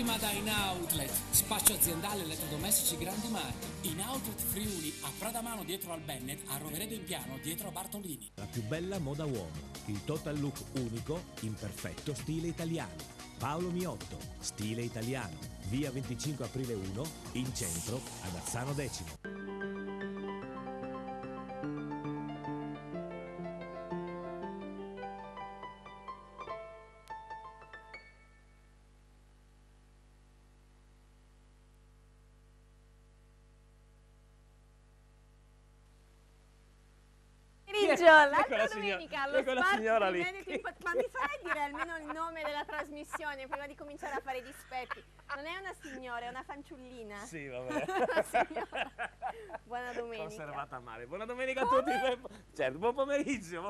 prima da In Outlet, spazio aziendale elettrodomestici grandi marchi. In Outlet Friuli, a Pradamano dietro al Bennett, a Roveredo in Piano dietro a Bartolini. La più bella moda uomo, il total look unico in perfetto stile italiano. Paolo Miotto, stile italiano, via 25 aprile 1, in centro ad Azzano Decimo. L'altra domenica allo signora lì. Ma mi farai dire almeno il nome della trasmissione prima di cominciare a fare i dispetti? Non è una signora, è una fanciullina. Sì, vabbè. Una signora. Buona domenica. Conservata male. Buona domenica a tutti. Certo, buon pomeriggio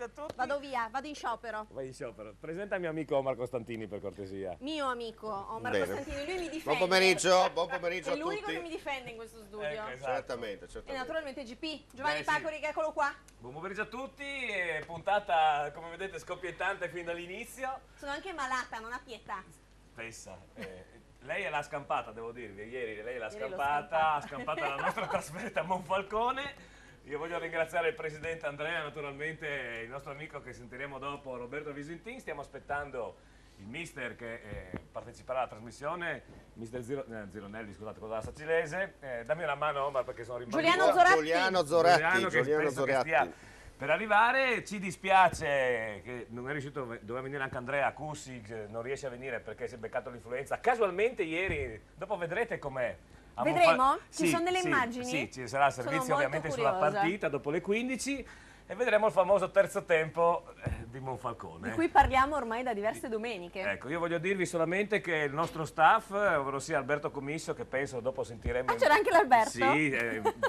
a tutti. Vado via, vado in sciopero. Vai in sciopero. Presenta il mio amico Omar Costantini, per cortesia. Mio amico Omar Costantini, lui mi difende. Buon pomeriggio a tutti. È l'unico che mi difende in questo studio. Esatto. Certamente. E naturalmente GP, Giovanni Sì. Pacori, che eccolo qua. Buon pomeriggio a tutti. Puntata, come vedete, scoppiettante fin dall'inizio. Sono anche malata, non ha pietà. Pensa. Lei l'ha scampata, devo dirvi. Ieri lei l'ha Ieri l'ho scampata, ha scampato la nostra trasferta a Monfalcone. Io voglio ringraziare il presidente Andrea, naturalmente il nostro amico che sentiremo dopo, Roberto Visintin. Stiamo aspettando il mister che parteciperà alla trasmissione, mister Zironelli, scusate, cosa della Sacilese. Dammi una mano, Omar, perché sono rimasto. Giuliano Zoratti. Che stia per arrivare. Ci dispiace che non è riuscito, doveva venire anche Andrea Cussi, che non riesce a venire perché si è beccato l'influenza. Casualmente ieri, dopo vedrete com'è. Vedremo? Sì, ci sono delle sì, immagini? Sì, ci sarà il servizio ovviamente sulla curiosa. partita dopo le 15 e vedremo il famoso terzo tempo di Monfalcone. Di cui parliamo ormai da diverse domeniche. Ecco, io voglio dirvi solamente che il nostro staff, ovvero sia Alberto Commisso, che penso dopo sentiremo... Ah, c'era anche l'Alberto? Sì,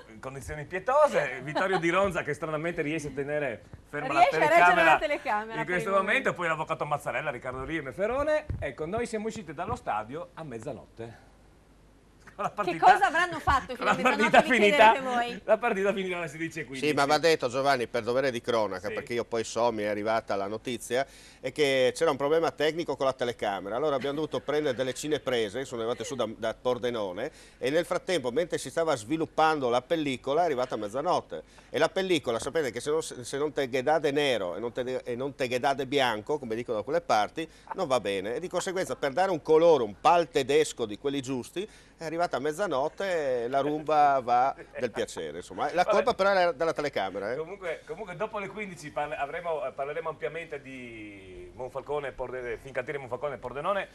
in condizioni pietose, Vittorio Di Ronza che stranamente riesce a tenere ferma Riesce a reggere la telecamera in per questo il momento, poi l'avvocato Mazzarella, Riccardo Riem e Ferone. Ecco, noi siamo usciti dallo stadio a mezzanotte. Che cosa avranno fatto fino a mezzanotte, vi chiederete voi? La partita finita alle 16:15. Sì, ma va detto, Giovanni, per dovere di cronaca, Sì. perché io poi so, mi è arrivata la notizia, è che c'era un problema tecnico con la telecamera. Allora abbiamo dovuto prendere delle cineprese, sono arrivate su da Pordenone, e nel frattempo, mentre si stava sviluppando la pellicola, è arrivata a mezzanotte. E la pellicola, sapete che se non te ghedate nero e non te ghedate bianco, come dicono da quelle parti, non va bene. E di conseguenza, per dare un colore, un pal tedesco di quelli giusti, è arrivata a mezzanotte e la rumba va del piacere, insomma. La colpa però è della telecamera. Comunque dopo le 15 parleremo ampiamente di Monfalcone, Fincantieri Monfalcone e Pordenone.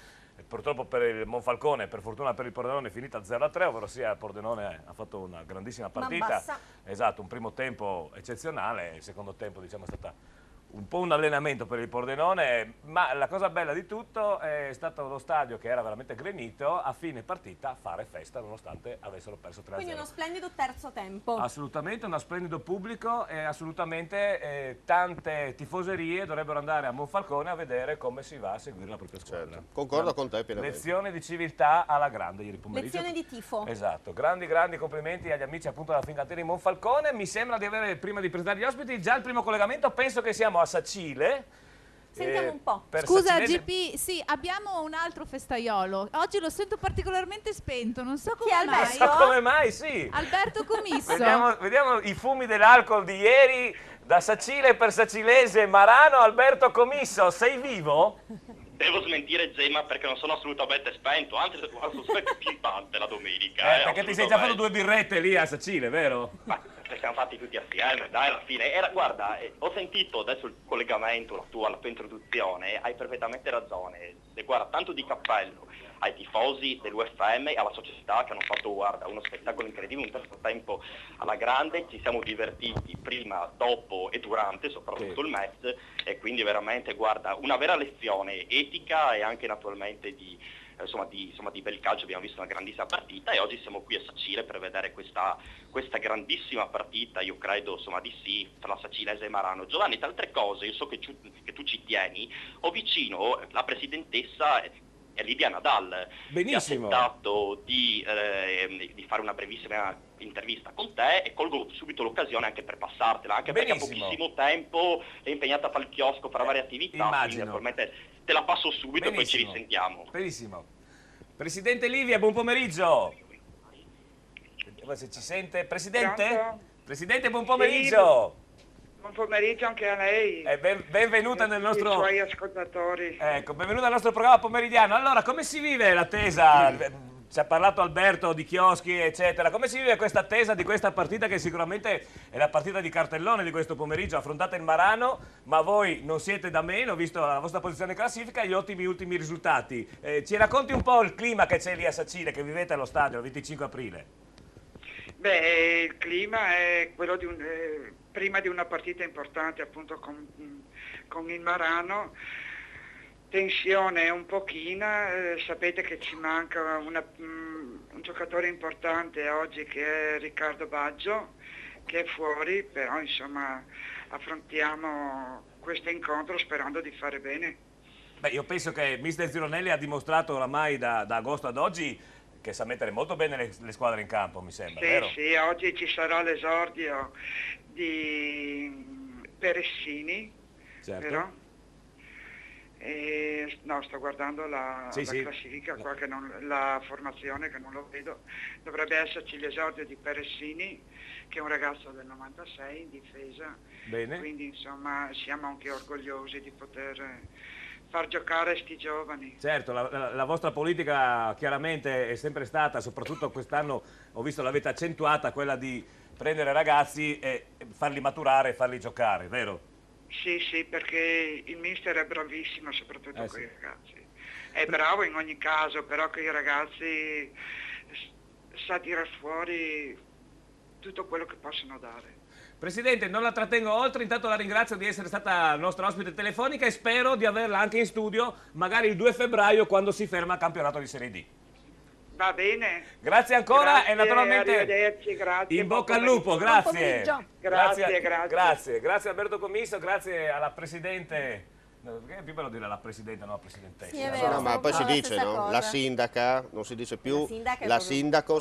Purtroppo per il Monfalcone, per fortuna per il Pordenone, è finita 0-3, ovvero sia Pordenone ha fatto una grandissima partita. Esatto, un primo tempo eccezionale, il secondo tempo diciamo è stata un po' un allenamento per il Pordenone, ma la cosa bella di tutto è stato lo stadio, che era veramente gremito, a fine partita fare festa nonostante avessero perso 3-0. Quindi uno splendido terzo tempo. Assolutamente, uno splendido pubblico e assolutamente tante tifoserie dovrebbero andare a Monfalcone a vedere come si va a seguire la propria squadra. Certo. Concordo con te pienamente. Lezione di civiltà alla grande ieri pomeriggio. Lezione di tifo. Esatto, grandi complimenti agli amici appunto della Fincantieri Monfalcone. Mi sembra di avere, prima di presentare gli ospiti, già il primo collegamento, penso che siamo a Sacile. Sentiamo un po'. Scusa Sacilese... GP, sì, abbiamo un altro festaiolo. Oggi lo sento particolarmente spento, non so come Chi è mai. Alberto? So come mai, sì. Alberto Commisso. Vediamo i fumi dell'alcol di ieri da Sacile per Sacilese. Marano, Alberto Commisso, sei vivo? Devo smentire Gemma perché non sono assolutamente spento, anzi sono spento la domenica. Perché ti sei già fatto 2 birrette lì a Sacile, vero? Ma le siamo fatti tutti assieme, dai, alla fine. Guarda, ho sentito adesso il collegamento, la tua introduzione, hai perfettamente ragione. E guarda, tanto di cappello ai tifosi dell'UFM e alla società che hanno fatto, guarda, uno spettacolo incredibile, un terzo tempo alla grande, ci siamo divertiti prima, dopo e durante, soprattutto il match, e quindi veramente, guarda, una vera lezione etica e anche naturalmente di bel calcio. Abbiamo visto una grandissima partita e oggi siamo qui a Sacile per vedere questa grandissima partita, io credo di sì, tra la Sacilese e Marano. Giovanni, tra altre cose, io so che tu ci tieni, ho vicino la presidentessa Lidia Nadal. Benissimo. Che ha accettato di fare una brevissima intervista con te e colgo subito l'occasione anche per passartela, anche perché ha pochissimo tempo, è impegnata a fare il chiosco, per varie attività, quindi naturalmente te la passo subito e poi ci risentiamo. Benissimo. Presidente Livia, buon pomeriggio. Vediamo se ci sente. Presidente? Pronto? Presidente, buon pomeriggio. Buon pomeriggio anche a lei. Benvenuta nel nostro... I suoi ascoltatori. Ecco, benvenuta al nostro programma pomeridiano. Allora, come si vive l'attesa? Ci ha parlato Alberto di chioschi, eccetera. Come si vive questa attesa di questa partita che sicuramente è la partita di cartellone di questo pomeriggio? Affrontate il Marano, ma voi non siete da meno, visto la vostra posizione in classifica e gli ottimi ultimi risultati. Ci racconti un po' il clima che c'è lì a Sacile, che vivete allo stadio il 25 aprile? Beh, il clima è quello di prima di una partita importante appunto con il Marano. Tensione un pochina, sapete che ci manca un giocatore importante oggi che è Riccardo Baggio, che è fuori, però insomma affrontiamo questo incontro sperando di fare bene. Beh, io penso che mister Zironelli ha dimostrato oramai da agosto ad oggi che sa mettere molto bene le squadre in campo, mi sembra, Sì, vero? sì, oggi ci sarà l'esordio di Peressini, Certo. vero? No, sto guardando la classifica qua, la formazione che non lo vedo. Dovrebbe esserci l'esordio di Peressini, che è un ragazzo del 96 in difesa. Bene. Quindi insomma siamo anche orgogliosi di poter far giocare sti giovani. Certo, la vostra politica chiaramente è sempre stata, soprattutto quest'anno ho visto l'avete accentuata, quella di prendere ragazzi e farli maturare e farli giocare, vero? Sì, sì, perché il mister è bravissimo soprattutto con sì. i ragazzi. È bravo in ogni caso, però con i ragazzi sa tirar fuori tutto quello che possono dare. Presidente, non la trattengo oltre, intanto la ringrazio di essere stata nostra ospite telefonica e spero di averla anche in studio, magari il 2 febbraio quando si ferma il campionato di Serie D. Va bene. Grazie ancora Grazie, e naturalmente arrivederci, grazie. in bocca al buon lupo, pomeriggio. grazie. Grazie. Grazie Alberto Commisso, grazie alla Presidente. No, perché è più bello dire la Presidente, non la Presidentessa. Sì, è vero. No, ma poi si la dice, stessa no? cosa. La sindaca, non si dice più La sindaca è la proprio- sindaco,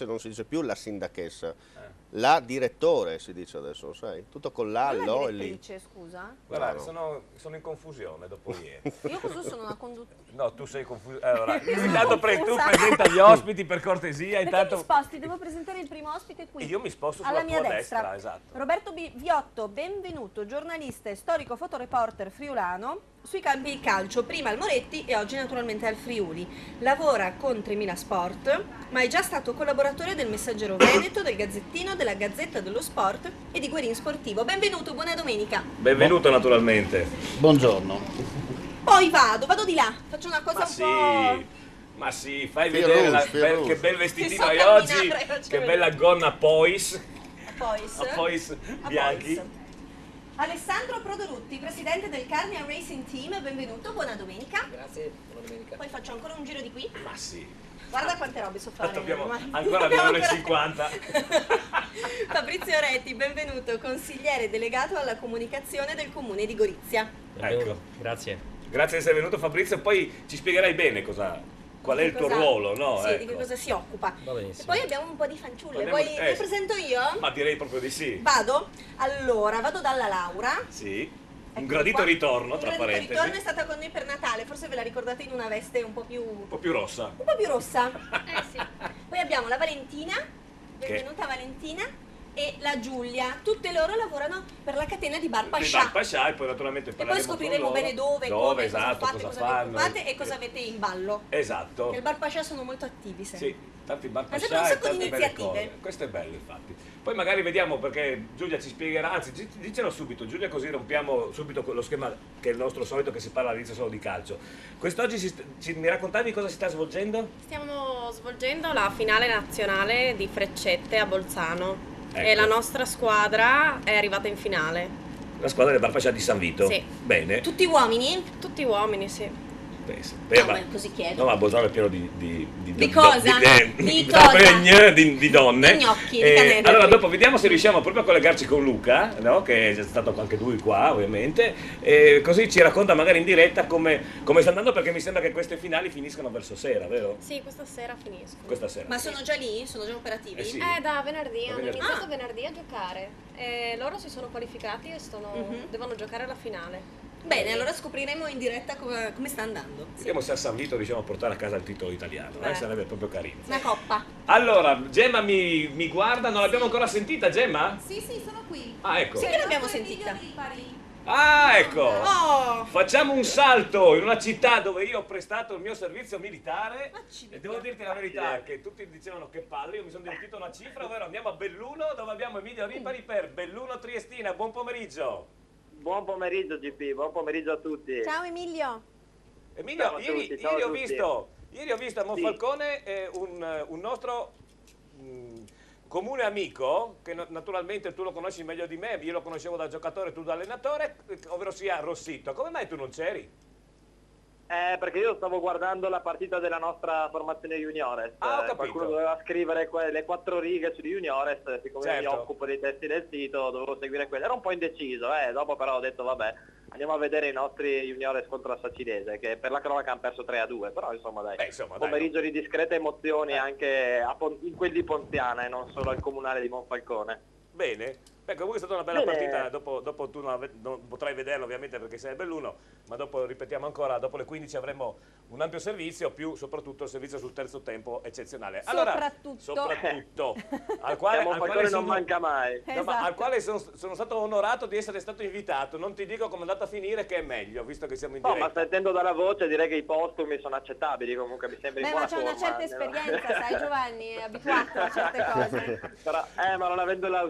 non si dice più la sindachessa. La direttore si dice adesso, lo sai? Tutto con la, Non la lo e lì. direttrice, scusa. Guarda, No. sono in confusione dopo ieri. Io cosa sono una conduttrice? No, tu sei confuso. Allora, intanto tu presenta gli ospiti per cortesia. Perché Intanto... mi sposti? Devo presentare il primo ospite qui. E io mi sposto alla sulla mia tua destra. destra, esatto. Roberto Viotto, benvenuto, giornalista e storico fotoreporter friulano. Sui campi di calcio, prima al Moretti e oggi naturalmente al Friuli. Lavora con 3000 Sport, ma è già stato collaboratore del Messaggero Veneto, del Gazzettino, della Gazzetta dello Sport e di Guerin Sportivo. Benvenuto, buona domenica. Benvenuto naturalmente. Buongiorno. Poi vado di là, faccio una cosa Ma sì, fai Fil vedere rouge. che bel vestitino Che hai so oggi, camminare, hai ragione. che bella gonna Pois, un po'. bianchi. Alessandro Prodorutti, presidente del Carnian Racing Team, benvenuto, buona domenica. Grazie, buona domenica. Poi faccio ancora un giro di qui. Ma sì, Guarda quante robe so fare. abbiamo ma- ancora abbiamo le 50. Fabrizio Retti, benvenuto, consigliere delegato alla comunicazione del comune di Gorizia. Ecco. Grazie. Grazie di essere venuto Fabrizio, poi ci spiegherai bene qual è il tuo Cosa- ruolo, no? Sì, di Ecco. che cosa si occupa. Va benissimo. E poi abbiamo un po' di fanciulle, Parliamo vuoi di- le presento io? Ma direi proprio di sì. Vado? Allora, vado dalla Laura. Sì. Un Eccoli gradito qua. ritorno, Un tra gradito parentesi. ritorno, è stata con noi per Natale, forse ve la ricordate in una veste un po' più rossa. rossa. Sì. Poi abbiamo la Valentina, benvenuta Valentina, e la Giulia. Tutte loro lavorano per la catena di Bar Di Pascià. Bar Pascià, e poi naturalmente E poi parleremo scopriremo con loro. bene dove, come, esatto, cosa fate, cosa vi fanno. occupate e cosa avete in ballo. Esatto. Perché il Bar Pascià sono molto attivi sempre. Sì, tanti Bar Ma sempre Pascià un e sacco di tante belle iniziative. cose. Questo è bello, infatti. Poi magari vediamo, perché Giulia ci spiegherà, anzi dicelo subito Giulia, così rompiamo subito lo schema che è il nostro solito, che si parla all'inizio solo di calcio. Quest'oggi mi raccontavi cosa si sta svolgendo? Stiamo svolgendo la finale nazionale di freccette a Bolzano e Ecco. la nostra squadra è arrivata in finale. La squadra del Bar Pascià di San Vito. Sì. Bene. Tutti uomini? Tutti uomini, sì. No, ma così chiedo. No, ma Bolzano è pieno di cosa? Di cosa? di donne. Di gnocchi, di canelle. Allora dopo vediamo se riusciamo proprio a collegarci con Luca, no? Che è stato anche lui qua ovviamente, e così ci racconta magari in diretta come sta andando, perché mi sembra che queste finali finiscono verso sera, vero? Sì, questa sera finiscono. Questa sera. Ma sono già lì? Sono già operativi? Sì. Da venerdì, hanno venerdì. iniziato venerdì a giocare. E loro si sono qualificati e devono giocare la finale. Bene, allora scopriremo in diretta come sta andando. Vediamo se a San Vito riusciamo a portare a casa il titolo italiano, sarebbe proprio carino. Una coppa. Allora, Gemma mi guarda, non l'abbiamo ancora sentita, Gemma? Sì, sono qui. Ah, ecco. Sì che l'abbiamo sentita. Ah, ecco! Oh! Facciamo un salto in una città dove io ho prestato il mio servizio militare e devo dirti la verità che tutti dicevano che palle, io mi sono dimenticato una cifra, ovvero andiamo a Belluno dove abbiamo Emilio Ripari per Belluno Triestina. Buon pomeriggio! Buon pomeriggio GP, buon pomeriggio a tutti. Ciao Emilio. Emilio, Ciao a ieri, tutti, ciao a ieri ho visto a Monfalcone un nostro comune amico, che naturalmente tu lo conosci meglio di me, io lo conoscevo da giocatore, tu da allenatore, ovvero sia Rossitto. Come mai tu non c'eri? Perché io stavo guardando la partita della nostra formazione juniores. Ho capito. Qualcuno doveva scrivere le 4 righe sugli juniores, siccome mi Certo. occupo dei testi del sito, dovevo seguire quelle. Era un po' indeciso, dopo però ho detto vabbè, andiamo a vedere i nostri juniores contro la Sacinese, che per la cronaca hanno perso 3-2, però insomma dai, pomeriggio di discrete emozioni anche in quelli di Ponziana e non solo al comunale di Monfalcone. Bene. Beh, comunque è stata una bella partita, dopo tu non potrai vederlo ovviamente perché sei a Belluno, ma dopo ripetiamo ancora, dopo le 15 avremo un ampio servizio, più soprattutto il servizio sul terzo tempo eccezionale. Allora, soprattutto al quale non manca mai. No, ma al quale sono stato onorato di essere stato invitato. Non ti dico come è andato a finire, che è meglio, visto che siamo in diretta. Ma sentendo dalla voce direi che i postumi sono accettabili, comunque mi sembra in buona forma. Ma c'è una certa esperienza, sai Giovanni, è abituato a certe cose. Però, ma non avendo la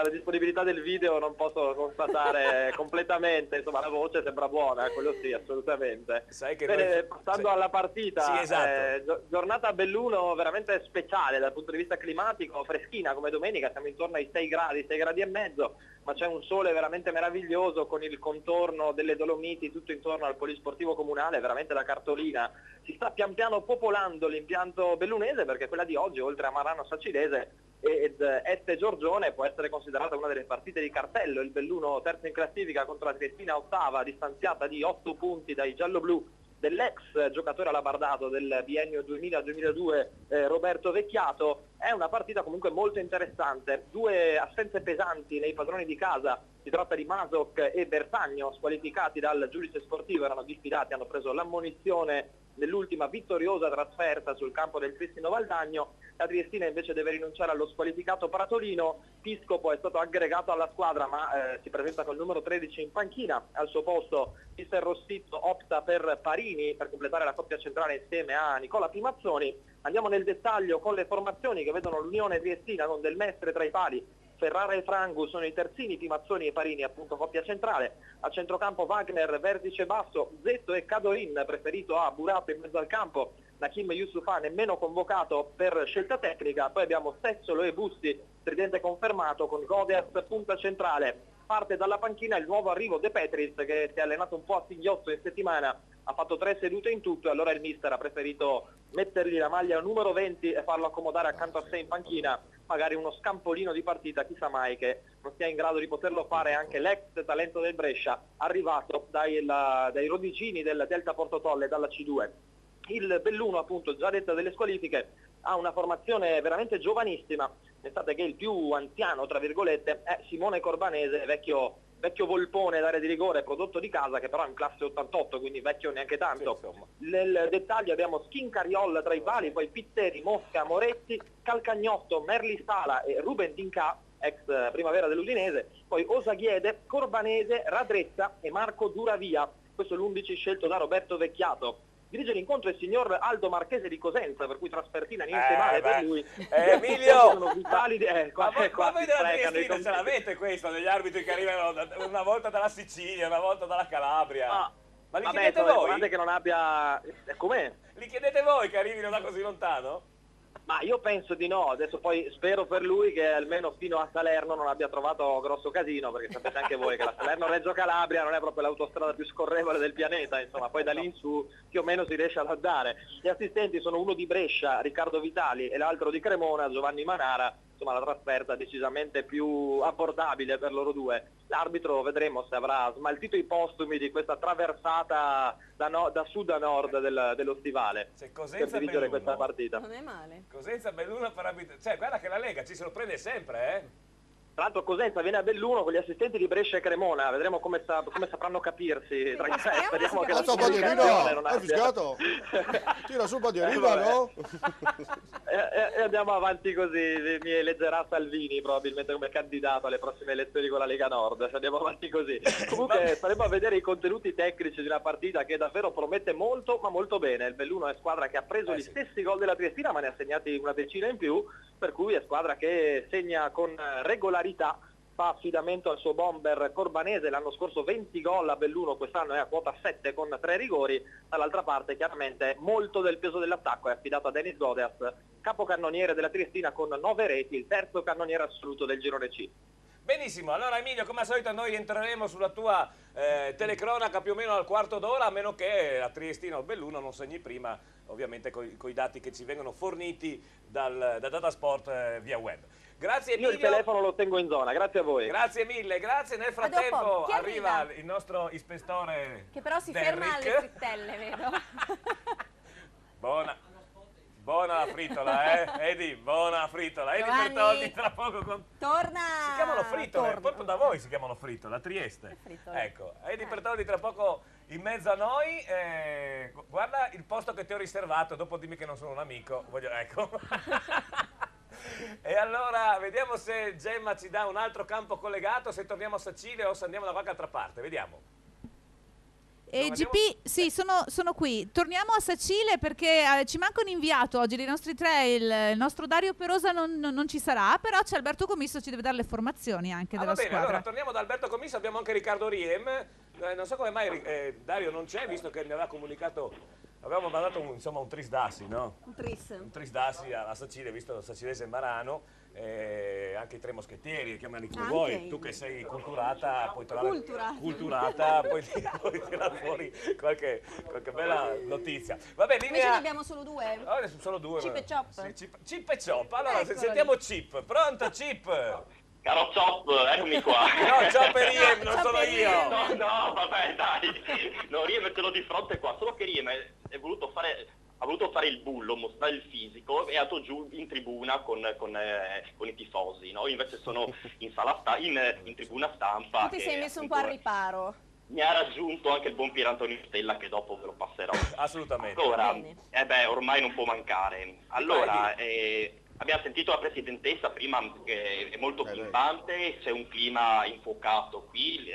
disponibilità del video non posso constatare completamente, insomma la voce sembra buona, quello sì, assolutamente. Sai che bene, passando alla partita, sì, esatto. Giornata a Belluno veramente speciale dal punto di vista climatico, freschina come domenica, siamo intorno ai 6 gradi e mezzo, ma c'è un sole veramente meraviglioso con il contorno delle Dolomiti tutto intorno al polisportivo comunale, veramente da cartolina. Si sta pian piano popolando l'impianto bellunese perché quella di oggi, oltre a Marano Sacinese ed Este Giorgione, può essere considerata una delle partite di cartello. Il Belluno terzo in classifica contro la Triestina ottava, distanziata di 8 punti dai gialloblu dell'ex giocatore alabardato del biennio 2000-2002 Roberto Vecchiato. È una partita comunque molto interessante, 2 assenze pesanti nei padroni di casa, si tratta di Masoc e Bertagno, squalificati dal giudice sportivo, erano diffidati, hanno preso l'ammonizione nell'ultima vittoriosa trasferta sul campo del Cristino Valdagno. La Triestina invece deve rinunciare allo squalificato Pratolino. Piscopo è stato aggregato alla squadra ma si presenta col numero 13 in panchina. Al suo posto mister Rossitto opta per Parini per completare la coppia centrale insieme a Nicola Pimazzoni. Andiamo nel dettaglio con le formazioni che vedono l'Unione Triestina con Del Mestre tra i pali, Ferrara e Frangu sono i terzini, Pimazzoni e Parini appunto coppia centrale. A centrocampo Wagner, vertice basso, Zetto e Cadorin, preferito a Burato in mezzo al campo. Nakim Yusufa nemmeno convocato per scelta tecnica. Poi abbiamo Sessolo e Busti, tridente confermato con Godeas punta centrale. Parte dalla panchina il nuovo arrivo De Petris che si è allenato un po' a singhiozzo in settimana, ha fatto 3 sedute in tutto e allora il mister ha preferito mettergli la maglia numero 20 e farlo accomodare accanto a sé in panchina, magari uno scampolino di partita, chissà mai che non sia in grado di poterlo fare anche l'ex talento del Brescia, arrivato dai rodicini del Delta Porto Tolle, dalla C2. Il Belluno, appunto, già detta delle squalifiche, ha una formazione veramente giovanissima. Pensate che il più anziano, tra virgolette, è Simone Corbanese, vecchio volpone d'area di rigore, prodotto di casa, che però è in classe 88, quindi vecchio neanche tanto. Sì, nel dettaglio abbiamo Schincariol tra i pali, poi Pitteri, Mosca, Moretti, Calcagnotto, Merli Sala e Ruben Dinca, ex primavera dell'Udinese, poi Osaghiede, Corbanese, Radrezza e Marco Duravia. Questo è l'11 scelto da Roberto Vecchiato. Dirige l'incontro il signor Aldo Marchese di Cosenza, per cui trasfertina niente male per lui. Emilio! Sono vitali, ma voi della Triestina ce l'avete questo, degli arbitri che arrivano una volta dalla Sicilia, una volta dalla Calabria? Ma li chiedete voi? Che non abbia... Com'è? Li chiedete voi che arrivino da così lontano? Ma io penso di no, adesso poi spero per lui che almeno fino a Salerno non abbia trovato grosso casino, perché sapete anche voi che la Salerno-Reggio Calabria non è proprio l'autostrada più scorrevole del pianeta, insomma, poi da lì in su più o meno si riesce ad andare. Gli assistenti sono uno di Brescia, Riccardo Vitali, e l'altro di Cremona, Giovanni Manara. Insomma, la trasferta decisamente più abbordabile per loro due. L'arbitro vedremo se avrà smaltito i postumi di questa traversata da sud a nord dello stivale per dirigere questa partita. Non è male. Cosenza Belluno per arbitrare. Cioè, guarda che la Lega ci sorprende sempre, Tra l'altro Cosenza viene a Belluno con gli assistenti di Brescia e Cremona, vedremo come sapranno capirsi tra i sé. Speriamo che Cazzo, bandierina, hai fischiato? Tira su il bandierina, no? E andiamo avanti così, mi eleggerà Salvini probabilmente come candidato alle prossime elezioni con la Lega Nord, andiamo avanti così. Comunque staremo a vedere i contenuti tecnici di una partita che davvero promette molto, ma molto bene. Il Belluno è squadra che ha preso gli stessi gol della Triestina, ma ne ha segnati una decina in più, per cui è squadra che segna con regolarità, fa affidamento al suo bomber corbanese, l'anno scorso 20 gol a Belluno, quest'anno è a quota 7 con 3 rigori, dall'altra parte chiaramente molto del peso dell'attacco è affidato a Denis Godeas, capocannoniere della Triestina con 9 reti, il terzo cannoniere assoluto del girone C. Benissimo, allora Emilio, come al solito noi entreremo sulla tua telecronaca più o meno al quarto d'ora, a meno che la Triestina o il Belluno non segni prima, ovviamente con i dati che ci vengono forniti da Datasport via web. Grazie Emilio. Io il telefono lo tengo in zona, grazie a voi. Grazie mille, grazie. Nel frattempo arriva il nostro ispestore che però si Derrick. ferma alle frittelle, vedo. Buona la fritola, Edi, buona la fritola. Edi Bertoldi tra poco torna. Si chiamano fritole, proprio da voi si chiamano fritole, a Trieste. Ecco, Edi Bertoldi tra poco in mezzo a noi. Guarda il posto che ti ho riservato, dopo dimmi che non sono un amico. Ecco. E allora vediamo se Gemma ci dà un altro campo collegato, se torniamo a Sacile o se andiamo da qualche altra parte, vediamo. GP, sì, sono qui. Torniamo a Sacile perché ci manca un inviato oggi dei nostri tre. Il nostro Dario Perosa non ci sarà, però c'è Alberto Commisso, ci deve dare le formazioni anche della va bene, squadra. Allora torniamo da Alberto Commisso, abbiamo anche Riccardo Riem. Non so come mai Dario non c'è, visto che mi aveva comunicato. Avevamo mandato un tris d'assi, no? Un tris d'assi a Sacile, visto il sacilese Marano, anche i tre moschettieri, chiamali come vuoi, tu che sei culturata, puoi tirare fuori qualche bella notizia. Vabbè, Invece ne abbiamo solo due? Solo due. Chip e Chop. Sì, Chip e Chop, allora sentiamo Chip, pronto Chip? Caro Chop, eccomi qua. No, Chop e Riem, non sono io. No, vabbè, dai. No, Riem ce l'ho di fronte qua, solo che Riem ha voluto fare il bullo, mostrare il fisico e è andato giù in tribuna con i tifosi, no? Io invece sono in tribuna stampa. Tu ti sei messo un po' al riparo. Mi ha raggiunto anche il buon Pier Antonio Stella, che dopo ve lo passerò. Assolutamente. Allora, ormai non può mancare. Allora, abbiamo sentito la presidentessa prima, che è molto pimpante, c'è un clima infuocato qui,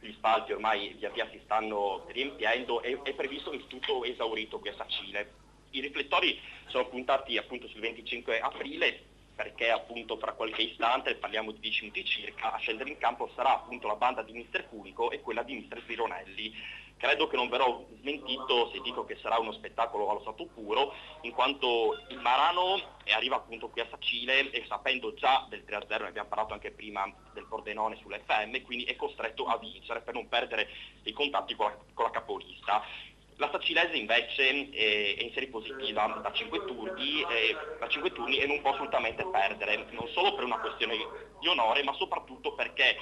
gli spalti ormai via via si stanno riempiendo, è previsto un istituto esaurito qui a Sacile. I riflettori sono puntati appunto sul 25 aprile, perché appunto fra qualche istante, parliamo di 10 minuti circa, a scendere in campo sarà appunto la banda di Mister Cunico e quella di Mister Zironelli. Credo che non verrò smentito se dico che sarà uno spettacolo allo stato puro, in quanto il Marano arriva appunto qui a Sacile e sapendo già del 3-0, ne abbiamo parlato anche prima del Pordenone sull'FM, quindi è costretto a vincere per non perdere i contatti con la capolista. La Sacilese invece è in serie positiva da 5 turni e non può assolutamente perdere, non solo per una questione di onore, ma soprattutto perché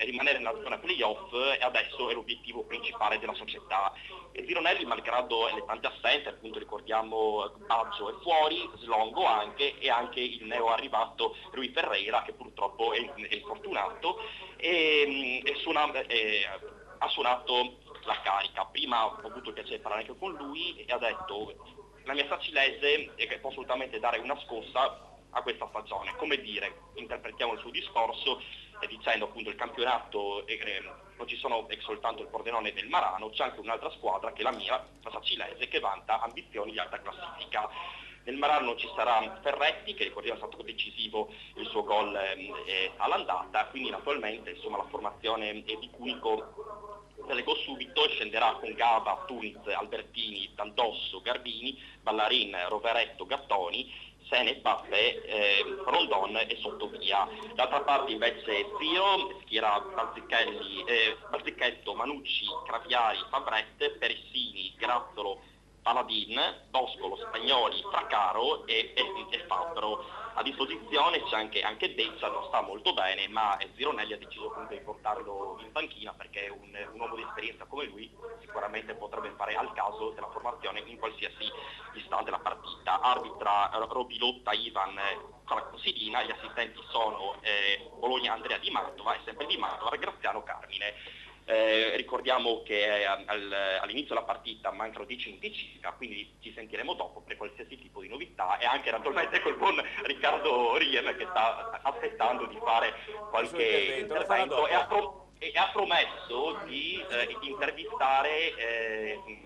rimanere nella zona playoff adesso è l'obiettivo principale della società. E Zironelli, malgrado le tante assenze, appunto ricordiamo Baggio è fuori, Slongo anche, e anche il neo arrivato Rui Ferreira, che purtroppo è infortunato, ha suonato la carica. Prima ho avuto il piacere di parlare anche con lui e ha detto: la mia Sacilese può assolutamente dare una scossa a questa stagione. Come dire, interpretiamo il suo discorso dicendo appunto il campionato, non ci sono soltanto il Pordenone del Marano, c'è anche un'altra squadra che è la mia, la Sacilese, che vanta ambizioni di alta classifica. Nel Marano ci sarà Ferretti, che ricordiamo è stato decisivo il suo gol all'andata, quindi naturalmente insomma la formazione di Cunico la leggo subito, scenderà con Gava, Tuniz, Albertini, Dandosso, Garbini, Ballarin, Roveretto, Gattoni, Sene, Bappe, Rondon e Sottovia. D'altra parte invece Zio, schiera Barzicchetto, Manucci, Craviari, Fabrette, Peressini, Grazzolo, Paladin, Boscolo, Spagnoli, Fraccaro e Fabbro. A disposizione c'è anche Bezza, non sta molto bene, ma Zironelli ha deciso comunque di portarlo in panchina perché un uomo di esperienza come lui sicuramente potrebbe fare al caso della formazione in qualsiasi istante della partita. Arbitra Robilotta Ivan la consilina, gli assistenti sono Bologna Andrea Di Mantova e sempre Di Mantova Graziano Carmine. Ricordiamo che all'inizio della partita mancano 10 minuti circa, quindi ci sentiremo dopo per qualsiasi tipo di novità, e anche naturalmente col buon Riccardo Rien che sta aspettando di fare qualche intervento e ha promesso di intervistare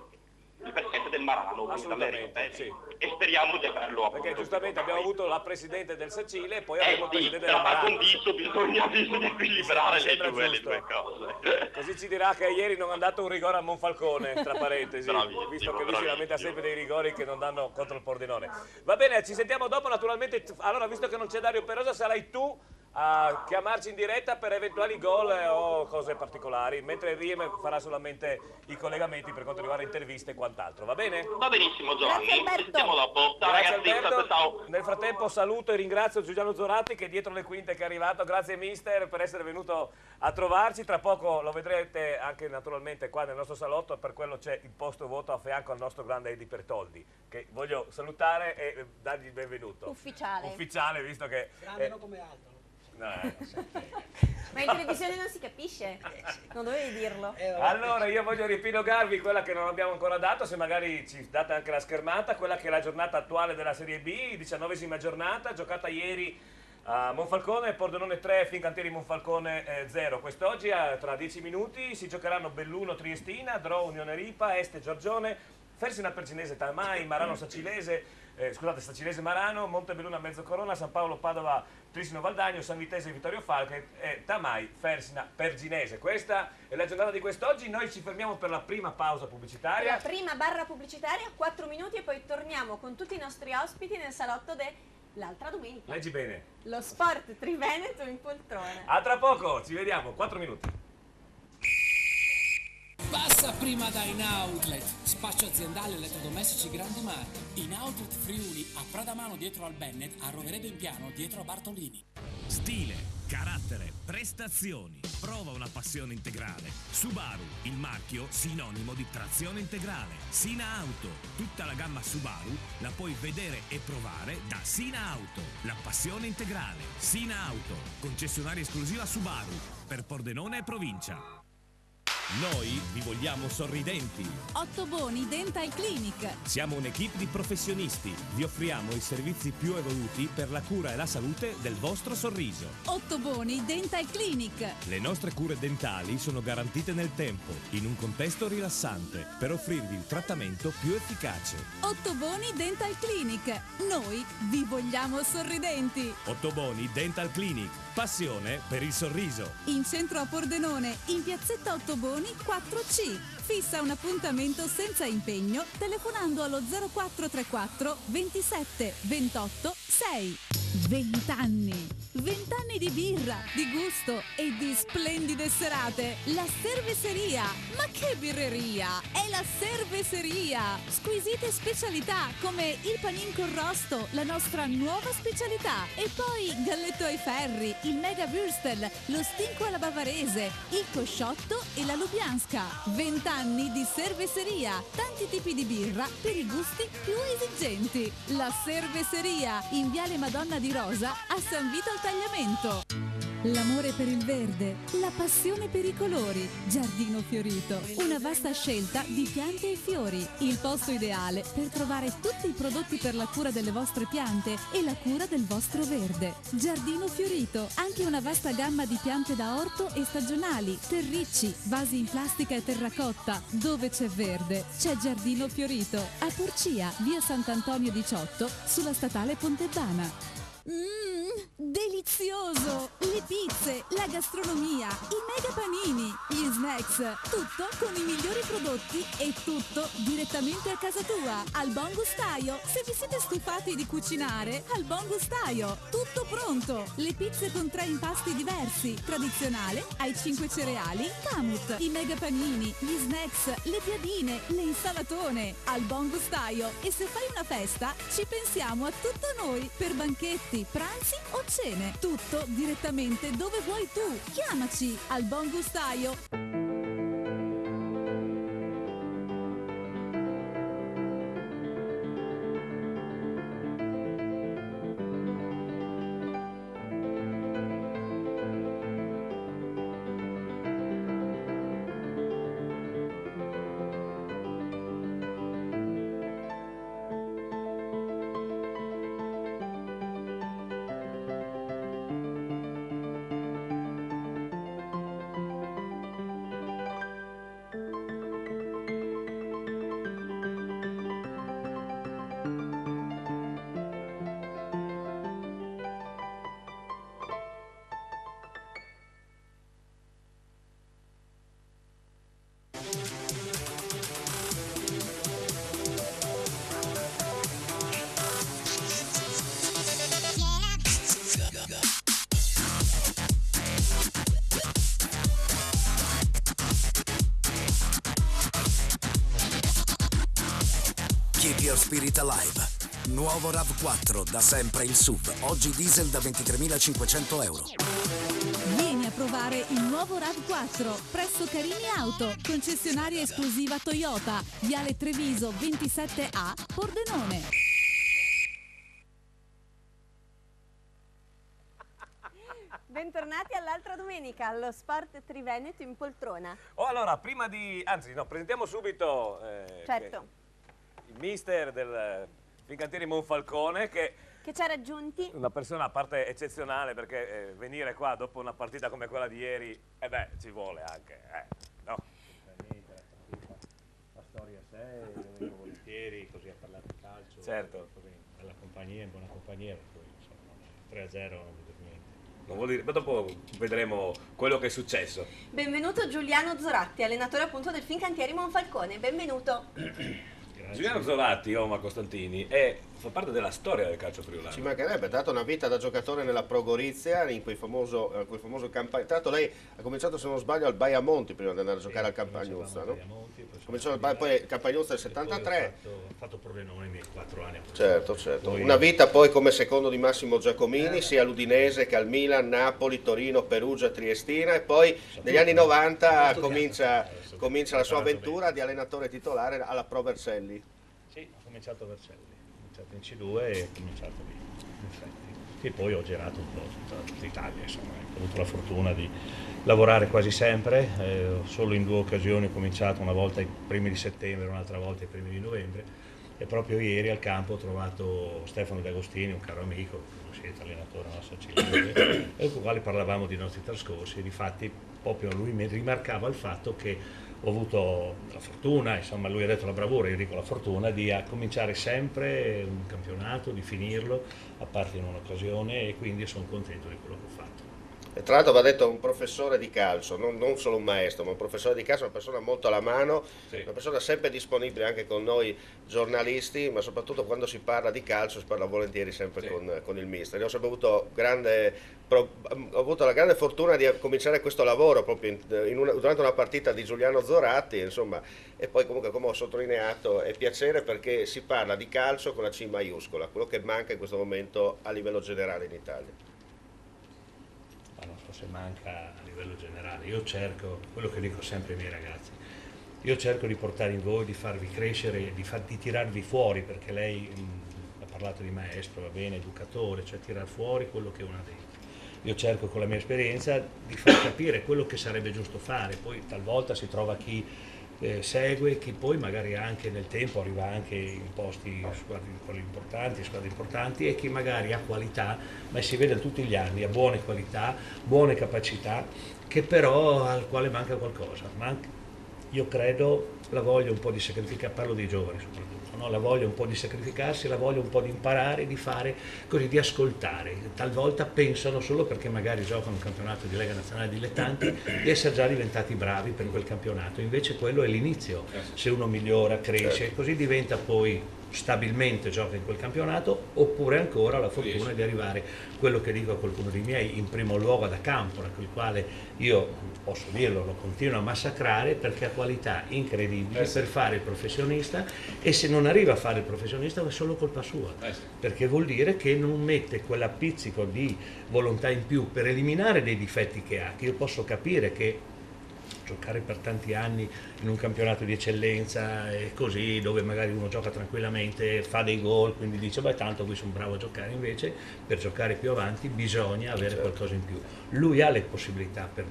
il presidente del Marano, Assolutamente, sì. e speriamo di averlo appunto. Perché giustamente abbiamo avuto la presidente del Sacile e poi avremo il presidente del ma Marano. condiso bisogna equilibrare le due cose. Così ci dirà che ieri non ha dato un rigore a Monfalcone, tra parentesi, visto che lui si lamenta sempre dei rigori che non danno contro il Pordenone. Va bene, ci sentiamo dopo naturalmente. Allora, visto che non c'è Dario Perosa, sarai tu a chiamarci in diretta per eventuali gol o cose particolari, mentre Riem farà solamente i collegamenti per quanto riguarda interviste e quant'altro, va bene? Va benissimo Giovanni, ci sentiamo dopo. Ciao Grazie ragazzi, Alberto. ciao. Nel frattempo saluto e ringrazio Giuliano Zoratti che è dietro le quinte, che è arrivato. Grazie mister per essere venuto a trovarci. Tra poco lo vedrete anche naturalmente qua nel nostro salotto, per quello c'è il posto vuoto a fianco al nostro grande Eddie Pertoldi, che voglio salutare e dargli il benvenuto. Ufficiale, visto che grande non come altro. Ma in televisione non si capisce, non dovevi dirlo. Allora io voglio riepilogarvi quella che non abbiamo ancora dato, se magari ci date anche la schermata, quella che è la giornata attuale della Serie B, 19ª giornata, giocata ieri a Monfalcone, Pordenone 3, Fincantieri Monfalcone 0. Quest'oggi tra 10 minuti si giocheranno Belluno Triestina, Dro Unione Ripa, Este Giorgione, Fersina Percinese Tamai, Marano Sacilese, Sacilese Marano, Montebelluna Mezzocorona, San Paolo Padova Trissino Valdagno, San Vitese Vittorio Falche e Tamai Fersina Perginese. Questa è la giornata di quest'oggi. Noi ci fermiamo per la prima pausa pubblicitaria. La prima barra pubblicitaria, 4 minuti, e poi torniamo con tutti i nostri ospiti nel salotto dell'altra domenica. Leggi bene. Lo sport triveneto in poltrone. A tra poco, ci vediamo, 4 minuti. Passa prima da In Outlet, spazio aziendale elettrodomestici grandi marchi. In Outlet Friuli, a Pradamano dietro al Bennett, a Roveredo in Piano dietro a Bartolini. Stile, carattere, prestazioni. Prova una passione integrale. Subaru, il marchio sinonimo di trazione integrale. Sina Auto, tutta la gamma Subaru la puoi vedere e provare da Sina Auto. La passione integrale. Sina Auto, concessionaria esclusiva Subaru per Pordenone e provincia. Noi vi vogliamo sorridenti. Ottoboni Dental Clinic. Siamo un'equipe di professionisti. Vi offriamo i servizi più evoluti per la cura e la salute del vostro sorriso. Ottoboni Dental Clinic. Le nostre cure dentali sono garantite nel tempo, in un contesto rilassante, per offrirvi il trattamento più efficace. Ottoboni Dental Clinic. Noi vi vogliamo sorridenti. Ottoboni Dental Clinic. Passione per il sorriso. In centro a Pordenone, in piazzetta Ottoboni 4C. Fissa un appuntamento senza impegno telefonando allo 0434 27 28 6. 20 anni. 20 anni di birra, di gusto e di splendide serate. La Cerveseria. Ma che birreria! È la Cerveseria. Squisite specialità come il panin con rosto, la nostra nuova specialità. E poi galletto ai ferri, il mega würstel, lo stinco alla bavarese, il cosciotto e la lubianska. 20 anni di Cerveseria. Tanti tipi di birra per i gusti più esigenti. La Cerveseria in Viale Madonna di Rosa a San Vito al Tagliamento. L'amore per il verde, la passione per i colori. Giardino Fiorito, una vasta scelta di piante e fiori. Il posto ideale per trovare tutti i prodotti per la cura delle vostre piante e la cura del vostro verde. Giardino Fiorito, anche una vasta gamma di piante da orto e stagionali, terricci, vasi in plastica e terracotta. Dove c'è verde, c'è Giardino Fiorito. A Porcia, via Sant'Antonio 18, sulla statale Pontebana. Delizioso! Le pizze, la gastronomia, i mega panini, gli snacks, tutto con i migliori prodotti e tutto direttamente a casa tua, al Buon Gustaio. Se vi siete stufati di cucinare, al Buon Gustaio, tutto pronto. Le pizze con 3 impasti diversi, tradizionale, ai 5 cereali, Kamut, i mega panini, gli snacks, le piadine, le insalatone, al Buon Gustaio. E se fai una festa, ci pensiamo a tutto noi, per banchetti, pranzi o cene, tutto direttamente dove vuoi tu. Chiamaci al Buon Gustaio. Keep Your Spirit Alive. Nuovo RAV4, da sempre il SUV. Oggi diesel da 23.500 euro. Vieni a provare il nuovo RAV4 presso Carini Auto, concessionaria esclusiva Toyota, Viale Treviso 27A, Pordenone. Bentornati all'altra domenica allo Sport Triveneto in poltrona. Allora, prima di... anzi, no, presentiamo subito Certo. il mister del Fincantieri Monfalcone, che ci ha raggiunti. una persona a parte eccezionale, perché venire qua dopo una partita come quella di ieri, ci vuole anche, no? La storia a sé, io vengo volentieri così a parlare di calcio. Certo. Così, bella compagnia, in buona compagnia, per cui insomma, 3-0 non vuol dire niente. Non vuol dire, ma dopo vedremo quello che è successo. Benvenuto Giuliano Zoratti, allenatore appunto del Fincantieri Monfalcone, benvenuto. Giuliano Zoratti, Oma Costantini, fa parte della storia del calcio friulano. Ci mancherebbe, tra l'altro una vita da giocatore nella Pro Gorizia, in quel famoso campagno. Tra l'altro lei ha cominciato, se non sbaglio, al Baiamonti prima di andare a giocare al Campagnuzza, no? Cominciò poi il Campagnuzza del 73. Ho fatto Pordenone i miei 4 anni. Certo. Una vita poi come secondo di Massimo Giacomini, sia all'Udinese che al Milan, Napoli, Torino, Perugia, Triestina, e poi negli anni 90 comincia la sua avventura di allenatore titolare alla Pro Vercelli. Sì, ho cominciato a Vercelli, ho cominciato in C2 e ho cominciato lì, in effetti. E poi ho girato un po' tutta l'Italia, insomma, ho avuto la fortuna di lavorare quasi sempre, solo in 2 occasioni ho cominciato, una volta i primi di settembre, un'altra volta i primi di novembre, e proprio ieri al campo ho trovato Stefano D'Agostini, un caro amico, conoscete, allenatore nostro Cilio, con il quale parlavamo di nostri trascorsi, e difatti proprio lui mi rimarcava il fatto che ho avuto la fortuna, insomma lui ha detto la bravura, io dico la fortuna, di cominciare sempre un campionato, di finirlo, a parte in un'occasione, e quindi sono contento di quello che ho fatto. E tra l'altro va detto un professore di calcio, non solo un maestro, ma un professore di calcio, una persona molto alla mano, una persona sempre disponibile anche con noi giornalisti, ma soprattutto quando si parla di calcio si parla volentieri sempre con il mister. Io ho sempre avuto la grande fortuna di cominciare questo lavoro proprio durante una partita di Giuliano Zoratti, insomma, e poi comunque, come ho sottolineato, è piacere perché si parla di calcio con la C maiuscola, quello che manca in questo momento a livello generale in Italia. Non so se manca a livello generale, io cerco, quello che dico sempre ai miei ragazzi, io cerco di portare in voi, di farvi crescere, di tirarvi fuori, perché lei ha parlato di maestro, va bene, educatore, cioè tirar fuori quello che uno ha dentro. Io cerco con la mia esperienza di far capire quello che sarebbe giusto fare, poi talvolta si trova chi segue, chi poi magari anche nel tempo arriva anche in posti, squadre importanti, e chi magari ha qualità, ma si vede tutti gli anni, ha buone qualità, buone capacità, che però al quale manca qualcosa. Io credo la voglia un po' di sacrificare, parlo dei giovani soprattutto, no? La voglia un po' di sacrificarsi, la voglia un po' di imparare, di fare, così, di ascoltare. Talvolta pensano solo perché magari giocano un campionato di Lega Nazionale Dilettanti di essere già diventati bravi per quel campionato, invece quello è l'inizio. Se uno migliora, cresce, così diventa poi stabilmente, gioca in quel campionato, oppure ancora la fortuna di arrivare, quello che dico a qualcuno dei miei, in primo luogo da Campora, con il quale io, posso dirlo, lo continuo a massacrare perché ha qualità incredibili per fare il professionista, e se non arriva a fare il professionista è solo colpa sua, perché vuol dire che non mette quella pizzico di volontà in più per eliminare dei difetti che ha, che io posso capire che giocare per tanti anni in un campionato di eccellenza e così, dove magari uno gioca tranquillamente, fa dei gol, quindi dice beh tanto qui sono bravo a giocare, invece per giocare più avanti bisogna avere qualcosa in più. Lui ha le possibilità per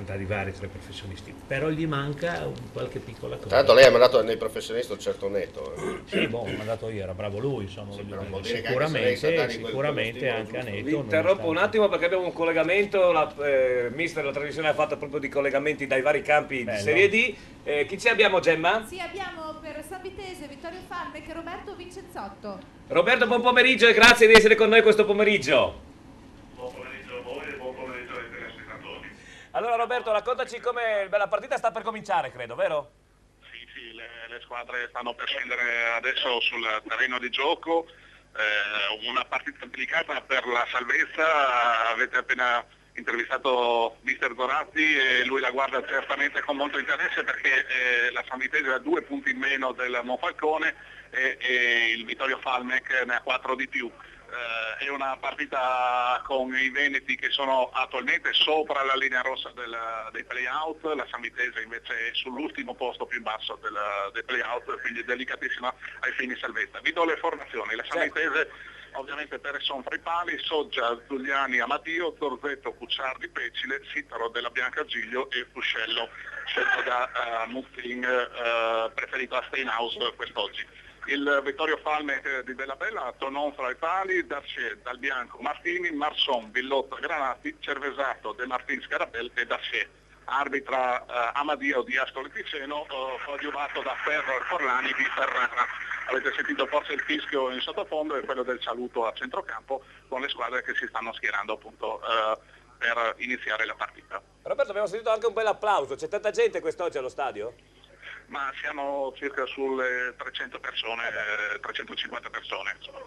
arrivare tra i professionisti, però gli manca qualche piccola cosa. Tra l'altro lei ha mandato nei professionisti un certo netto. Sì, ho mandato io, era bravo lui, insomma, sicuramente anche a netto. Interrompo un attimo perché abbiamo un collegamento, mister, la trasmissione ha fatto proprio di collegamenti dai vari campi di Serie D. Chi ci abbiamo, Gemma? Sì, abbiamo per San Vitese Vittorio Falme che Roberto Vincenzotto. Roberto, buon pomeriggio e grazie di essere con noi questo pomeriggio. Buon pomeriggio a voi e buon pomeriggio ai telespettatori. Allora Roberto, raccontaci come la partita sta per cominciare, credo, vero? Sì, le squadre stanno per scendere adesso sul terreno di gioco, una partita delicata per la salvezza, avete appena intervistato mister Zoratti e lui la guarda certamente con molto interesse perché la San Vitesio ha 2 punti in meno del Monfalcone e il Vittorio Falmec ne ha 4 di più. È una partita con i veneti che sono attualmente sopra la linea rossa dei play-out, la San Vitese invece è sull'ultimo posto più basso dei play-out, quindi delicatissima ai fini salvezza. Vi do le formazioni, la San Vitese ovviamente Peresson fra i pali, Soggia, Giuliani, Amadio, Zorzetto, Cucciardi, Pecile, Sitaro, Della Bianca, Giglio e Fuscello, scelto da Muffin, preferito a Steinhaus quest'oggi. Il Vittorio Falmec di Della Bella, Tonon fra i pali, Darcier, Dal Bianco, Martini, Marson, Villotta, Granati, Cervesato, De Martin, Scarabel e Darcier. Arbitra Amadio di Ascoli Piceno, coadiuvato da Ferro e Forlani di Ferrara. Avete sentito forse il fischio in sottofondo e quello del saluto a centrocampo con le squadre che si stanno schierando appunto per iniziare la partita. Roberto, abbiamo sentito anche un bel applauso, c'è tanta gente quest'oggi allo stadio? Ma siamo circa sulle 300 persone, 350 persone. Insomma,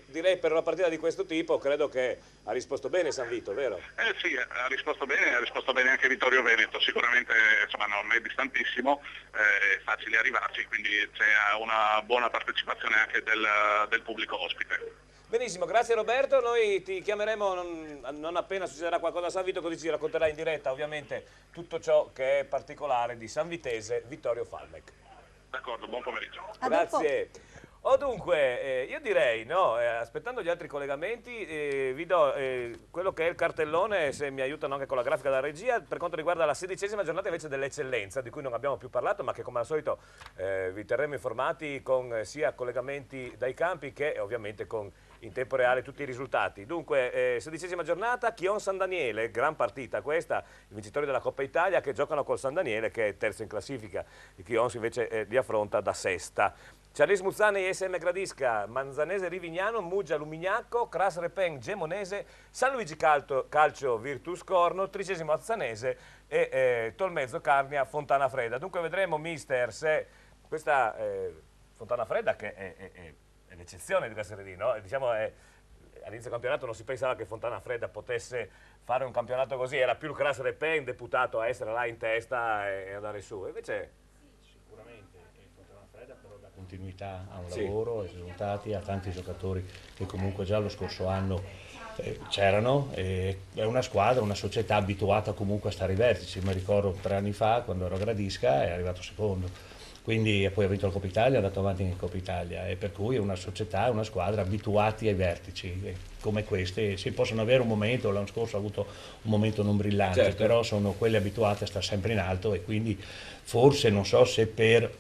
Direi per una partita di questo tipo credo che ha risposto bene San Vito, vero? Sì, ha risposto bene anche Vittorio Veneto, sicuramente insomma, non è distantissimo, è facile arrivarci, quindi c'è una buona partecipazione anche del pubblico ospite. Benissimo, grazie Roberto, noi ti chiameremo non appena succederà qualcosa a San Vito, così ci racconterai in diretta ovviamente tutto ciò che è particolare di San Vitese Vittorio Falmec. D'accordo, buon pomeriggio. Grazie. Dunque, io direi, no, aspettando gli altri collegamenti, vi do quello che è il cartellone, se mi aiutano anche con la grafica della regia, per quanto riguarda la 16ª giornata invece dell'eccellenza, di cui non abbiamo più parlato, ma che come al solito vi terremo informati con sia collegamenti dai campi che ovviamente con in tempo reale tutti i risultati. Dunque, 16ª giornata, Chion San Daniele, gran partita questa, i vincitori della Coppa Italia che giocano col San Daniele che è terzo in classifica, il Chion invece li affronta da sesta. Charles Muzzane ISM Gradisca, Manzanese Rivignano, Muggia Lumignacco, Cras Repen Gemonese, San Luigi Calcio Virtus Corno, 13° Azzanese e Tolmezzo Carnia Fontana Fredda. Dunque vedremo mister se questa Fontana Fredda che è l'eccezione di questa serie D, no? Diciamo all'inizio del campionato non si pensava che Fontana Fredda potesse fare un campionato così, era più il Cras Repen deputato a essere là in testa e andare su, invece sicuramente Fontana Fredda però dà continuità a un lavoro, ai risultati, a tanti giocatori che comunque già lo scorso anno c'erano, è una squadra, una società abituata comunque a stare ai vertici. Mi ricordo 3 anni fa quando ero a Gradisca è arrivato secondo. Quindi poi ha vinto la Coppa Italia, è andato avanti in Coppa Italia e per cui è una società, una squadra abituati ai vertici come queste. Si possono avere un momento, l'anno scorso ha avuto un momento non brillante, certo, però sono quelle abituate a stare sempre in alto e quindi forse non so se per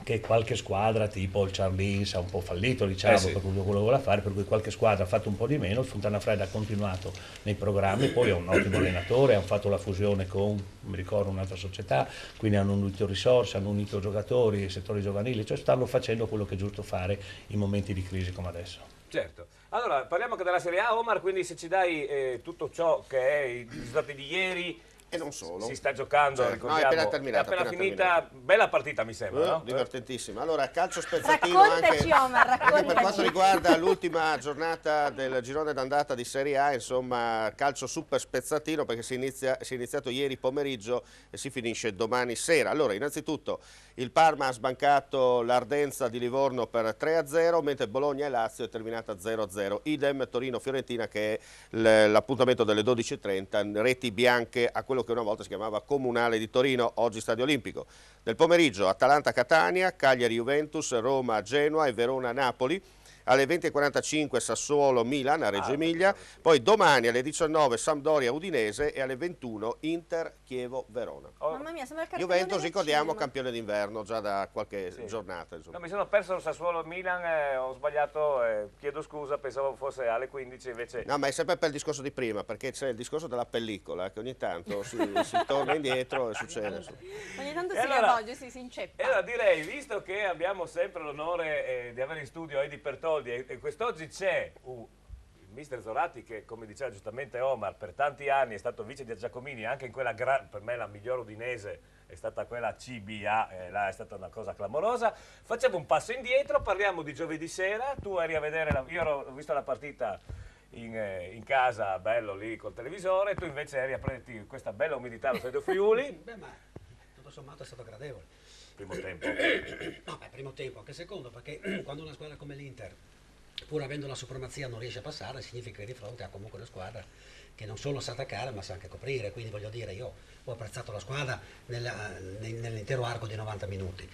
che qualche squadra tipo il Charlins ha un po' fallito, diciamo, per quello che voleva fare, per cui qualche squadra ha fatto un po' di meno, il Fontana Fredda ha continuato nei programmi, poi è un ottimo allenatore, hanno fatto la fusione con, mi ricordo, un'altra società, quindi hanno unito risorse, hanno unito giocatori, settori giovanili, cioè stanno facendo quello che è giusto fare in momenti di crisi come adesso. Certo. Allora, parliamo anche della Serie A, Omar, quindi se ci dai tutto ciò che è i risultati di ieri. E non solo. Si sta giocando, certo. No, è appena terminata. È appena finita, bella partita mi sembra, no? Divertentissima. Allora, calcio spezzatino raccontaci, Omar, anche per quanto riguarda l'ultima giornata del girone d'andata di Serie A, insomma, calcio super spezzatino perché si è iniziato ieri pomeriggio e si finisce domani sera. Allora, innanzitutto il Parma ha sbancato l'Ardenza di Livorno per 3-0, mentre Bologna e Lazio è terminata 0-0. Idem Torino-Fiorentina che è l'appuntamento delle 12:30, reti bianche a quello che una volta si chiamava Comunale di Torino, oggi Stadio Olimpico. Nel pomeriggio Atalanta-Catania, Cagliari-Juventus, Roma-Genoa e Verona-Napoli. Alle 20:45 Sassuolo-Milan a Reggio Emilia, poi domani alle 19 Sampdoria-Udinese e alle 21 Inter-Chievo-Verona. Mamma mia, sembra il cartellone Juventus, del ricordiamo, cinema. campione d'inverno già da qualche giornata. Insomma. No, mi sono perso il Sassuolo-Milan, ho sbagliato, chiedo scusa, pensavo fosse alle 15 invece. No, ma è sempre per il discorso di prima, perché c'è il discorso della pellicola, che ogni tanto si torna indietro e succede. Ogni tanto si riavvolge, si inceppa. E allora direi, visto che abbiamo sempre l'onore di avere in studio Edi Pertoldi e quest'oggi c'è il mister Zoratti che, come diceva giustamente Omar, per tanti anni è stato vice di Giacomini, anche in quella per me la miglior udinese è stata quella CBA, là è stata una cosa clamorosa. Facciamo un passo indietro, parliamo di giovedì sera, tu eri a vedere, io ho visto la partita in casa, bello lì col televisore, tu invece eri a prenderti questa bella umidità allo Stadio Friuli. Beh, ma tutto sommato è stato gradevole. Primo tempo. No, primo tempo, anche secondo, perché quando una squadra come l'Inter, pur avendo la supremazia, non riesce a passare, significa che di fronte ha comunque una squadra che non solo sa attaccare ma sa anche coprire, quindi voglio dire, io ho apprezzato la squadra nell'intero arco di 90 minuti.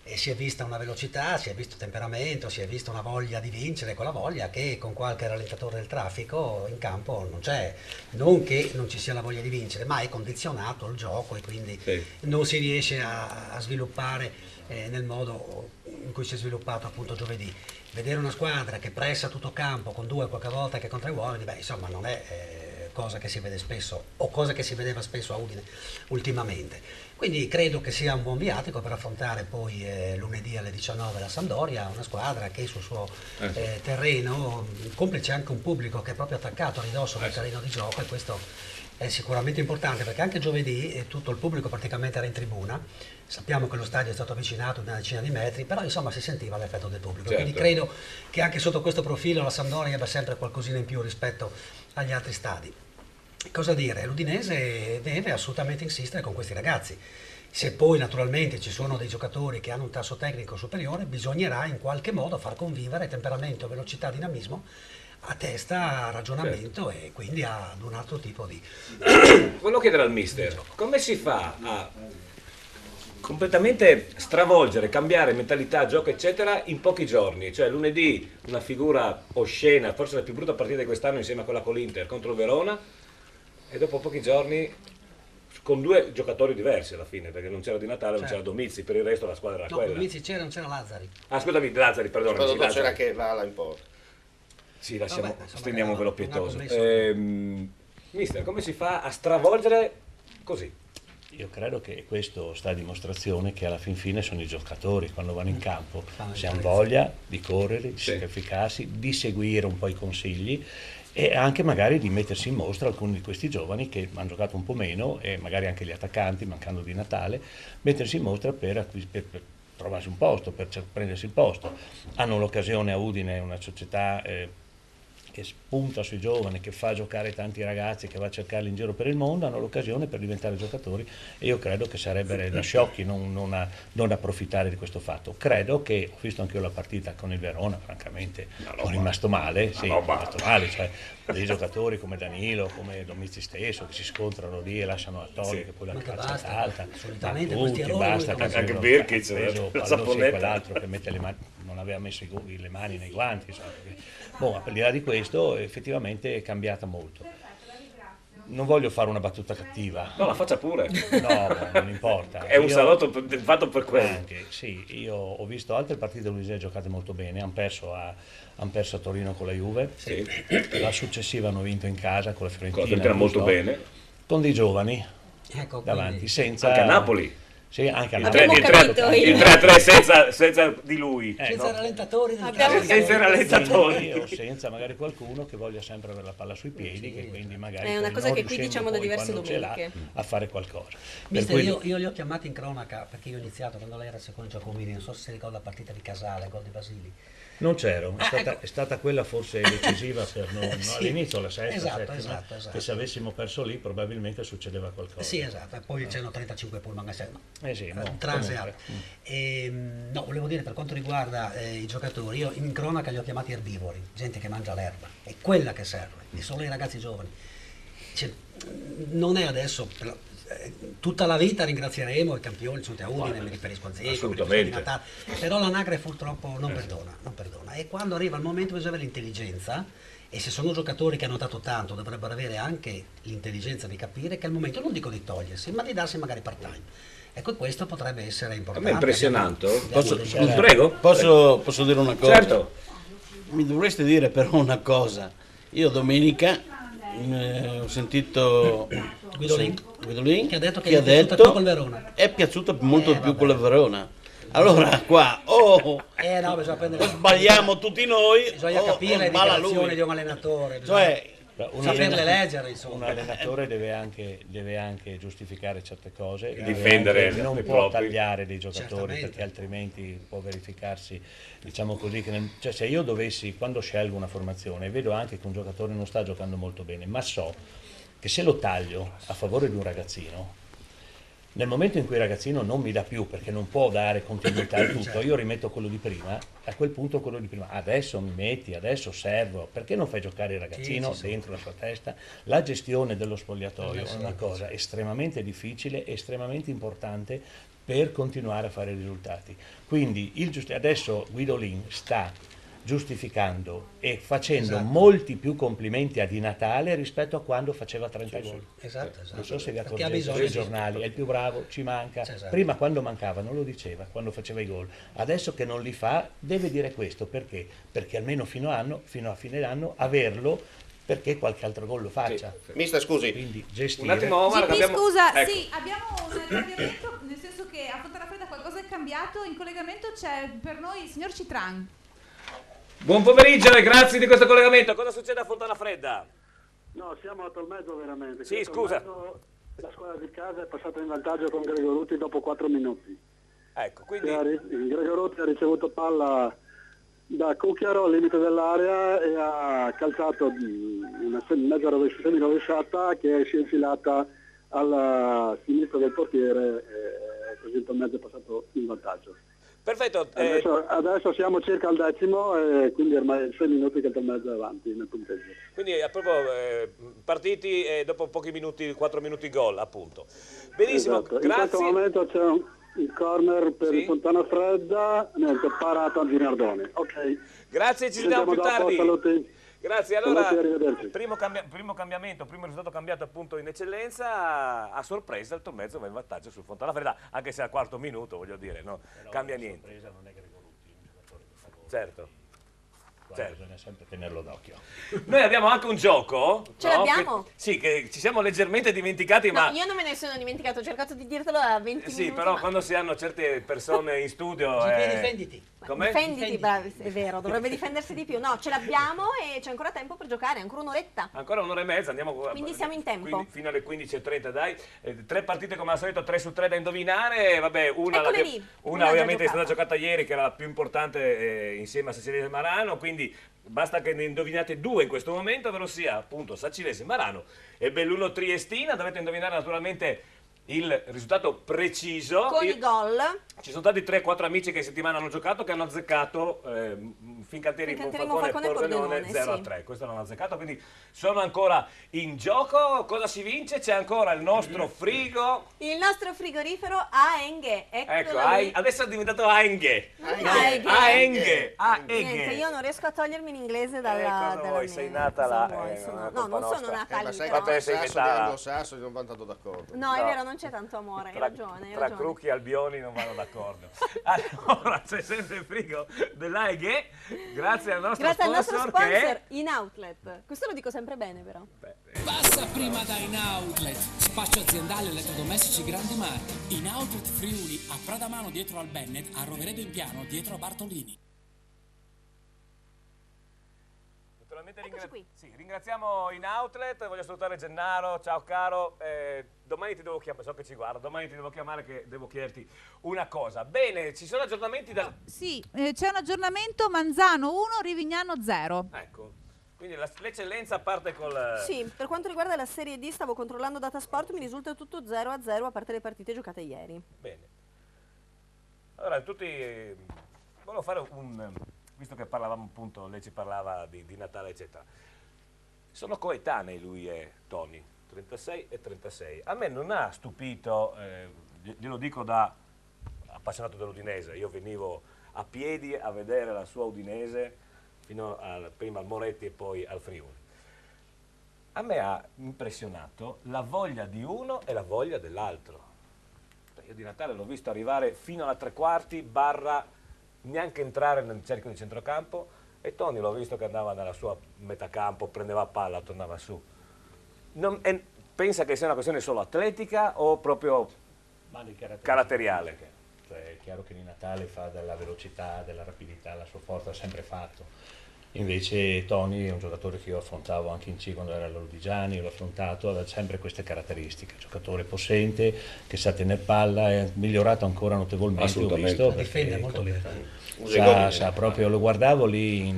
E si è vista una velocità, si è visto temperamento, si è vista una voglia di vincere, quella voglia che con qualche rallentatore del traffico in campo non c'è. Non che non ci sia la voglia di vincere, ma è condizionato il gioco e quindi non si riesce a sviluppare nel modo in cui si è sviluppato appunto giovedì. Vedere una squadra che pressa tutto campo con 2 qualche volta che con 3 uomini, beh insomma non è cosa che si vede spesso o cosa che si vedeva spesso a Udine ultimamente. Quindi credo che sia un buon viatico per affrontare poi lunedì alle 19 la Sampdoria, una squadra che sul suo terreno, complice anche un pubblico che è proprio attaccato a ridosso del terreno di gioco, e questo è sicuramente importante perché anche giovedì tutto il pubblico praticamente era in tribuna. Sappiamo che lo stadio è stato avvicinato una decina di metri, però insomma si sentiva l'effetto del pubblico. Certo. Quindi credo che anche sotto questo profilo la Sampdoria abbia sempre qualcosina in più rispetto agli altri stadi. Cosa dire? L'Udinese deve assolutamente insistere con questi ragazzi. Se poi naturalmente ci sono dei giocatori che hanno un tasso tecnico superiore, bisognerà in qualche modo far convivere temperamento, velocità, dinamismo a testa, a ragionamento e quindi ad un altro tipo di... Volevo chiedere al mister, come si fa a completamente stravolgere, cambiare mentalità, gioco eccetera in pochi giorni? Cioè lunedì una figura oscena, forse la più brutta partita di quest'anno insieme a quella con l'Inter contro il Verona, e dopo pochi giorni con 2 giocatori diversi alla fine, perché non c'era Di Natale, non c'era Domizzi, per il resto la squadra era quella. Domizzi c'era, non c'era Lazzari. Ah, scusami, Lazzari, perdonami. Poi c'era che l'ala in porta. Sì, lasciamo, Vabbè, insomma, stendiamo un velo pietoso. messo- Mister, come si fa a stravolgere così? Io credo che questo sta a dimostrazione che alla fin fine sono i giocatori, quando vanno in campo, se hanno voglia di correre, di sacrificarsi, di seguire un po' i consigli e anche magari di mettersi in mostra alcuni di questi giovani che hanno giocato un po' meno, e magari anche gli attaccanti, mancando Di Natale, mettersi in mostra per trovarsi un posto, per prendersi il posto. Hanno l'occasione a Udine, una società che spunta sui giovani, che fa giocare tanti ragazzi, che va a cercarli in giro per il mondo, hanno l'occasione per diventare giocatori, e io credo che sarebbe da sciocchi non approfittare di questo fatto. Credo che, ho visto anche io la partita con il Verona, francamente sono rimasto male, cioè dei giocatori come Danilo, come Domizzi stesso, che si scontrano lì e lasciano a Tori che poi la calcia salta, solitamente tutti, basta, anche Birkic, quell'altro che mette le mani, non aveva messo le mani nei guanti, insomma, al di là di questo effettivamente è cambiata molto. Non voglio fare una battuta cattiva. No, la faccia pure. No, non importa. È un salotto fatto per quello. Anche, sì, io ho visto altre partite dell'Udinese giocate molto bene, hanno perso a Torino con la Juve, la successiva hanno vinto in casa con la Fiorentina molto bene, con dei giovani davanti, quindi... senza... Anche a Napoli. Sì, anche il 3-3 senza di lui. Senza rallentatori. Senza rallentatori. Io senza magari qualcuno che voglia sempre avere la palla sui piedi, che quindi magari è una cosa che qui diciamo da diverse domeniche. A fare qualcosa. Mister, io li ho chiamati in cronaca perché io ho iniziato quando lei era il secondo Giacomini, non so se si ricorda la partita di Casale, gol di Basili. Non c'ero, è stata quella forse decisiva per all'inizio, la sesta, esatto. che se avessimo perso lì probabilmente succedeva qualcosa. Sì, esatto, e poi c'erano 35 pullman a transe. No, volevo dire, per quanto riguarda i giocatori, io in cronaca li ho chiamati erbivori, gente che mangia l'erba, è quella che serve, e solo i ragazzi giovani. Cioè, non è adesso... Tutta la vita ringrazieremo i campioni, sono a Udine, mi riferisco a Zecco, assolutamente. Però l'Anagre purtroppo non perdona. E quando arriva il momento bisogna avere l'intelligenza, e se sono giocatori che hanno dato tanto dovrebbero avere anche l'intelligenza di capire che è il momento, non dico di togliersi, ma di darsi magari part time. Ecco, questo potrebbe essere importante. A me è impressionante. Prego? Posso dire una cosa? Certo. Mi dovreste dire però una cosa. Io domenica ho sentito Guidolin che ha detto che è piaciuta più col Verona. È piaciuta molto più con la Verona. Allora qua bisogna prendere... sbagliamo tutti noi, bisogna capire le dichiarazioni di un allenatore. Cioè saperle leggere, insomma. Un allenatore deve anche giustificare certe cose, difendere non i può propri. tagliare dei giocatori, Certamente. perché altrimenti può verificarsi, diciamo così, cioè se io dovessi, quando scelgo una formazione, vedo anche che un giocatore non sta giocando molto bene, ma so che se lo taglio a favore di un ragazzino, nel momento in cui il ragazzino non mi dà più, perché non può dare continuità al tutto, io rimetto quello di prima, a quel punto quello di prima, adesso mi metti, adesso servo, perché non fai giocare il ragazzino dentro la sua testa? La gestione dello spogliatoio è una cosa estremamente difficile, estremamente importante per continuare a fare risultati. Quindi adesso Guidolin sta giustificando e facendo molti più complimenti a Di Natale rispetto a quando faceva 30 gol. Esatto. Non so se vi Perché ha accorgete bisogno sui di- giornali, è il più bravo, ci manca. Esatto. Prima quando mancava non lo diceva, quando faceva i gol. Adesso che non li fa deve dire questo, perché? Perché almeno fino a fine anno averlo, perché qualche altro gol lo faccia. Mister, scusi. Quindi gestire. Un attimo, Omar, GP, abbiamo- scusa, ecco. sì, abbiamo un cambiamento, nel senso che a Fontana qualcosa è cambiato. In collegamento c'è per noi il signor Citran. Buon pomeriggio e grazie di questo collegamento. Cosa succede a Fontana Fredda? No, siamo a Tolmezzo veramente. Sì, Qui a scusa. Tolmezzo la squadra di casa è passata in vantaggio con Gregorutti dopo 4 minuti. Ecco, quindi Gregorutti ha ricevuto palla da Cucchiaro al limite dell'area e ha calciato una semi-rovesciata che si è infilata alla sinistra del portiere e così il Tolmezzo è passato in vantaggio. perfetto. Adesso siamo circa al 10° e quindi ormai 6 minuti che il Tolmezzo è avanti nel punteggio. Quindi proprio partiti e dopo pochi minuti, 4 minuti gol, appunto. Benissimo, Esatto. In grazie. questo momento c'è il corner per il Fontana Fredda, niente, parato a Ginardone. Ok. Grazie, ci vediamo più dopo, tardi. saluti. Grazie, allora Saluti, arrivederci. primo cambiamento, primo risultato cambiato appunto in eccellenza, a sorpresa il Tolmezzo va in vantaggio sul Fontana Fredda, anche se al quarto minuto, voglio dire, no? Cambia niente. Non è Gregorutti, un giocatore che fa gol. Certo. Bisogna sempre tenerlo d'occhio. Noi abbiamo anche un gioco. Ce l'abbiamo? Che ci siamo leggermente dimenticati, No, ma io non me ne sono dimenticato, ho cercato di dirtelo da 20 sì, minuti. però ma- quando si hanno certe persone in studio... difenditi. Com'è? Difenditi, bravi, è vero, dovrebbe difendersi di più. No, ce l'abbiamo e c'è ancora tempo per giocare, ancora un'oretta. Ancora un'ora e mezza, andiamo Quindi siamo in tempo. fino alle 15:30, dai. 3 partite come al solito, 3 su 3 da indovinare. Vabbè, una, Eccole lì. una Una già ovviamente è stata giocata. giocata ieri, che era la più importante insieme a Sacilese e Marano, quindi basta che ne indovinate 2 in questo momento, ovvero sia appunto Sacilese e Marano e Belluno Triestina. Dovete indovinare naturalmente il risultato preciso. Con i gol. Ci sono stati 3-4 amici che in settimana hanno giocato, che hanno azzeccato Fincantieri, Fincantieri, Monfalcone e Monfalcone, Pordenone sì. 0-3. Questo l'hanno azzeccato, quindi sono ancora in gioco. Cosa si vince? C'è ancora il nostro frigo. Il nostro frigorifero Aenghe. Ecco, Eccolo lì. adesso è diventato Aenghe. Aenghe. Aenghe. Niente, io non riesco a togliermi l'inglese dalla Cosa vuoi? mente. Sei nata Cosa là. vuoi? È No, non colpa sono nostra. nata Ma lì. sai però. che tra sei sasso di inventata. anglosassoni non vanno tanto d'accordo. No, è vero, non c'è tanto amore, hai Tra, ragione, hai tra ragione. Crucchi e Albioni non vanno d'accordo. Allora, c'è sempre il frigo dell'Aeghe, grazie al nostro Grazie al sponsor, nostro sponsor, che è... In Outlet. Questo lo dico sempre bene, però. Passa prima da In Outlet, spazio aziendale elettrodomestici grandi marchi. In Outlet Friuli, a Pradamano dietro al Bennett, a Roveredo in Piano dietro a Bartolini. Naturalmente Eccoci qui. sì, ringraziamo In Outlet, voglio salutare Gennaro, ciao caro, domani ti devo chiamare, so che ci guarda, domani ti devo chiamare che devo chiederti una cosa. Bene, ci sono aggiornamenti da... Sì, c'è un aggiornamento: Manzano 1, Rivignano 0. Ecco, quindi l'eccellenza parte col... Sì, per quanto riguarda la Serie D, stavo controllando Datasport, mi risulta tutto 0-0 a parte le partite giocate ieri. Bene. Allora, tutti... volevo fare visto che parlavamo appunto, lei ci parlava di Natale, eccetera. Sono coetanei lui e Tony, 36 e 36. A me non ha stupito, glielo dico da appassionato dell'Udinese, io venivo a piedi a vedere la sua Udinese fino prima al Moretti e poi al Friuli. A me ha impressionato la voglia di uno e la voglia dell'altro. Io di Natale l'ho visto arrivare fino alla 3/4 barra neanche entrare nel cerchio di centrocampo, e Tony l'ho visto che andava nella sua metacampo, prendeva palla, tornava su. Pensa che sia una questione solo atletica o proprio caratteriale? Cioè, è chiaro che di Natale fa della velocità, della rapidità, la sua forza ha sempre fatto. Invece Tony è un giocatore che io affrontavo anche in C quando era all'Ordigiani, l'ho affrontato, aveva sempre queste caratteristiche, giocatore possente, che sa tenere palla, è migliorato ancora notevolmente, ho visto, difende molto bene. Sa proprio, lo guardavo lì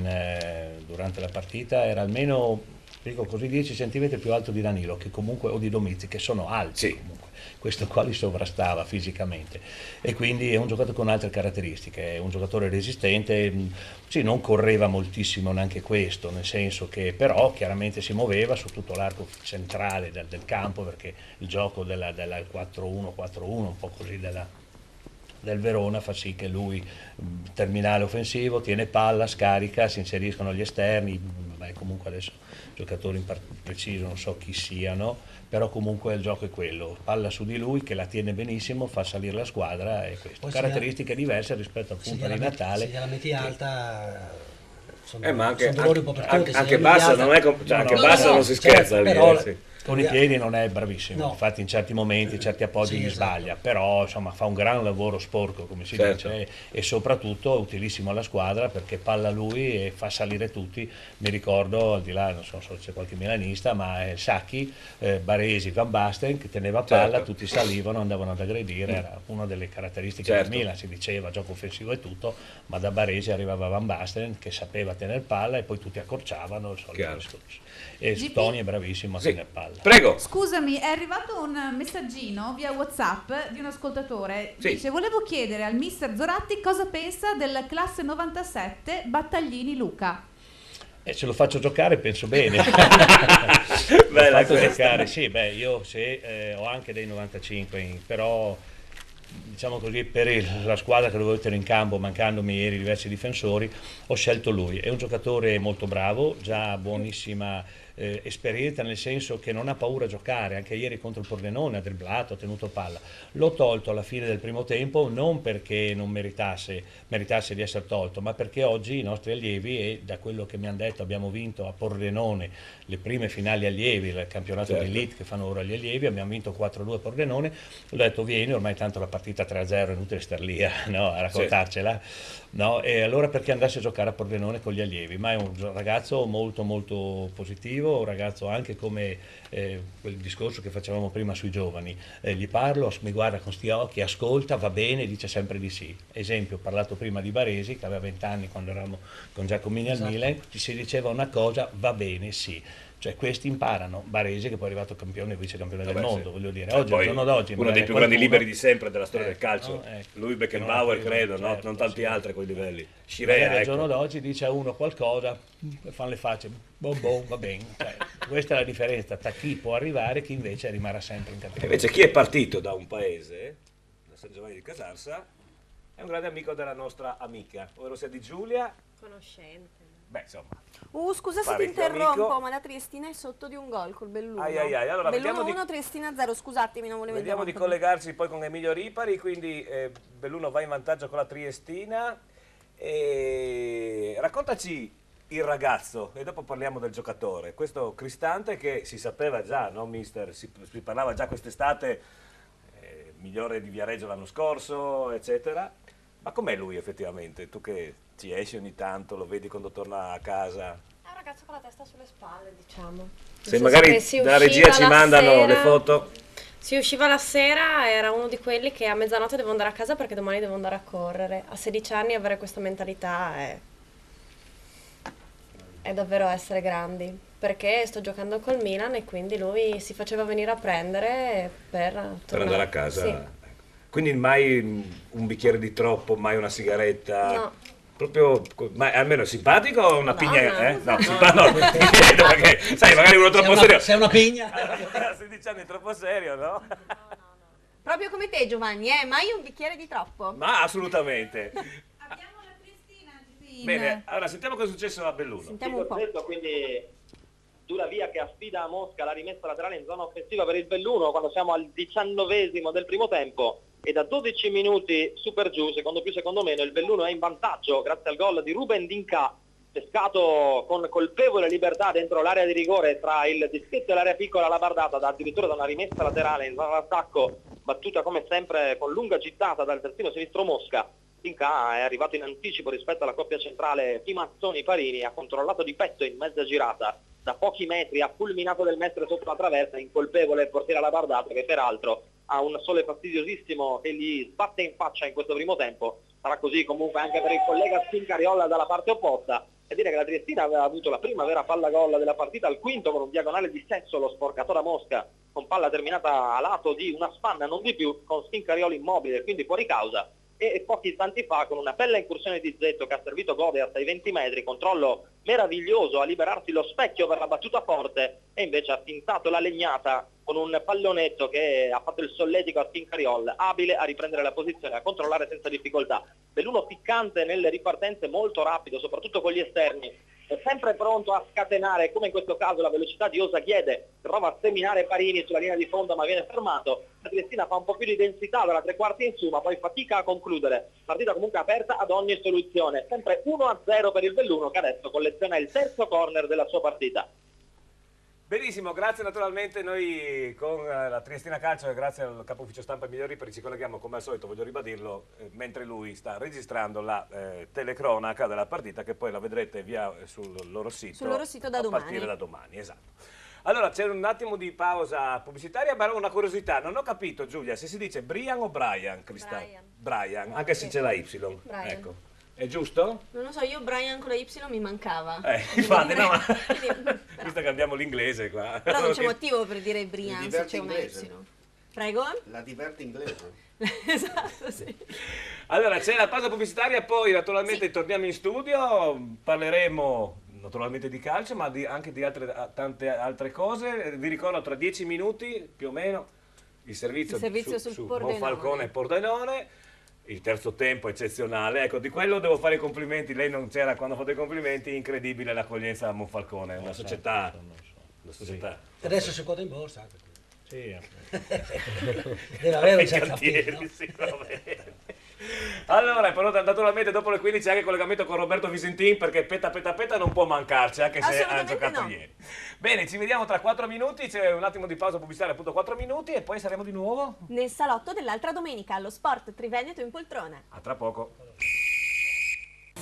durante la partita, era almeno, dico così, 10 cm più alto di Danilo, che comunque, o di Domizzi, che sono alti comunque. Questo qua li sovrastava fisicamente e quindi è un giocatore con altre caratteristiche, è un giocatore resistente, sì, non correva moltissimo neanche questo, nel senso che però chiaramente si muoveva su tutto l'arco centrale del campo, perché il gioco della 4-1-4-1, un po' così del Verona, fa sì che lui, terminale offensivo, tiene palla, scarica, si inseriscono gli esterni, comunque adesso giocatori preciso non so chi siano, però comunque il gioco è quello, palla su di lui che la tiene benissimo, fa salire la squadra e questo. Caratteristiche diverse rispetto appunto di Natale. Se gliela metti alta ma anche, sono dolori un po' per tutti, anche bassa non è anche bassa non si scherza lì, però, con i piedi non è bravissimo, No. infatti in certi momenti, certi appoggi li sbaglia, però insomma fa un gran lavoro sporco, come si dice, e soprattutto è utilissimo alla squadra perché palla lui e fa salire tutti. Mi ricordo, al di là, non so se c'è qualche milanista, ma Sacchi, Baresi, Van Basten, che teneva palla, tutti salivano, andavano ad aggredire, era una delle caratteristiche del Milan, si diceva gioco offensivo e tutto, ma da Baresi arrivava Van Basten che sapeva tenere palla e poi tutti accorciavano il solito discorso. E Tony è bravissimo a tenere palla. Prego. Scusami, è arrivato un messaggino via WhatsApp di un ascoltatore. Sì. Dice: volevo chiedere al mister Zoratti cosa pensa del classe 97 Battaglini Luca. Se lo faccio giocare penso bene. Bella lo faccio questa. giocare, sì, io ho anche dei 95, però diciamo così, per la squadra che dovevo tenere in campo, mancandomi ieri diversi difensori, ho scelto lui. È un giocatore molto bravo, già buonissima esperienza, nel senso che non ha paura a giocare. Anche ieri contro il Pordenone ha dribblato, ha tenuto palla. L'ho tolto alla fine del primo tempo non perché non meritasse di essere tolto, ma perché oggi i nostri allievi, e da quello che mi hanno detto abbiamo vinto a Pordenone le prime finali allievi, il campionato di elite che fanno ora gli allievi, abbiamo vinto 4-2 a Pordenone, ho detto vieni, ormai tanto la partita 3-0 è inutile star lì a raccontarcela, no? E allora perché andasse a giocare a Pordenone con gli allievi? Ma è un ragazzo molto molto positivo, un ragazzo anche come quel discorso che facevamo prima sui giovani, gli parlo, mi guarda con sti occhi, ascolta, va bene, dice sempre di sì. Esempio, ho parlato prima di Baresi che aveva 20 anni quando eravamo con Giacomini al Milan, ci si diceva una cosa, va bene, sì. Cioè questi imparano, Baresi che poi è arrivato campione e vice campione del mondo, voglio dire, oggi, al giorno d'oggi, uno dei più grandi liberi di sempre della storia del calcio, no? Lui, Beckenbauer, credo, no? Non tanti altri a quei livelli. Scirea, al giorno d'oggi dice a uno qualcosa, fanno le facce, va bene, cioè, questa è la differenza tra chi può arrivare e chi invece rimarrà sempre in categoria. Invece chi è partito da un paese, da San Giovanni di Casarsa, è un grande amico della nostra amica, ovvero sia di Giulia. Conoscente. Beh, insomma. Scusa se ti parecchio interrompo, amico. ma la Triestina è sotto di un gol col Belluno. Allora, Belluno vediamo 1, Triestina 0, scusatemi, non volevo Vediamo di collegarci poi con Emilio Ripari, quindi Belluno va in vantaggio con la Triestina. E raccontaci il ragazzo e dopo parliamo del giocatore. Questo Cristante che si sapeva già, no mister? Si parlava già quest'estate, migliore di Viareggio l'anno scorso, eccetera. Ma com'è lui effettivamente? Tu che ci esci ogni tanto, lo vedi quando torna a casa? È un ragazzo con la testa sulle spalle, diciamo. Se magari dalla regia ci mandano le foto. Si usciva la sera, era uno di quelli che a mezzanotte devo andare a casa perché domani devo andare a correre. A 16 anni avere questa mentalità è davvero essere grandi. Perché sto giocando col Milan e quindi lui si faceva venire a prendere per andare a casa. Sì. Quindi mai un bicchiere di troppo, mai una sigaretta? No. Proprio, ma almeno simpatico o una pigna? No. Perché, sai, magari uno troppo serio. Sei una pigna? A 16 anni è troppo serio, no? Proprio come te, Giovanni, mai un bicchiere di troppo? Ma assolutamente. Abbiamo la Cristina. Bene, allora sentiamo cosa è successo a Belluno. Sentiamo un po'. Quindi dura via che affida a Mosca la rimessa laterale in zona offensiva per il Belluno quando siamo al 19esimo del primo tempo. E da 12 minuti su per giù, secondo più secondo meno, il Belluno è in vantaggio grazie al gol di Ruben Dinca, pescato con colpevole libertà dentro l'area di rigore tra il dischetto e l'area piccola, la bardata, addirittura da una rimessa laterale in zona d'attacco, battuta come sempre con lunga gittata dal terzino sinistro Mosca. Finca è arrivato in anticipo rispetto alla coppia centrale Pimazzoni-Parini, ha controllato di petto in mezza girata, da pochi metri ha fulminato Del Mestre sotto la traversa, incolpevole il portiere Alabardato, che peraltro ha un sole fastidiosissimo che gli sbatte in faccia in questo primo tempo. Sarà così comunque anche per il collega Stincariolla dalla parte opposta, e dire che la Triestina aveva avuto la prima vera palla gol della partita al quinto con un diagonale di Sesso, lo sporcatore a Mosca, con palla terminata a lato di una spanna, non di più, con Stincariola immobile, quindi fuori causa. E pochi istanti fa, con una bella incursione di Zetto che ha servito Goveart ai 20 metri, controllo meraviglioso a liberarsi lo specchio per la battuta forte, e invece ha fintato la legnata con un pallonetto che ha fatto il solletico a Stincariola, abile a riprendere la posizione, a controllare senza difficoltà. Belluno piccante nelle ripartenze, molto rapido, soprattutto con gli esterni, è sempre pronto a scatenare, come in questo caso la velocità di Osachiede, prova a seminare Parini sulla linea di fondo ma viene fermato. La Triestina fa un po' più di densità dalla tre quarti in su, ma poi fatica a concludere. Partita comunque aperta ad ogni soluzione, sempre 1-0 per il Belluno, che adesso colleziona il terzo corner della sua partita. Benissimo, grazie naturalmente. Noi con la Triestina Calcio e grazie al capo ufficio stampa Migliori ci colleghiamo come al solito, voglio ribadirlo, mentre lui sta registrando la telecronaca della partita, che poi la vedrete via sul loro sito da domani. A partire da domani, esatto. Allora c'è un attimo di pausa pubblicitaria, ma una curiosità, non ho capito Giulia se si dice Brian o Brian, Brian, anche se c'è la Y. Brian. Ecco. È giusto? Non lo so, io Brian con la Y mi mancava. Infatti, no, ma visto che abbiamo l'inglese qua. Però non c'è motivo per dire Brian se c'è una Y. Prego? La diverte inglese. Esatto, sì. Allora, c'è la pausa pubblicitaria, poi naturalmente torniamo in studio, parleremo naturalmente di calcio, ma anche di tante altre cose. Vi ricordo, tra 10 minuti più o meno il servizio su Monfalcone e Pordenone. Il terzo tempo eccezionale, ecco, di quello devo fare i complimenti, lei non c'era quando ho fatto i complimenti, incredibile l'accoglienza a Monfalcone, una società. Adesso si quota in borsa. Sì, deve avere un certo appeal. Allora, però naturalmente dopo le 15 anche collegamento con Roberto Visentin, perché peta non può mancarci, anche se ha giocato ieri. Bene, ci vediamo tra 4 minuti, c'è un attimo di pausa pubblicitaria, appunto 4 minuti, e poi saremo di nuovo nel salotto dell'altra domenica allo Sport Triveneto in poltrona. A tra poco.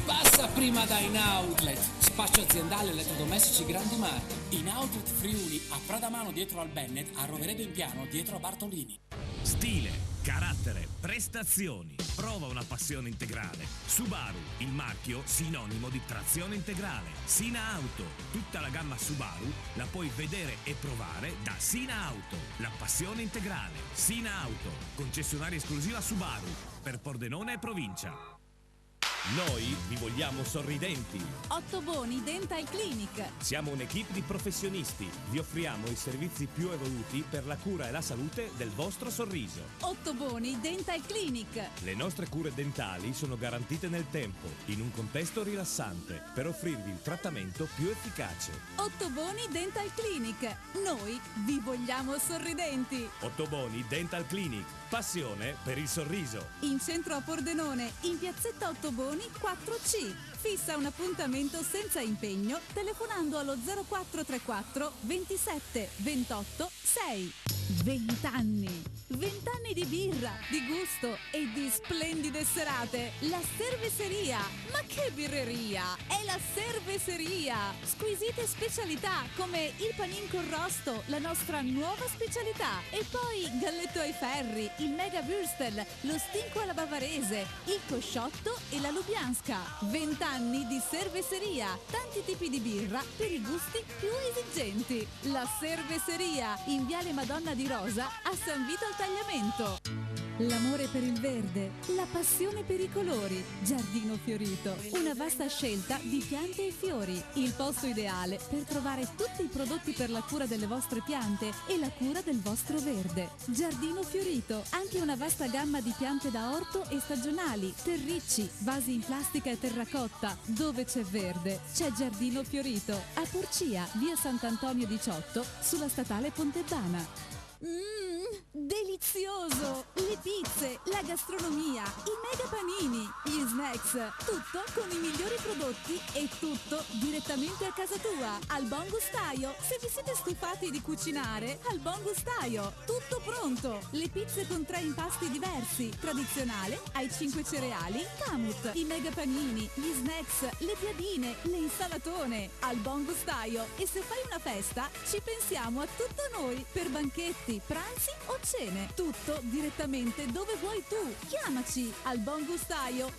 Passa prima da In Outlet, spazio aziendale elettrodomestici grandi marchi. In Outlet Friuli, a Pradamano dietro al Bennett, a Roveredo in Piano dietro a Bartolini. Stile, carattere, prestazioni. Prova una passione integrale. Subaru, il marchio sinonimo di trazione integrale. Sina Auto, tutta la gamma Subaru la puoi vedere e provare da Sina Auto. La passione integrale. Sina Auto, concessionaria esclusiva Subaru per Pordenone e provincia. Noi vi vogliamo sorridenti. Ottoboni Dental Clinic. Siamo un'equipe di professionisti. Vi offriamo i servizi più evoluti per la cura e la salute del vostro sorriso. Ottoboni Dental Clinic. Le nostre cure dentali sono garantite nel tempo, in un contesto rilassante, per offrirvi il trattamento più efficace. Ottoboni Dental Clinic. Noi vi vogliamo sorridenti. Ottoboni Dental Clinic. Passione per il sorriso. In centro a Pordenone, in piazzetta Ottoboni 4C. Fissa un appuntamento senza impegno telefonando allo 0434 27 28 6. 20 anni. 20 anni di birra, di gusto e di splendide serate. La Cerveseria. Ma che birreria! È la Cerveseria. Squisite specialità come il panin con rosto, la nostra nuova specialità. E poi galletto ai ferri, il mega würstel, lo stinco alla bavarese, il cosciotto e la lubianska. 20 anni di Cerveseria. Tanti tipi di birra per i gusti più esigenti. La Cerveseria in Viale Madonna di Rosa a San Vito al Tagliamento. L'amore per il verde, la passione per i colori. Giardino Fiorito, una vasta scelta di piante e fiori. Il posto ideale per trovare tutti i prodotti per la cura delle vostre piante e la cura del vostro verde. Giardino Fiorito, anche una vasta gamma di piante da orto e stagionali, terricci, vasi in plastica e terracotta. Dove c'è verde, c'è Giardino Fiorito. A Porcia, via Sant'Antonio 18, sulla statale Pontebana. Delizioso! Le pizze, la gastronomia, i mega panini, gli snack snacks. Tutto con i migliori prodotti e tutto direttamente a casa tua. Al Buon Gustaio. Se vi siete stufati di cucinare, al Buon Gustaio. Tutto pronto. Le pizze con 3 impasti diversi. Tradizionale, ai 5 cereali, Camut. I mega panini, gli snacks, le piadine, le insalatone. Al Buon Gustaio. E se fai una festa, ci pensiamo a tutto noi. Per banchetti, pranzi o cene. Tutto direttamente dove vuoi tu. Chiamaci al Buon Gustaio.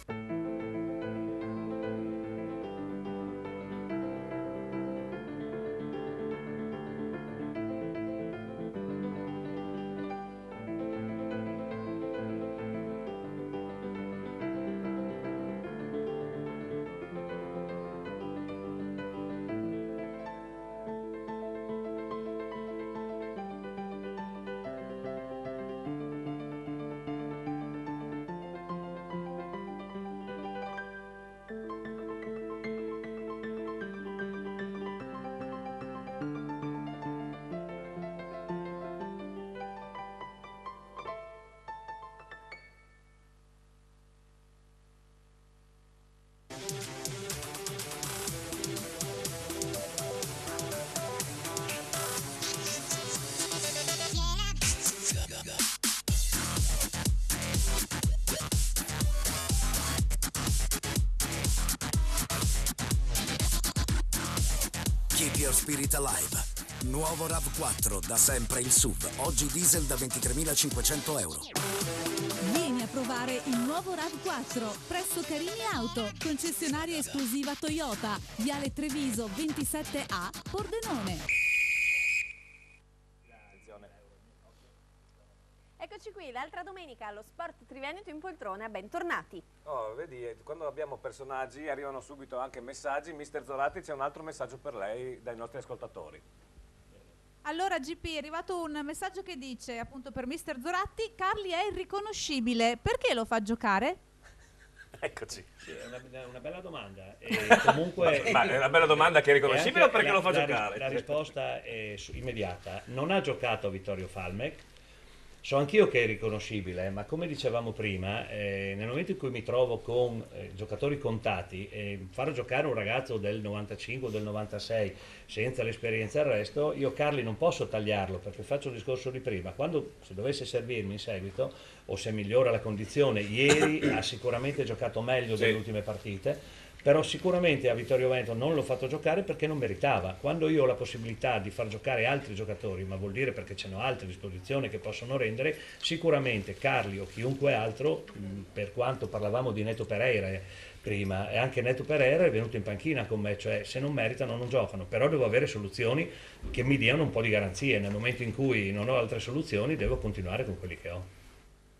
Keep your spirit alive. Nuovo RAV4, da sempre il SUV. Oggi diesel da 23.500 euro. Vieni a provare il nuovo RAV4 presso Carini Auto, concessionaria esclusiva Toyota, Viale Treviso 27A, Pordenone. Eccoci qui, l'altra domenica allo Sport Triveneto in poltrona, bentornati. Oh, vedi, quando abbiamo personaggi arrivano subito anche messaggi. Mister Zoratti, c'è un altro messaggio per lei dai nostri ascoltatori. Allora GP, è arrivato un messaggio che dice, appunto per Mister Zoratti, Carli è irriconoscibile, perché lo fa giocare? Eccoci. Sì, è una bella domanda. E comunque, ma è una bella domanda che è riconoscibile o perché lo fa giocare? La risposta è immediata. Non ha giocato Vittorio Falmec. So anch'io che è riconoscibile, ma come dicevamo prima, nel momento in cui mi trovo con giocatori contati, far giocare un ragazzo del 95 o del 96 senza l'esperienza e il resto, io Carli non posso tagliarlo, perché faccio il discorso di prima. Quando, se dovesse servirmi in seguito, o se migliora la condizione, ieri ha sicuramente giocato meglio delle ultime partite, però sicuramente a Vittorio Veneto non l'ho fatto giocare perché non meritava. Quando io ho la possibilità di far giocare altri giocatori, ma vuol dire perché ce n'ho altri a disposizione che possono rendere, sicuramente Carli o chiunque altro, per quanto parlavamo di Neto Pereira prima, e anche Neto Pereira è venuto in panchina con me, cioè se non meritano non giocano, però devo avere soluzioni che mi diano un po' di garanzie. Nel momento in cui non ho altre soluzioni devo continuare con quelli che ho.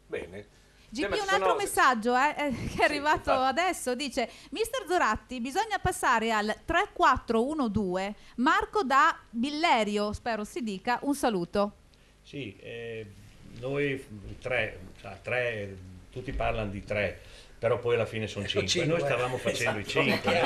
Bene. GP, un altro messaggio che è arrivato adesso, dice: Mister Zoratti, bisogna passare al 3412, Marco da Billerio, spero si dica, un saluto. Sì, noi tre, tutti parlano di 3, però poi alla fine sono 5. Noi stavamo facendo i 5.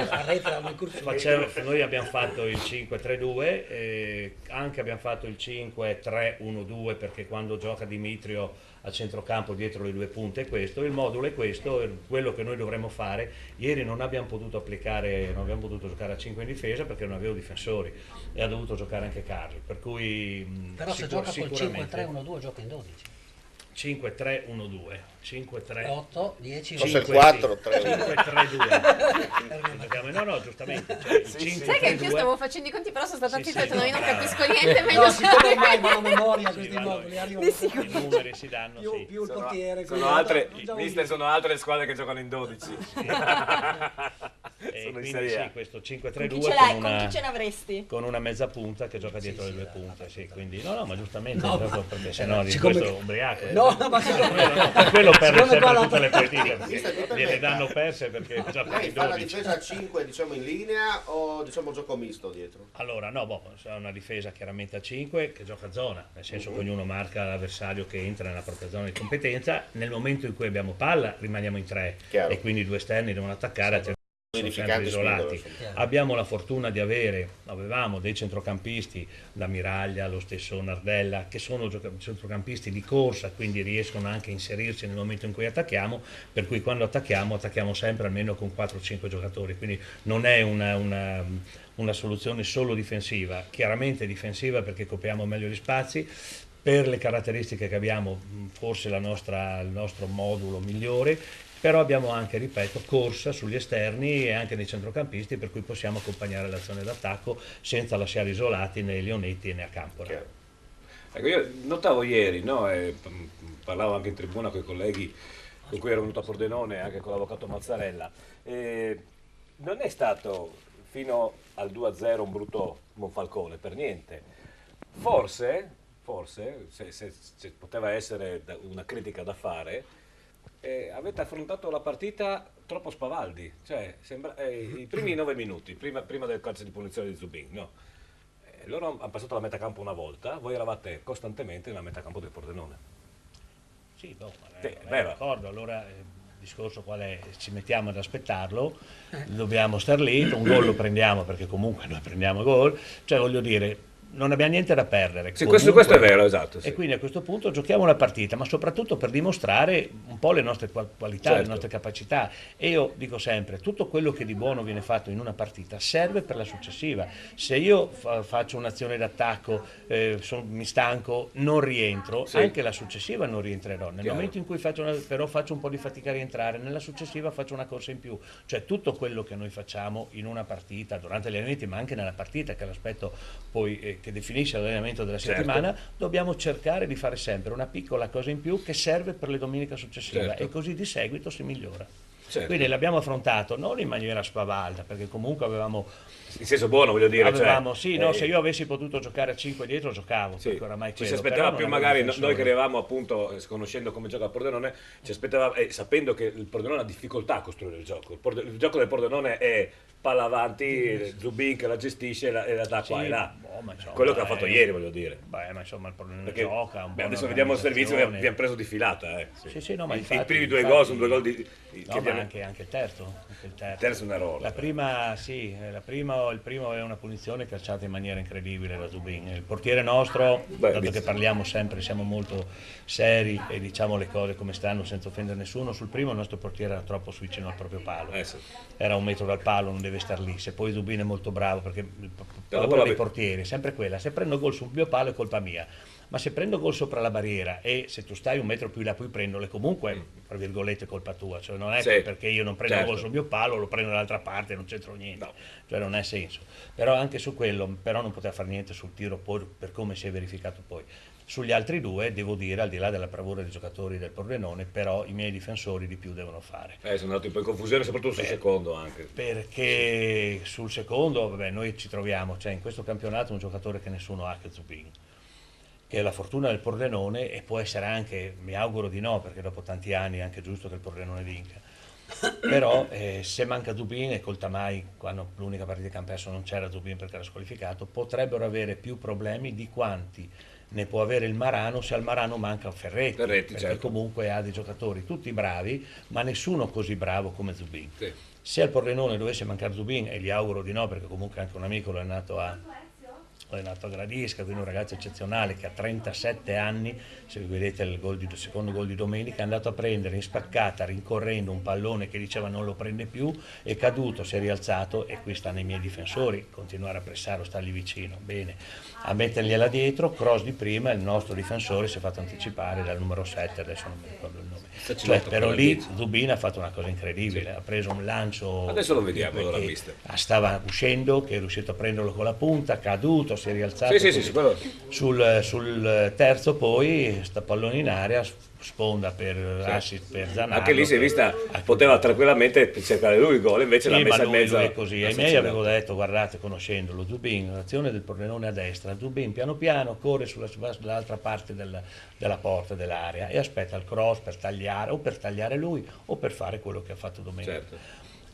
Noi abbiamo fatto il 5-3-2, anche abbiamo fatto il 5-3-1-2, perché quando gioca Dimitrio a centrocampo dietro le 2 punte è questo, il modulo è questo, è quello che noi dovremmo fare. Ieri non abbiamo potuto applicare, non abbiamo potuto giocare a 5 in difesa perché non avevo difensori e ha dovuto giocare anche Carli, per cui però se gioca col 5-3-1-2 gioca in 12. 5-3-1-2, 5-3 8, 10, 5, 4, 3, 5-3-2. No, giustamente. Cioè, Sai che anch'io stavo facendo i conti, però sono stata zitta, no, io non capisco niente. niente, meglio siccome ormai vanno a memoria questi immobili, i numeri si danno, più il portiere. Sono altre, mister, sono altre le squadre che giocano in 12. E quindi sì, questo 5-3-2 con chi ce l'avresti? Con una mezza punta che gioca dietro le 2 punte, sì, quindi no, ma giustamente, perché sennò di siccome questo ubriaco. No, ma per quello perde sempre tutte le partite, gliele danno perse perché gioca lei in fa la 12. difesa a 5, diciamo, in linea o diciamo gioco misto dietro? Allora, no, c'è una difesa chiaramente a 5 che gioca a zona, nel senso che ognuno marca l'avversario che entra nella propria zona di competenza. Nel momento in cui abbiamo palla rimaniamo in 3 e quindi i 2 esterni devono attaccare, sono sempre Verificanti isolati. spingono. Abbiamo la fortuna di avevamo dei centrocampisti, da Miraglia, lo stesso Nardella, che sono centrocampisti di corsa, quindi riescono anche a inserirsi nel momento in cui attacchiamo, per cui quando attacchiamo sempre almeno con 4-5 giocatori, quindi non è una soluzione solo difensiva, chiaramente difensiva perché copriamo meglio gli spazi, per le caratteristiche che abbiamo forse il nostro modulo migliore, però abbiamo anche, ripeto, corsa sugli esterni e anche nei centrocampisti, per cui possiamo accompagnare l'azione d'attacco senza lasciare isolati né Leonetti né Acampora. Ecco, io notavo ieri, no, parlavo anche in tribuna con i colleghi con cui ero venuto a Pordenone, anche con l'avvocato Mazzarella, non è stato fino al 2-0 un brutto Monfalcone, per niente. Forse se poteva essere una critica da fare, avete affrontato la partita troppo spavaldi, cioè i primi 9 minuti, prima del calcio di punizione di Zubin, no? Loro hanno passato la metà campo una volta, voi eravate costantemente nella metà campo del Pordenone. Sì, vero. D'accordo, allora il discorso qual è? Ci mettiamo ad aspettarlo, dobbiamo star lì, un gol lo prendiamo perché comunque noi prendiamo gol, cioè voglio dire, non abbiamo niente da perdere. Sì, questo è vero, esatto. Sì. E quindi a questo punto giochiamo la partita, ma soprattutto per dimostrare un po' le nostre qualità, certo, le nostre capacità. E io dico sempre, tutto quello che di buono viene fatto in una partita serve per la successiva. Se io faccio un'azione d'attacco, mi stanco, non rientro, sì, anche la successiva non rientrerò. Nel chiaro, momento in cui però faccio un po' di fatica a rientrare, nella successiva faccio una corsa in più. Cioè tutto quello che noi facciamo in una partita, durante gli allenamenti, ma anche nella partita, che è l'aspetto poi che definisce l'allenamento della settimana, certo, dobbiamo cercare di fare sempre una piccola cosa in più che serve per le domeniche successive, certo, e così di seguito si migliora. Certo. Quindi l'abbiamo affrontato non in maniera spavalda, perché comunque avevamo... In senso buono, voglio dire. Se io avessi potuto giocare a 5 dietro, giocavo. Sì, oramai ci si aspettava più magari, noi che eravamo appunto, conoscendo come gioca il Pordenone, ci aspettava, sapendo che il Pordenone ha difficoltà a costruire il gioco. Il gioco del Pordenone è palla avanti, Zubin che la gestisce e la dà qua e là. Quello che ha fatto ieri, voglio dire. Beh, ma insomma il Pordenone gioca un po'. Adesso vediamo il servizio che abbiamo preso di filata. Sì, no, ma i primi due gol sono 2 gol di... No, ma anche il terzo. Il terzo è un errore. Il primo è una punizione calciata in maniera incredibile da Zubin. Il portiere nostro, dato che parliamo sempre, siamo molto seri e diciamo le cose come stanno senza offendere nessuno, sul primo il nostro portiere era troppo vicino al proprio palo. Sì. Era 1 metro dal palo, non deve star lì. Se poi Zubin è molto bravo, perché il paura dei portieri è sempre quella, se prendo gol sul mio palo è colpa mia. Ma se prendo gol sopra la barriera e se tu stai 1 metro più in là poi prendole, comunque, tra virgolette, è colpa tua. Cioè non è perché io non prendo gol sul mio palo, lo prendo dall'altra parte e non c'entro niente. No. Cioè non ha senso. Però anche su quello, però non poteva fare niente sul tiro per come si è verificato poi. Sugli altri 2, devo dire, al di là della bravura dei giocatori del Pordenone, però i miei difensori di più devono fare. Sono andato un po' in confusione, soprattutto sul secondo anche. Perché sul secondo, noi ci troviamo, in questo campionato un giocatore che nessuno ha, che Zubin, che è la fortuna del Pordenone, e può essere anche, mi auguro di no, perché dopo tanti anni è anche giusto che il Pordenone vinca. Però se manca Zubin e col Tamai, quando l'unica partita che hanno perso non c'era Zubin perché era squalificato, potrebbero avere più problemi di quanti ne può avere il Marano se al Marano manca Ferretti, perché certo, comunque ha dei giocatori tutti bravi, ma nessuno così bravo come Zubin. Sì. Se al Pordenone dovesse mancare Zubin, e gli auguro di no, perché comunque anche un amico lo è nato a Gradisca, quindi un ragazzo eccezionale che ha 37 anni, se vedete il secondo gol di domenica, è andato a prendere in spaccata rincorrendo un pallone che diceva non lo prende più, è caduto, si è rialzato, e qui stanno i miei difensori, continuare a pressare o stargli vicino, bene, a mettergliela dietro, cross di prima, il nostro difensore si è fatto anticipare dal numero 7, adesso non mi ricordo il nome, però lì Zubin ha fatto una cosa incredibile, ha preso un lancio, adesso lo vediamo, stava uscendo, che è riuscito a prenderlo con la punta, caduto, si è rialzato, sul terzo poi sta pallone in area, sponda per assist per Zanardo. Anche lì si è vista, poteva tranquillamente cercare lui il gol, invece l'ha messa in mezzo. Lui è così. Ai miei avevo detto, guardate, conoscendolo, Zubin, l'azione del Pordenone a destra, Zubin piano piano corre sull'altra parte della porta dell'area e aspetta il cross per tagliare, o per tagliare lui o per fare quello che ha fatto domenica. Certo.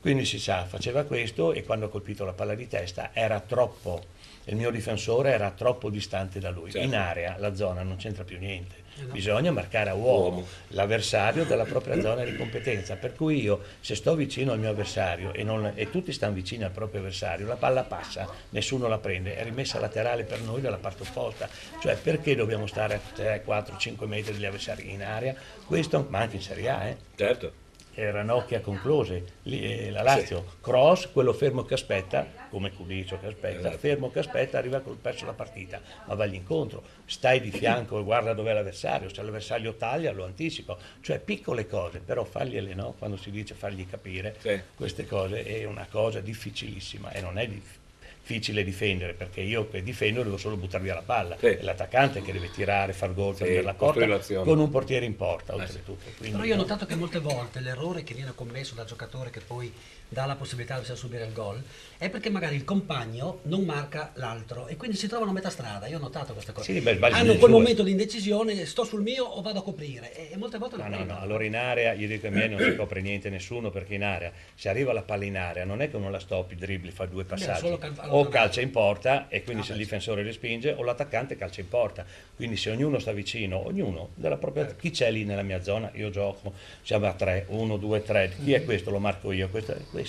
Quindi si sa, faceva questo, e quando ha colpito la palla di testa era troppo, il mio difensore era troppo distante da lui. Certo. In area la zona non c'entra più niente. bisogna marcare a uomo l'avversario della propria zona di competenza, per cui io se sto vicino al mio avversario e tutti stanno vicini al proprio avversario, la palla passa, nessuno la prende, è rimessa laterale per noi dalla parte opposta, cioè perché dobbiamo stare a 3, 4, 5 metri dagli avversari in area, questo ma anche in Serie A. Certo. Ranocchia concluse, la Lazio, cross, quello fermo che aspetta, come Cudicio che aspetta, fermo che aspetta, arriva col perso la partita, ma vagli incontro, stai di fianco e guarda dov'è l'avversario, se l'avversario taglia lo anticipo, cioè piccole cose, però fargliele, no? Quando si dice fargli capire queste cose è una cosa difficilissima e non è difficile difendere, perché io per difendere devo solo buttare via la palla, è l'attaccante che deve tirare, far gol, prendere la porta con un portiere in porta oltretutto. Quindi, però io ho notato che molte volte l'errore che viene commesso dal giocatore che poi dà la possibilità di subire il gol è perché magari il compagno non marca l'altro e quindi si trovano a metà strada. Io ho notato queste cose, hanno quel momento di indecisione, sto sul mio o vado a coprire, e molte volte no, allora in area io dico ai miei non si copre niente nessuno, perché in area se arriva la palla in area non è che uno la stoppi, dribbli, fa 2 passaggi, o calcia in porta e quindi se il difensore respinge, o l'attaccante calcia in porta, quindi se ognuno sta vicino, ognuno della propria, chi c'è lì nella mia zona, io gioco, siamo a 3, 1, 2, 3, chi è questo, lo marco io, questo è questo.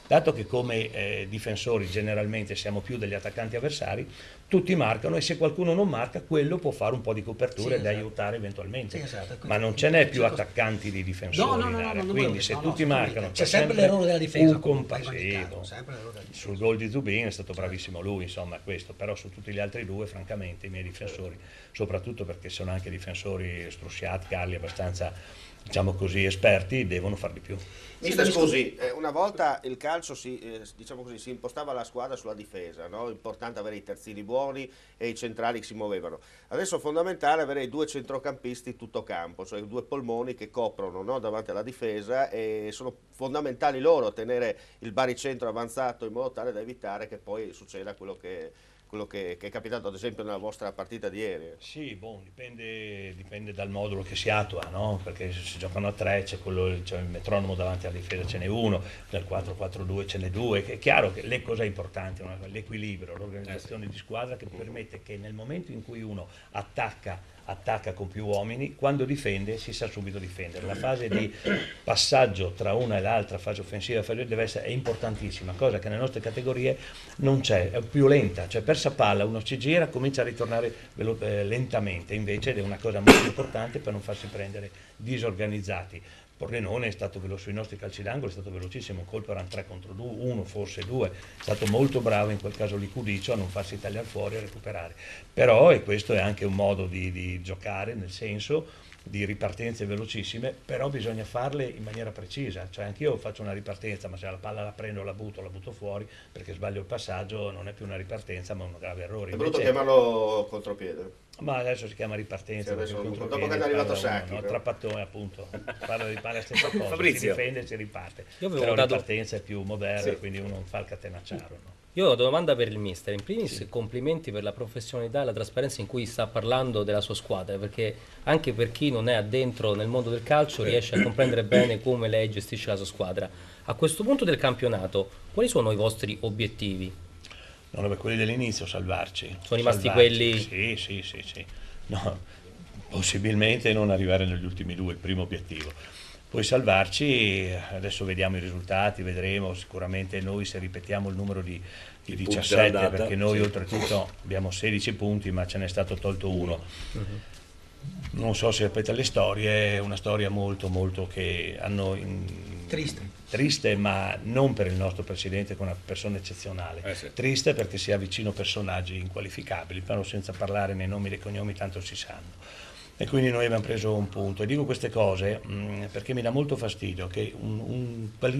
Dato che come difensori generalmente siamo più degli attaccanti avversari, tutti marcano e se qualcuno non marca, quello può fare un po' di copertura ed aiutare eventualmente, ma non ce n'è più attaccanti di difensori in area, quindi se tutti marcano c'è sempre l'errore della difesa, un compassivo. Sul gol di Zubin è stato bravissimo lui, insomma, questo, però su tutti gli altri due francamente i miei difensori, soprattutto perché sono anche difensori strusciati, Carli, abbastanza, diciamo così, esperti, devono far di più. Mister, scusi, una volta il calcio diciamo così, si impostava la squadra sulla difesa, no? Importante avere i terzini buoni e i centrali che si muovevano. Adesso è fondamentale avere i 2 centrocampisti tutto campo, cioè i 2 polmoni che coprono, no? Davanti alla difesa, e sono fondamentali loro tenere il baricentro avanzato in modo tale da evitare che poi succeda quello che è capitato ad esempio nella vostra partita di ieri. Sì, dipende dal modulo che si attua, no? Perché se si giocano a 3 c'è il metronomo davanti alla difesa, ce n'è uno, nel 4-4-2 ce n'è 2, è chiaro che le cose importanti, l'equilibrio, l'organizzazione di squadra che permette che nel momento in cui uno attacca con più uomini, quando difende si sa subito difendere. La fase di passaggio tra una e l'altra, fase offensiva, è importantissima, cosa che nelle nostre categorie non c'è, è più lenta, cioè persa palla uno ci gira, comincia a ritornare lentamente, invece è una cosa molto importante per non farsi prendere disorganizzati. Pordenone è stato veloce sui nostri calci d'angolo, è stato velocissimo, un colpo erano 3 contro 1, forse 2, è stato molto bravo in quel caso lì Cudicio a non farsi tagliare fuori e a recuperare. Però, e questo è anche un modo di giocare, nel senso di ripartenze velocissime, però bisogna farle in maniera precisa, cioè anch'io faccio una ripartenza, ma se la palla la prendo, la butto fuori, perché sbaglio il passaggio, non è più una ripartenza ma un grave errore. È brutto chiamarlo contropiede. Ma adesso si chiama ripartenza, dopo che è arrivato Sacchi, no? Trapattone appunto, parla la stessa cosa, Fabrizio. si difende e si riparte, Io però la ripartenza è più moderna, quindi uno non fa il catenacciaro. No? Io ho una domanda per il mister, in primis complimenti per la professionalità e la trasparenza in cui sta parlando della sua squadra, perché anche per chi non è addentro nel mondo del calcio riesce a comprendere bene come lei gestisce la sua squadra. A questo punto del campionato, quali sono i vostri obiettivi? No, quelli dell'inizio, salvarci. Sono rimasti quelli? Sì. No, possibilmente non arrivare negli ultimi 2, il primo obiettivo. Poi salvarci, adesso vediamo i risultati, vedremo, sicuramente noi se ripetiamo il numero di 17, perché noi oltretutto abbiamo 16 punti ma ce n'è stato tolto 1. Non so se ripete le storie, è una storia molto che hanno... Triste, ma non per il nostro presidente, che è una persona eccezionale. Triste perché si ha vicino personaggi inqualificabili, però senza parlare nei nomi e nei cognomi tanto si sanno. E quindi noi abbiamo preso un punto. E dico queste cose perché mi dà molto fastidio che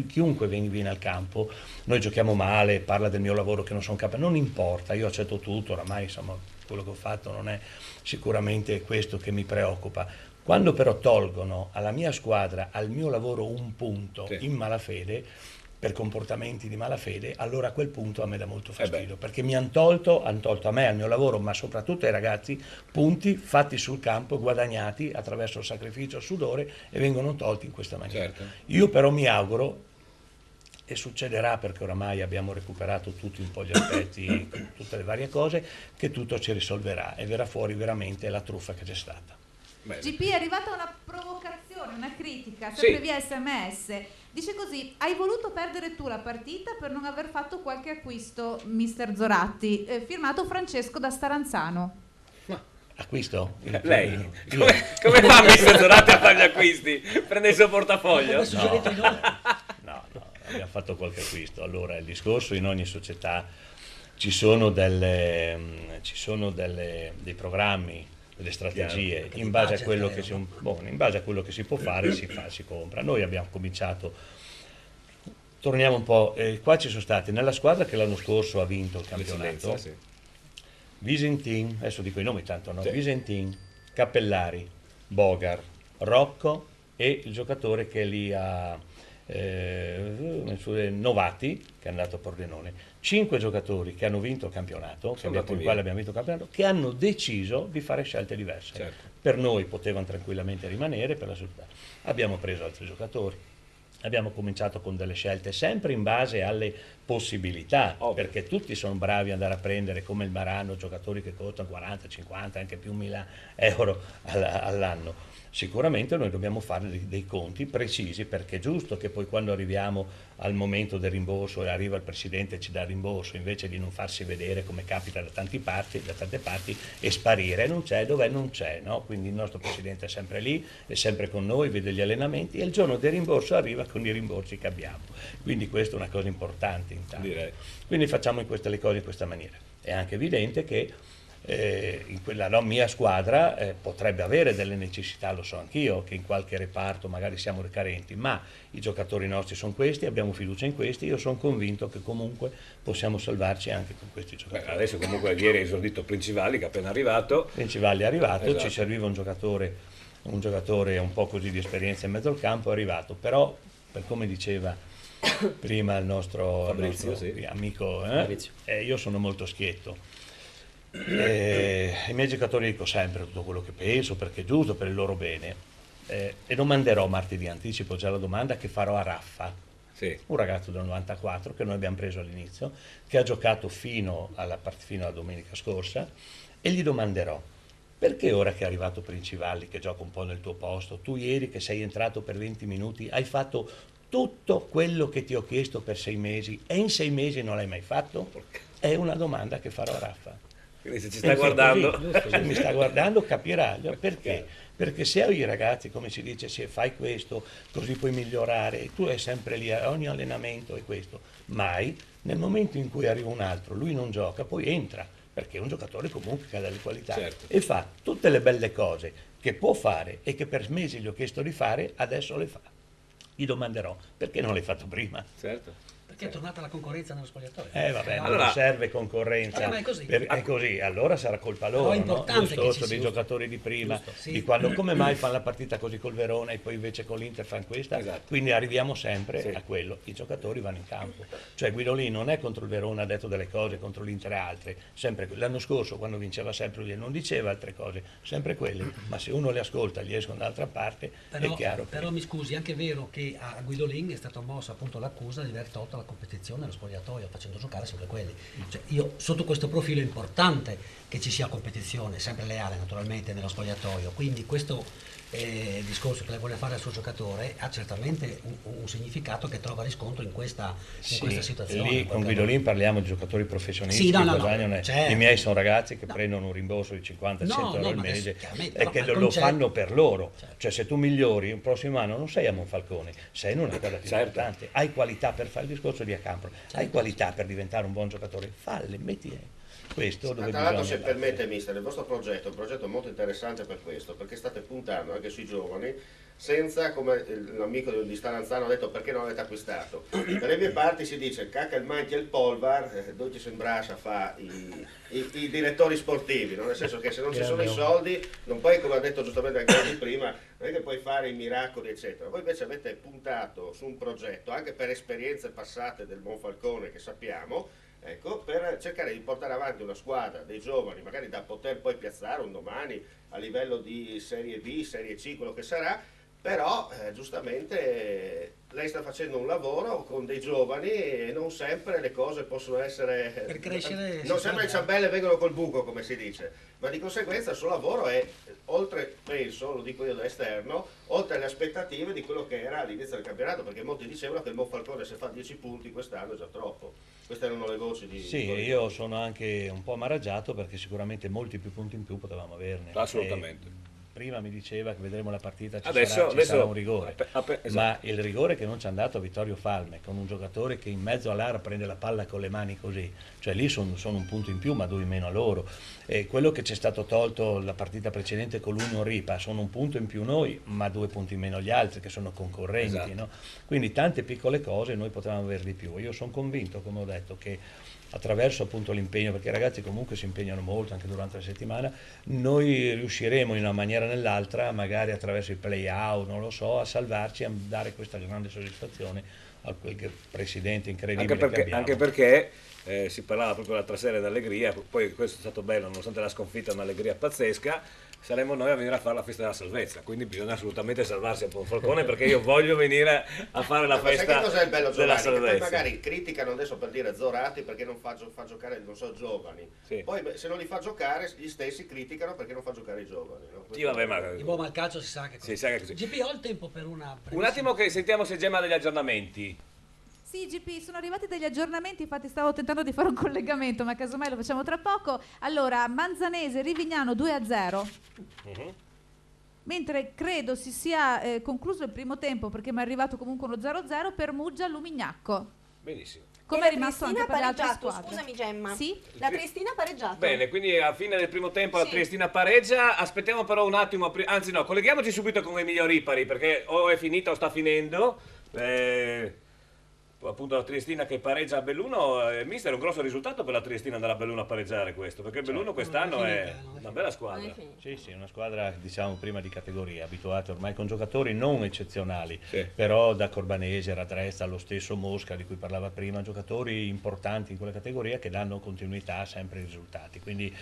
chiunque viene al campo, noi giochiamo male, parla del mio lavoro che non sono capace, non importa, io accetto tutto, oramai insomma quello che ho fatto non è sicuramente questo che mi preoccupa. Quando però tolgono alla mia squadra, al mio lavoro un punto in malafede, per comportamenti di malafede, allora a quel punto a me dà molto fastidio, perché mi hanno tolto a me, al mio lavoro, ma soprattutto ai ragazzi, punti fatti sul campo, guadagnati attraverso il sacrificio, il sudore, e vengono tolti in questa maniera. Io però mi auguro, e succederà perché oramai abbiamo recuperato tutti un po' gli aspetti, tutte le varie cose, che tutto si risolverà e verrà fuori veramente la truffa che c'è stata. GP è arrivata una provocazione, una critica, sempre via SMS. Dice così: hai voluto perdere tu la partita per non aver fatto qualche acquisto, mister Zoratti. Firmato Francesco da Staranzano. Acquisto? Lei? Come fa mister Zoratti a fare gli acquisti? Prende il suo portafoglio? No, abbiamo fatto qualche acquisto. Allora, il discorso: in ogni società ci sono dei programmi, delle strategie, in base a quello che si può fare, si compra. Noi abbiamo cominciato, torniamo un po', qua ci sono stati nella squadra che l'anno scorso ha vinto il campionato, Visentin, adesso dico i nomi tanto, no? Visentin, Cappellari, Bogar, Rocco e il giocatore che lì ha Novati, che è andato a Pordenone. 5 giocatori che hanno vinto il campionato, con i quali abbiamo vinto il campionato, che hanno deciso di fare scelte diverse. Per noi potevano tranquillamente rimanere, per la società. Abbiamo preso altri giocatori. Abbiamo cominciato con delle scelte sempre in base alle possibilità, perché tutti sono bravi ad andare a prendere, come il Marano, giocatori che costano 40, 50, anche più 1.000 euro all'anno. Sicuramente noi dobbiamo fare dei conti precisi, perché è giusto che poi quando arriviamo al momento del rimborso e arriva il presidente e ci dà il rimborso, invece di non farsi vedere come capita da tante parti e sparire, non c'è, dov'è, non c'è, no? Quindi il nostro presidente è sempre lì, è sempre con noi, vede gli allenamenti e il giorno del rimborso arriva con i rimborsi che abbiamo. Quindi questa è una cosa importante intanto. Quindi facciamo le cose in questa maniera. È anche evidente che in quella mia squadra potrebbe avere delle necessità, lo so anch'io, che in qualche reparto magari siamo carenti, ma i giocatori nostri sono questi, abbiamo fiducia in questi, io sono convinto che comunque possiamo salvarci anche con questi giocatori. Adesso comunque ieri è esordito Princivalli, che è appena arrivato. Princivalli è arrivato, esatto. Ci serviva un giocatore un po' così di esperienza in mezzo al campo, è arrivato, però per come diceva prima il nostro amico, io sono molto schietto. I miei giocatori dico sempre tutto quello che penso, perché è giusto, per il loro bene, e domanderò martedì, anticipo già la domanda che farò a Raffa, un ragazzo del 94 che noi abbiamo preso all'inizio, che ha giocato fino alla domenica scorsa, e gli domanderò: perché ora che è arrivato Princivalli, che gioca un po' nel tuo posto, tu ieri che sei entrato per 20 minuti hai fatto tutto quello che ti ho chiesto per 6 mesi e in 6 mesi non l'hai mai fatto? È una domanda che farò a Raffa. Quindi se ci sta guardando, se mi sta guardando capirà perché. Perché se ai ragazzi, come si dice, se fai questo così puoi migliorare, tu è sempre lì a ogni allenamento è questo, mai nel momento in cui arriva un altro, lui non gioca, poi entra, perché è un giocatore comunque che ha delle qualità e fa tutte le belle cose che può fare e che per mesi gli ho chiesto di fare, adesso le fa. Gli domanderò: perché non l'hai fatto prima? Perché è tornata la concorrenza nello spogliatoio. Vabbè, ma non serve concorrenza. Ma è così. È così, allora sarà colpa loro, no? Giusto, dei giocatori di prima, di quando, come mai fanno la partita così col Verona e poi invece con l'Inter fanno questa? Quindi arriviamo sempre a quello, i giocatori vanno in campo. Cioè Guidolin non è contro il Verona, ha detto delle cose, contro l'Inter e altre, sempre l'anno scorso quando vinceva sempre lui non diceva altre cose, sempre quelle, ma se uno le ascolta gli escono dall'altra parte, è chiaro. Però mi scusi, è anche vero che a Guidolin è stata mossa appunto l'accusa di aver tolto la competizione nello spogliatoio, facendo giocare sempre quelli. Cioè, io sotto questo profilo è importante che ci sia competizione, sempre leale naturalmente nello spogliatoio, quindi questo discorso che lei vuole fare al suo giocatore ha certamente un significato che trova riscontro in questa situazione. Lì con Guidolin parliamo di giocatori professionisti che guadagnano, i miei sono ragazzi che prendono un rimborso di 50-100 euro al mese e che lo fanno per loro. Cioè se tu migliori il prossimo anno non sei a Monfalcone, sei in una cosa più importante, hai qualità per fare il discorso di Acampo, hai qualità per diventare un buon giocatore, falle, metti questo dove tra l'altro, se permette, mister, il vostro progetto è un progetto molto interessante per questo, perché state puntando anche sui giovani, senza, come l'amico di Staranzano ha detto, perché non avete acquistato. Dalle mie parti si dice cacca il manchia il polvar, dove ci sembrascia fa i direttori sportivi, no? Nel senso che se non ci sono i soldi non puoi, come ha detto giustamente anche prima, non è che puoi fare i miracoli eccetera. Voi invece avete puntato su un progetto anche per esperienze passate del Monfalcone che sappiamo, ecco, per cercare di portare avanti una squadra dei giovani, magari da poter poi piazzare un domani a livello di Serie B, Serie C, quello che sarà, Però giustamente lei sta facendo un lavoro con dei giovani e non sempre le cose possono essere... Per crescere... Non sempre le ciambelle vengono col buco, come si dice, ma di conseguenza il suo lavoro è, oltre, penso, lo dico io da esterno, oltre alle aspettative di quello che era all'inizio del campionato, perché molti dicevano che il Monfalcone, se fa 10 punti quest'anno, è già troppo. Queste erano le voci di... Sì, io sono anche un po' amareggiato perché sicuramente molti più punti in più potevamo averne. Assolutamente. Prima mi diceva che vedremo la partita, ci Adesso sarà un rigore, esatto. ma il rigore che non ci è andato a Vittorio Falme, con un giocatore che in mezzo all'area prende la palla con le mani così, cioè lì sono un punto in più ma 2 in meno a loro. E quello che ci è stato tolto la partita precedente con l'Union Ripa, sono un punto in più noi ma 2 punti in meno gli altri che sono concorrenti, Esatto. no? Quindi tante piccole cose noi potevamo avere di più. Io sono convinto, come ho detto, che attraverso appunto l'impegno, perché i ragazzi comunque si impegnano molto anche durante la settimana, noi riusciremo in una maniera o nell'altra, magari attraverso i play out, non lo so, a salvarci, a dare questa grande soddisfazione a quel presidente incredibile che abbiamo. Anche perché si parlava proprio l'altra sera d'allegria, poi questo è stato bello, nonostante la sconfitta, un'allegria pazzesca. Saremo noi a venire a fare la festa della salvezza, quindi bisogna assolutamente salvarsi a Monfalcone, perché io voglio venire a fare la festa sai che cos'è il bello, della Giovanni? Che poi salvezza. magari criticano adesso, per dire, Zoratti perché non fa giocare, non so, giovani. Sì. Poi se non li fa giocare, gli stessi criticano perché non fa giocare i giovani. No? Sì, vabbè, ma... Ma il calcio si sa che Si sa che è così. GP, ho il tempo per una... Un attimo che sentiamo se Gemma ha degli aggiornamenti. Sì, GP, sono arrivati degli aggiornamenti, infatti stavo tentando di fare un collegamento, ma casomai lo facciamo tra poco. Allora, Manzanese, Rivignano 2-0. Mentre credo si sia concluso il primo tempo, perché mi è arrivato comunque uno 0-0 per Muggia Lumignacco. Benissimo. Come E è rimasto la anche per le altre pareggiato, squadre. scusami Gemma. Sì? La Triestina ha pareggiato. Bene, quindi a fine del primo tempo la Sì. Triestina pareggia, aspettiamo però un attimo, anzi no, colleghiamoci subito con Emilio Ripari, perché o è finita o sta finendo. Appunto la Triestina che pareggia a Belluno, mister, è un grosso risultato per la Triestina andare a Belluno a pareggiare questo, perché Belluno quest'anno è una bella squadra. Sì, una squadra diciamo prima di categoria, abituata ormai con giocatori non eccezionali, però da Corbanese, Radrezza, lo stesso Mosca di cui parlava prima, giocatori importanti in quella categoria che danno continuità sempre ai risultati, quindi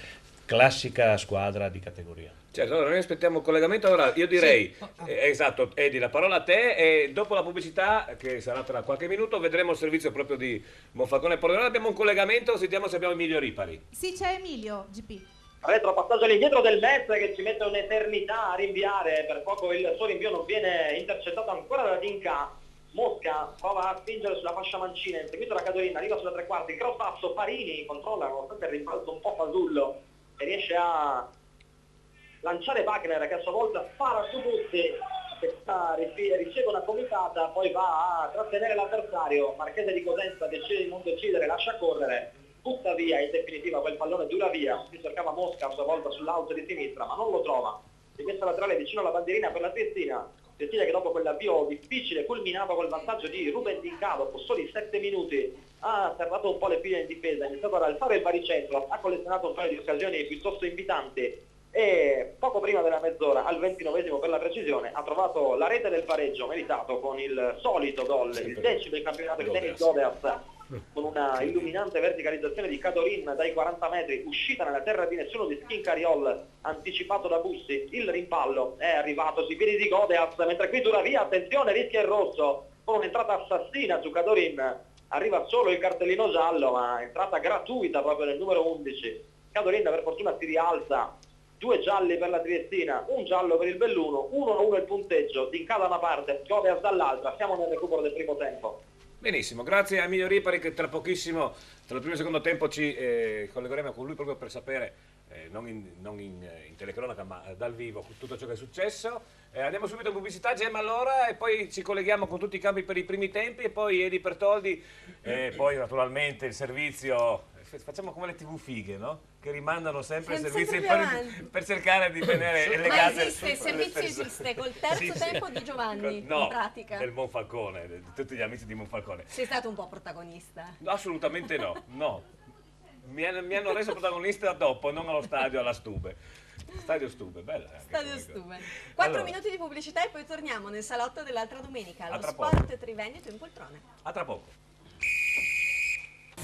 classica squadra di categoria. Certo, allora noi aspettiamo il collegamento, allora io direi, esatto, Edi, la parola a te e dopo la pubblicità, che sarà tra qualche minuto, vedremo il servizio proprio di Monfalcone Pordenone, abbiamo un collegamento, sentiamo se abbiamo Emilio Ripari. Sì, c'è Emilio, GP. Retropassaggio all'indietro del Metz che ci mette un'eternità a rinviare, per poco il suo rinvio non viene intercettato ancora da Dinca. Mosca prova a spingere sulla fascia mancina, inseguito da Cadorina, arriva sulla tre quarti, cross passo, Farini controlla nonostante il rimbalzo un po' fasullo e riesce a lanciare Wagner che a sua volta spara su Busti che riceve una comitata, poi va a trattenere l'avversario. Marchese di Cosenza decide di non decidere, lascia correre, butta via in definitiva quel pallone, dura via, si cercava Mosca a sua volta sull'auto di sinistra ma non lo trova, rimessa laterale vicino alla bandierina per la Triestina che dopo quell'avvio difficile culminato col vantaggio di Ruben Dinca dopo soli 7 minuti ha serrato un po' le file in difesa, ha iniziato ad alzare il baricentro, ha collezionato un paio di occasioni piuttosto invitanti e poco prima della mezz'ora, al 29esimo per la precisione, ha trovato la rete del pareggio meritato con il solito gol, il 10° in campionato di tennis Godeas, con una illuminante verticalizzazione di Cadorin dai 40 metri, uscita nella terra di nessuno di Schincariol, anticipato da Busti, il rimpallo è arrivato sui piedi di Godeas, mentre qui dura via, attenzione, rischia il rosso, con un'entrata assassina su Cadorin, arriva solo il cartellino giallo, ma entrata gratuita proprio nel numero 11, Cadorin per fortuna si rialza, 2 gialli per la Triestina, un giallo per il Belluno, 1-1 il punteggio, Dinca da una parte, Godeas dall'altra, siamo nel recupero del primo tempo. Benissimo, grazie a Emilio Ripari che tra pochissimo, tra il primo e il secondo tempo ci collegheremo con lui proprio per sapere, non in telecronaca ma dal vivo, tutto ciò che è successo. Andiamo subito in pubblicità, Gemma, allora, e poi ci colleghiamo con tutti i campi per i primi tempi e poi Edi Pertoldi e poi naturalmente il servizio, facciamo come le TV fighe, no? Che rimandano sempre servizi per cercare di tenere elegante. Ma esiste, il servizio esiste, col terzo tempo di Giovanni, no, in pratica. del Monfalcone, di tutti gli amici di Monfalcone. Sei stato un po' protagonista. No, assolutamente no, no. Mi hanno reso protagonista dopo, non allo stadio, alla Stube. Stadio Stube, bella. Stadio Stube. 4 minuti di pubblicità e poi torniamo nel salotto dell'altra domenica, allo tra Sport Triveneto in poltrone. A tra poco.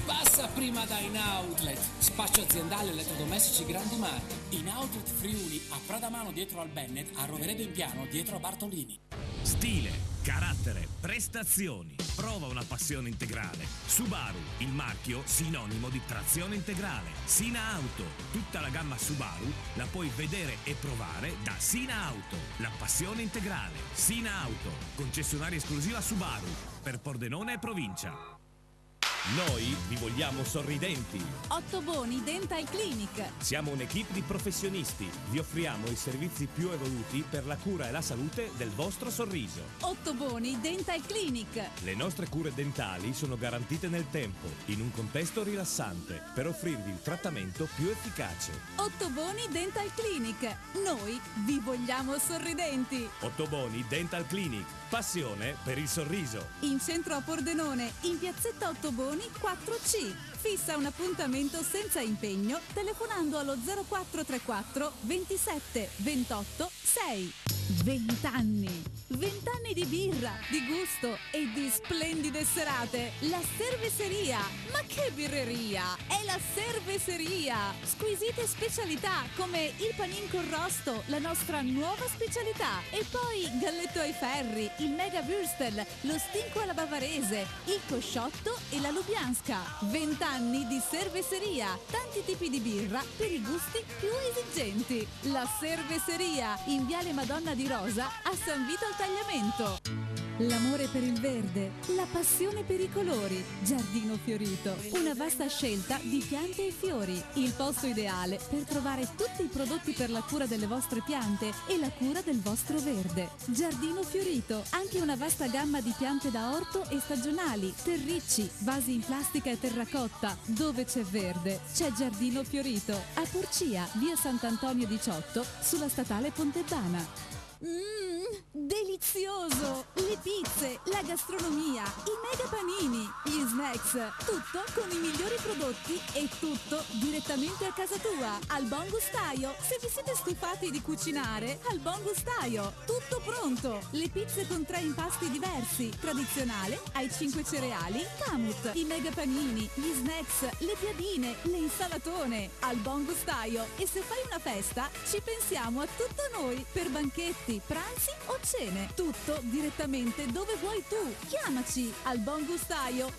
Passa prima da In Outlet, spazio aziendale elettrodomestici grandi marchi. In Outlet Friuli, a Pradamano dietro al Bennett, a Roveredo in Piano dietro a Bartolini. Stile, carattere, prestazioni. Prova una passione integrale. Subaru, il marchio sinonimo di trazione integrale. Sina Auto, tutta la gamma Subaru la puoi vedere e provare da Sina Auto. La passione integrale. Sina Auto, concessionaria esclusiva Subaru per Pordenone e provincia. Noi vi vogliamo sorridenti. Ottoboni Dental Clinic. Siamo un'equipe di professionisti. Vi offriamo i servizi più evoluti per la cura e la salute del vostro sorriso. Ottoboni Dental Clinic. Le nostre cure dentali sono garantite nel tempo, in un contesto rilassante, per offrirvi il trattamento più efficace. Ottoboni Dental Clinic. Noi vi vogliamo sorridenti. Ottoboni Dental Clinic. Passione per il sorriso. In centro a Pordenone, in piazzetta Ottoboni 4C. Fissa un appuntamento senza impegno telefonando allo 0434 27 28 6. 20 anni. 20 anni di birra, di gusto e di splendide serate. La Cerveseria. Ma che birreria? È la Cerveseria. Squisite specialità come il panin con rosto, la nostra nuova specialità. E poi galletto ai ferri, il mega würstel, lo stinco alla bavarese, il cosciotto e la lubianska. 20 anni di Cerveseria. Tanti tipi di birra per i gusti più esigenti. La Cerveseria in Viale Madonna di Rosa a San Vito al Tagliamento. L'amore per il verde, la passione per i colori. Giardino Fiorito, una vasta scelta di piante e fiori. Il posto ideale per trovare tutti i prodotti per la cura delle vostre piante e la cura del vostro verde. Giardino Fiorito, anche una vasta gamma di piante da orto e stagionali, terricci, vasi in plastica e terracotta. Dove c'è verde, c'è Giardino Fiorito. A Porcia, via Sant'Antonio 18, sulla statale Pontebana. Delizioso! Le pizze, la gastronomia, i mega panini, gli snacks, tutto con i migliori prodotti e tutto direttamente a casa tua. Al Buon Gustaio, se vi siete stufati di cucinare, al Buon Gustaio, tutto pronto. Le pizze con 3 impasti diversi, tradizionale, ai 5 cereali, Camut, i mega panini, gli snacks, le piadine, le insalatone. Al Buon Gustaio. E se fai una festa, ci pensiamo a tutto noi per banchetti, pranzi o cene. Tutto direttamente dove vuoi tu. Chiamaci al Buon Gustaio.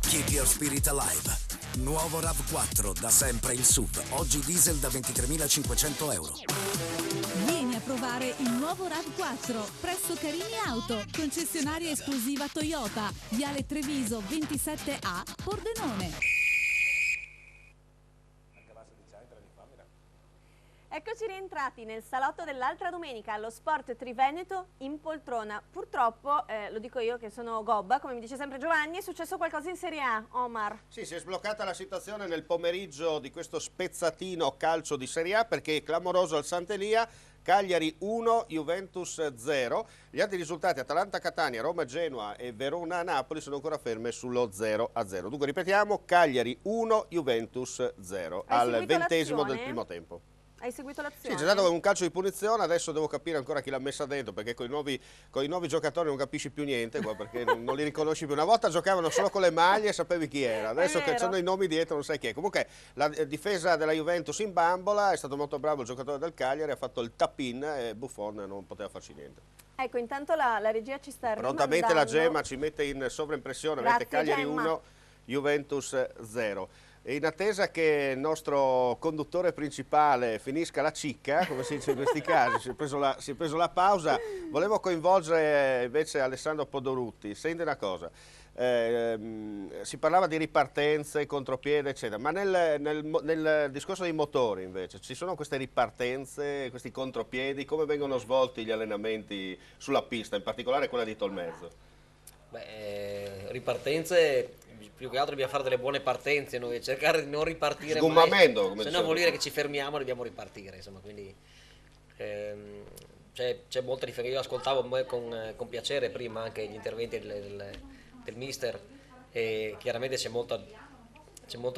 Keep your spirit alive. Nuovo RAV4, da sempre il SUV. Oggi diesel da 23.500 euro. Vieni a provare il nuovo RAV4 presso Carini Auto, concessionaria esclusiva Toyota, Viale Treviso 27A, Pordenone. Eccoci rientrati nel salotto dell'altra domenica allo Sport Triveneto in poltrona. Purtroppo, lo dico io che sono gobba, come mi dice sempre Giovanni, è successo qualcosa in Serie A, Omar. Sì, si è sbloccata la situazione nel pomeriggio di questo spezzatino calcio di Serie A, perché è clamoroso al Sant'Elia. Cagliari 1, Juventus 0. Gli altri risultati: Atalanta Catania, Roma Genoa e Verona Napoli sono ancora ferme sullo 0-0. Dunque ripetiamo: Cagliari 1, Juventus 0 al 20° del primo tempo. Hai seguito l'azione? Sì, c'è stato un calcio di punizione, adesso devo capire ancora chi l'ha messa dentro, perché con i nuovi giocatori non capisci più niente qua, perché non li riconosci più. Una volta giocavano solo con le maglie e sapevi chi era, adesso che c'hanno i nomi dietro non sai chi è. Comunque la difesa della Juventus in bambola, è stato molto bravo il giocatore del Cagliari, ha fatto il tap-in e Buffon non poteva farci niente. Ecco, intanto la regia ci sta rimandando. Prontamente la Gemma ci mette in sovraimpressione, avete Cagliari Gemma. 1, Juventus 0. E in attesa che il nostro conduttore principale finisca la cicca, come si dice in questi casi, si è preso la pausa, volevo coinvolgere invece Alessandro Podorutti. Senti una cosa, si parlava di ripartenze, contropiede, eccetera, ma nel discorso dei motori invece, ci sono queste ripartenze, questi contropiedi, come vengono svolti gli allenamenti sulla pista, in particolare quella di Tolmezzo? Ripartenze, più che altro dobbiamo fare delle buone partenze, noi cercare di non ripartire Sgommamento, mai, se no vuol dire che ci fermiamo e dobbiamo ripartire, insomma, quindi c'è molta differenza. Io ascoltavo con piacere prima anche gli interventi del mister, e chiaramente c'è molta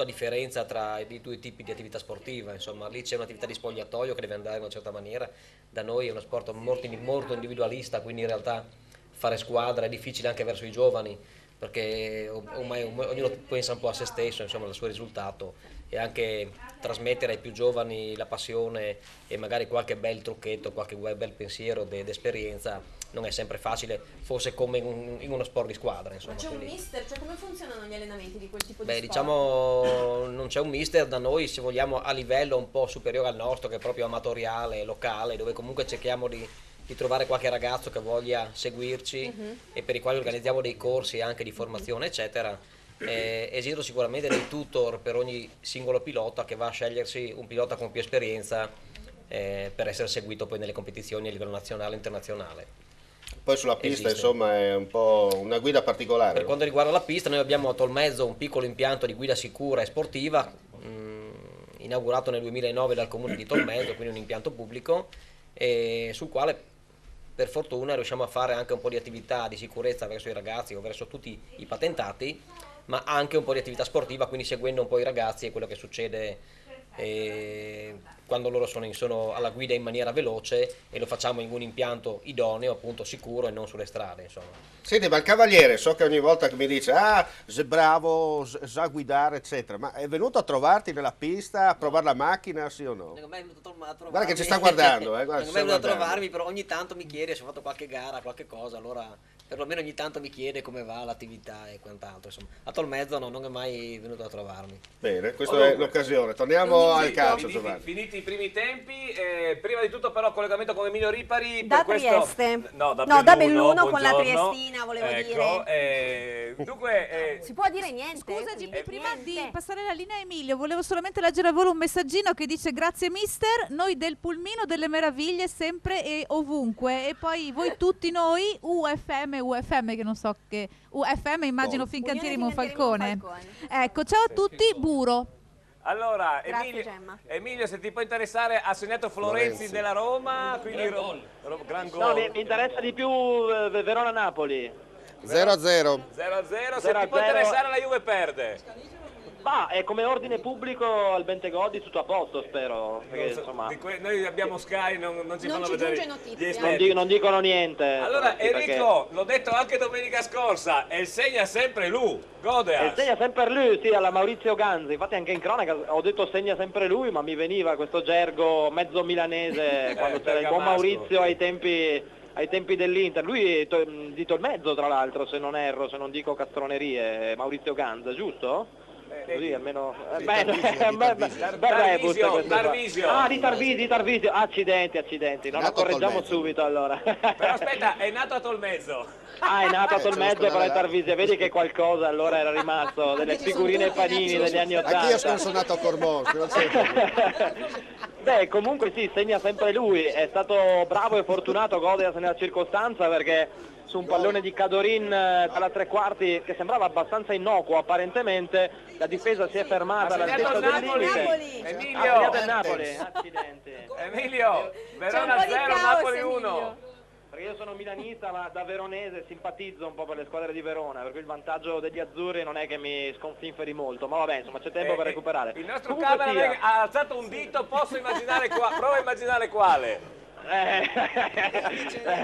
differenza tra i due tipi di attività sportiva, insomma, lì c'è un'attività di spogliatoio che deve andare in una certa maniera, da noi è uno sport molto individualista, quindi in realtà fare squadra è difficile anche verso i giovani, perché ormai ognuno pensa un po' a se stesso, insomma, al suo risultato, e anche trasmettere ai più giovani la passione e magari qualche bel trucchetto, qualche bel pensiero d'esperienza non è sempre facile, forse come in uno sport di squadra, insomma. Ma c'è un quindi... mister? Cioè, come funzionano gli allenamenti di quel tipo di Beh, sport? diciamo non c'è un mister da noi, se vogliamo, a livello un po' superiore al nostro, che è proprio amatoriale, locale, dove comunque cerchiamo di trovare qualche ragazzo che voglia seguirci e per i quali organizziamo dei corsi anche di formazione, eccetera. Esistono sicuramente dei tutor per ogni singolo pilota che va a scegliersi un pilota con più esperienza per essere seguito poi nelle competizioni a livello nazionale e internazionale. Poi sulla pista insomma è un po' una guida particolare. Per quanto riguarda la pista, noi abbiamo a Tolmezzo un piccolo impianto di guida sicura e sportiva, inaugurato nel 2009 dal comune di Tolmezzo, quindi un impianto pubblico, sul quale per fortuna riusciamo a fare anche un po' di attività di sicurezza verso i ragazzi o verso tutti i patentati, ma anche un po' di attività sportiva, quindi seguendo un po' i ragazzi e quello che succede quando loro sono alla guida in maniera veloce, e lo facciamo in un impianto idoneo, appunto sicuro e non sulle strade, insomma. Senti, ma il cavaliere, so che ogni volta che mi dice sei bravo, sa guidare, eccetera, ma è venuto a trovarti nella pista a provare la macchina, sì o no? Non è mai venuto a trovarmi. Guarda che ci sta guardando, guarda, non è mai venuto a trovarmi, però ogni tanto mi chiede se ho fatto qualche gara, qualche cosa, allora perlomeno ogni tanto mi chiede come va l'attività e quant'altro, insomma. A Tolmezzo non è mai venuto a trovarmi. Bene, questa è l'occasione. Torniamo al calcio, Giovanni. Finiti i primi tempi, prima di tutto però collegamento con Emilio Ripari. Da per Trieste. No, da Belluno con la buongiorno. Triestina, volevo dire. Dunque, si può dire niente? Scusa Gippi, prima di passare la linea a Emilio, volevo solamente leggere a volo un messaggino che dice: grazie mister, noi del pulmino delle meraviglie sempre e ovunque, e poi voi tutti noi UFM che non so che UFM, immagino Fincantieri Monfalcone. Ecco, ciao a tutti, Buro. allora Grazie, Emilio, se ti può interessare, ha segnato Florenzi della Roma, quindi gran gol. No, mi interessa di più Verona-Napoli. 0-0. 0-0, se ti può interessare la Juve perde. Ma è come ordine pubblico al Bentegodi tutto a posto, spero. Perché, insomma... Noi abbiamo Sky, non ci fanno vedere gli non dicono niente. Allora Enrico, perché... l'ho detto anche domenica scorsa, e segna sempre lui, Godeas. Segna sempre lui, sì, alla Maurizio Ganzi. Infatti anche in cronaca ho detto segna sempre lui, ma mi veniva questo gergo mezzo milanese quando c'era il buon Maurizio ai tempi dell'Inter. Lui di Tolmezzo, tra l'altro, se non erro, se non dico castronerie, Maurizio Ganza, giusto? Così almeno Tarvisio. Ah, di Tarvisio. Accidenti, no, lo correggiamo subito allora. Però aspetta, è nato a Tolmezzo. Ah, è nato a Tolmezzo per le Tarvisio, vedi che qualcosa allora era rimasto, delle figurine Panini degli anni 80. Anch'io sono nato a Cormoschi, non c'è. Beh, comunque sì, segna sempre lui, è stato bravo e fortunato Godeas nella circostanza, perché su un pallone di Cadorin dalla tre quarti che sembrava abbastanza innocuo apparentemente, la difesa si è fermata all'altezza del limite. Emilio, ha segnato il Napoli. Accidenti. Emilio, Verona 0, Napoli 1. Perché io sono milanista, ma da veronese simpatizzo un po' per le squadre di Verona, per cui il vantaggio degli azzurri non è che mi sconfinferi molto, ma vabbè, insomma c'è tempo per recuperare. Il nostro camera ha alzato un dito, posso immaginare prova a immaginare quale.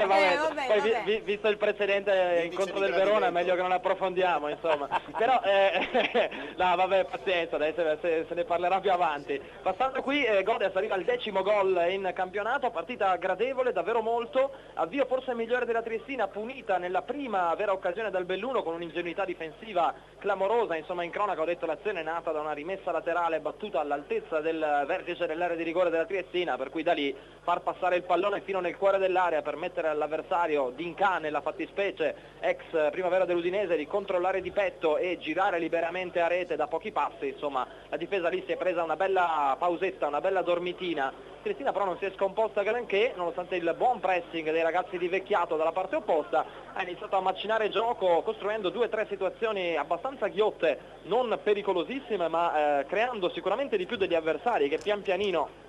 Vabbè. Visto il precedente incontro del Verona è meglio che non approfondiamo, insomma. Però, no, vabbè, pazienza, adesso se ne parlerà più avanti. Passando qui, Godes arriva al 10° gol in campionato, partita gradevole, davvero molto. Avvio forse migliore della Triestina, punita nella prima vera occasione dal Belluno con un'ingenuità difensiva clamorosa. Insomma, in cronaca ho detto l'azione è nata da una rimessa laterale battuta all'altezza del vertice dell'area di rigore della Triestina, per cui da lì far passare il pallone fino nel cuore dell'area, permettere all'avversario, Dinca nella fattispecie, ex Primavera dell'Udinese, di controllare di petto e girare liberamente a rete da pochi passi. Insomma, la difesa lì si è presa una bella pausetta, una bella dormitina. Triestina però non si è scomposta granché, nonostante il buon pressing dei ragazzi di Vecchiato dalla parte opposta, ha iniziato a macinare gioco costruendo 2 o 3 situazioni abbastanza ghiotte, non pericolosissime, ma creando sicuramente di più degli avversari che pian pianino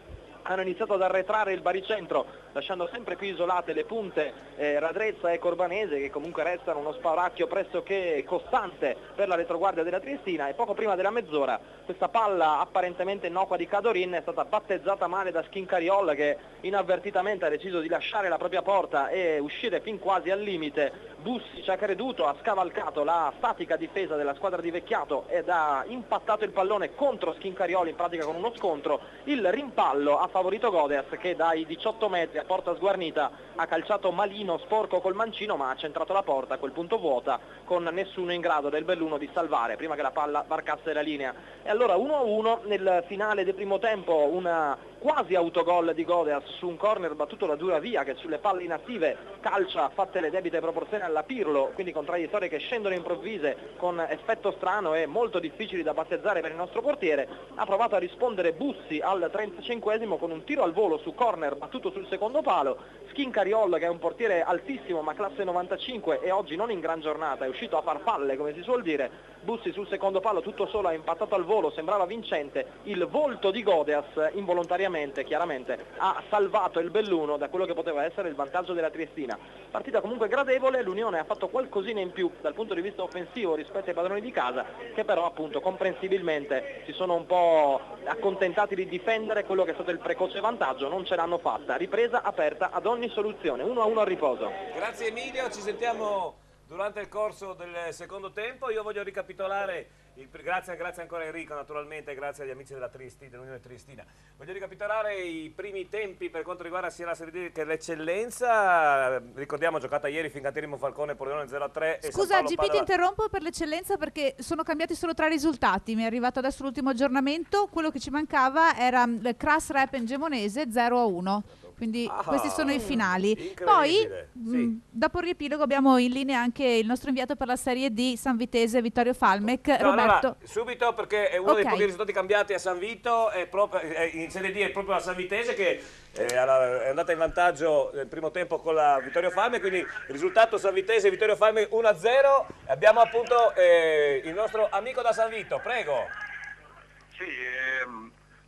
hanno iniziato ad arretrare il baricentro, lasciando sempre più isolate le punte Radrezza e Corbanese, che comunque restano uno spauracchio pressoché costante per la retroguardia della Triestina. E poco prima della mezz'ora questa palla apparentemente innocua di Cadorin è stata battezzata male da Schincariol, che inavvertitamente ha deciso di lasciare la propria porta e uscire fin quasi al limite. Bussi ci ha creduto, ha scavalcato la statica difesa della squadra di Vecchiato ed ha impattato il pallone contro Schincariol, in pratica con uno scontro. Il rimpallo ha favorito Godes, che dai 18 metri a porta sguarnita ha calciato malino, sporco col mancino, ma ha centrato la porta a quel punto vuota, con nessuno in grado del Belluno di salvare prima che la palla varcasse la linea. E allora 1-1 nel finale del primo tempo, una quasi autogol di Godes su un corner battuto da Duravia, che sulle palle inattive calcia fatte le debite proporzioni alla Pirlo, quindi con traiettorie che scendono improvvise, con effetto strano e molto difficili da battezzare per il nostro portiere. Ha provato a rispondere Bussi al 35esimo con un tiro al volo su corner battuto sul secondo palo. Schincariol, che è un portiere altissimo ma classe 95 e oggi non in gran giornata, è uscito a farfalle, come si suol dire. Bussi sul secondo palo tutto solo ha impattato al volo, sembrava vincente. Il volto di Godes involontariamente, chiaramente, ha salvato il Belluno da quello che poteva essere il vantaggio della Triestina. Partita comunque gradevole, l'Unione ha fatto qualcosina in più dal punto di vista offensivo rispetto ai padroni di casa, che però appunto comprensibilmente si sono un po' accontentati di difendere quello che è stato il precoce vantaggio, non ce l'hanno fatta. Ripresa aperta ad ogni soluzione, 1-1 al riposo. Grazie Emilio, ci sentiamo durante il corso del secondo tempo. Io voglio ricapitolare, grazie ancora a Enrico naturalmente, grazie agli amici della Triestina, dell'Unione Triestina. Voglio ricapitolare i primi tempi per quanto riguarda sia la Serie D che l'Eccellenza. Ricordiamo, giocata ieri Fincantieri Monfalcone, Pordenone 0-3. Scusa GP, ti interrompo per l'Eccellenza perché sono cambiati solo 3 risultati. Mi è arrivato adesso l'ultimo aggiornamento, quello che ci mancava era il Cras Rep in Gemonese 0-1. Quindi questi sono i finali. Poi, dopo il riepilogo, abbiamo in linea anche il nostro inviato per la Serie D, San Vitese, Vittorio Falmec, Roberto. Allora, subito, perché è uno dei pochi risultati cambiati a San Vito, in Serie D è proprio la San Vitese che è andata in vantaggio nel primo tempo con la Vittorio Falmec, quindi il risultato San Vitese, Vittorio Falmec 1-0. Abbiamo appunto il nostro amico da San Vito, prego. Sì,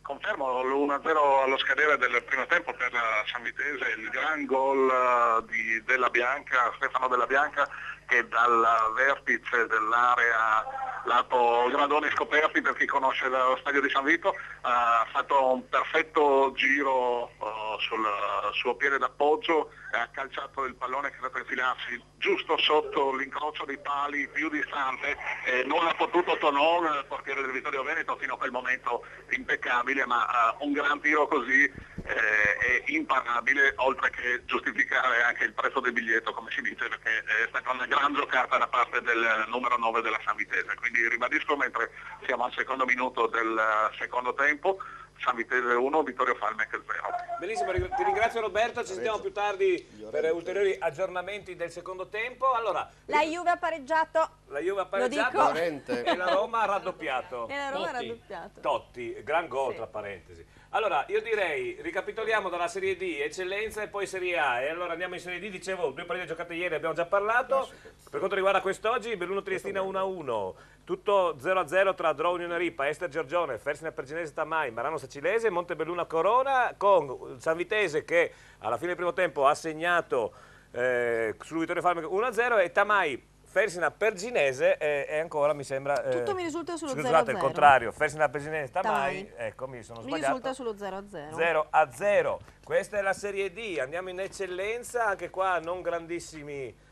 confermo l'1-0 allo scadere del primo tempo per San Vitese, il gran gol di Della Bianca, Stefano Della Bianca, che dal vertice dell'area lato Gradoni Scoperti, per chi conosce lo stadio di San Vito, ha fatto un perfetto giro sul suo piede d'appoggio e ha calciato il pallone che è andato a infilarsi giusto sotto l'incrocio dei pali più distante. Non ha potuto Tonon, il portiere del Vittorio Veneto, fino a quel momento impeccabile, ma un gran tiro così è imparabile, oltre che giustificare anche il prezzo del biglietto, come si dice, perché è stata una gran giocata da parte del numero 9 della San Vitese. Quindi ribadisco, mentre siamo al secondo minuto del secondo tempo, San Vitese 1, Vittorio Falmec 0. Benissimo, ti ringrazio Roberto, ci sentiamo più tardi per ulteriori aggiornamenti del secondo tempo. Allora, la Juve ha pareggiato. La Juve ha pareggiato e la Roma ha raddoppiato. Totti, gran gol tra parentesi. Allora, io direi, ricapitoliamo dalla Serie D, Eccellenza e poi Serie A. E allora andiamo in Serie D, dicevo, 2 partite giocate ieri, abbiamo già parlato. Per quanto riguarda quest'oggi, Belluno Triestina 1-1, tutto 0-0 tra Drò Unione Ripa, Ester Giorgione, Fersina Perginese Tamai, Marano Sacilese, Montebelluna Corona, con San Vitese che alla fine del primo tempo ha segnato sul Vittorio Falmec 1-0 e Tamai Fersina Perginese e ancora mi sembra... Tutto mi risulta sullo 0-0. Scusate, il contrario, Fersina Perginese sta mai, ecco, mi sono Mi sbagliato. risulta sullo 0-0. 0-0. Questa è la Serie D, andiamo in eccellenza, anche qua non grandissimi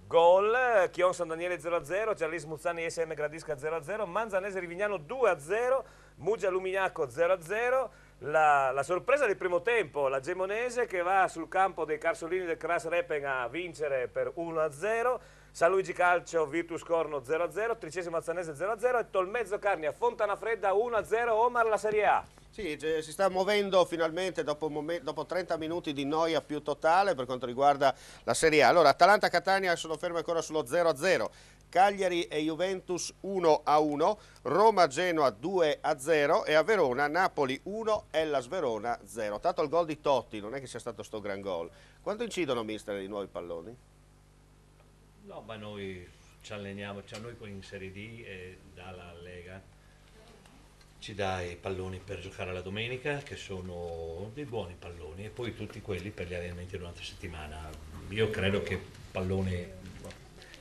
gol. Chion San Daniele 0-0, Giallis Muzzani SM Gradisca 0-0, Manzanese Rivignano 2-0, Muggia Lumignaco 0-0. La sorpresa del primo tempo, la Gemonese che va sul campo dei Carsolini del Cras Repen a vincere per 1-0, San Luigi Calcio Virtus Corno 0-0, Tricesimo Mazzanese 0-0 e Tolmezzo Carnia Fontana Fredda 1-0. Omar, la Serie A. Sì, si sta muovendo finalmente dopo 30 minuti di noia più totale per quanto riguarda la Serie A. Allora, Atalanta-Catania sono ferme ancora sullo 0-0, Cagliari e Juventus 1-1, Roma-Genoa 2-0 e a Verona Napoli 1, Hellas Verona 0. Tanto il gol di Totti non è che sia stato sto gran gol. Quanto incidono, mister, i nuovi palloni? No, ma noi ci alleniamo, cioè noi in Serie D dalla Lega ci dà i palloni per giocare la domenica, che sono dei buoni palloni, e poi tutti quelli per gli allenamenti durante la settimana. Io credo che pallone,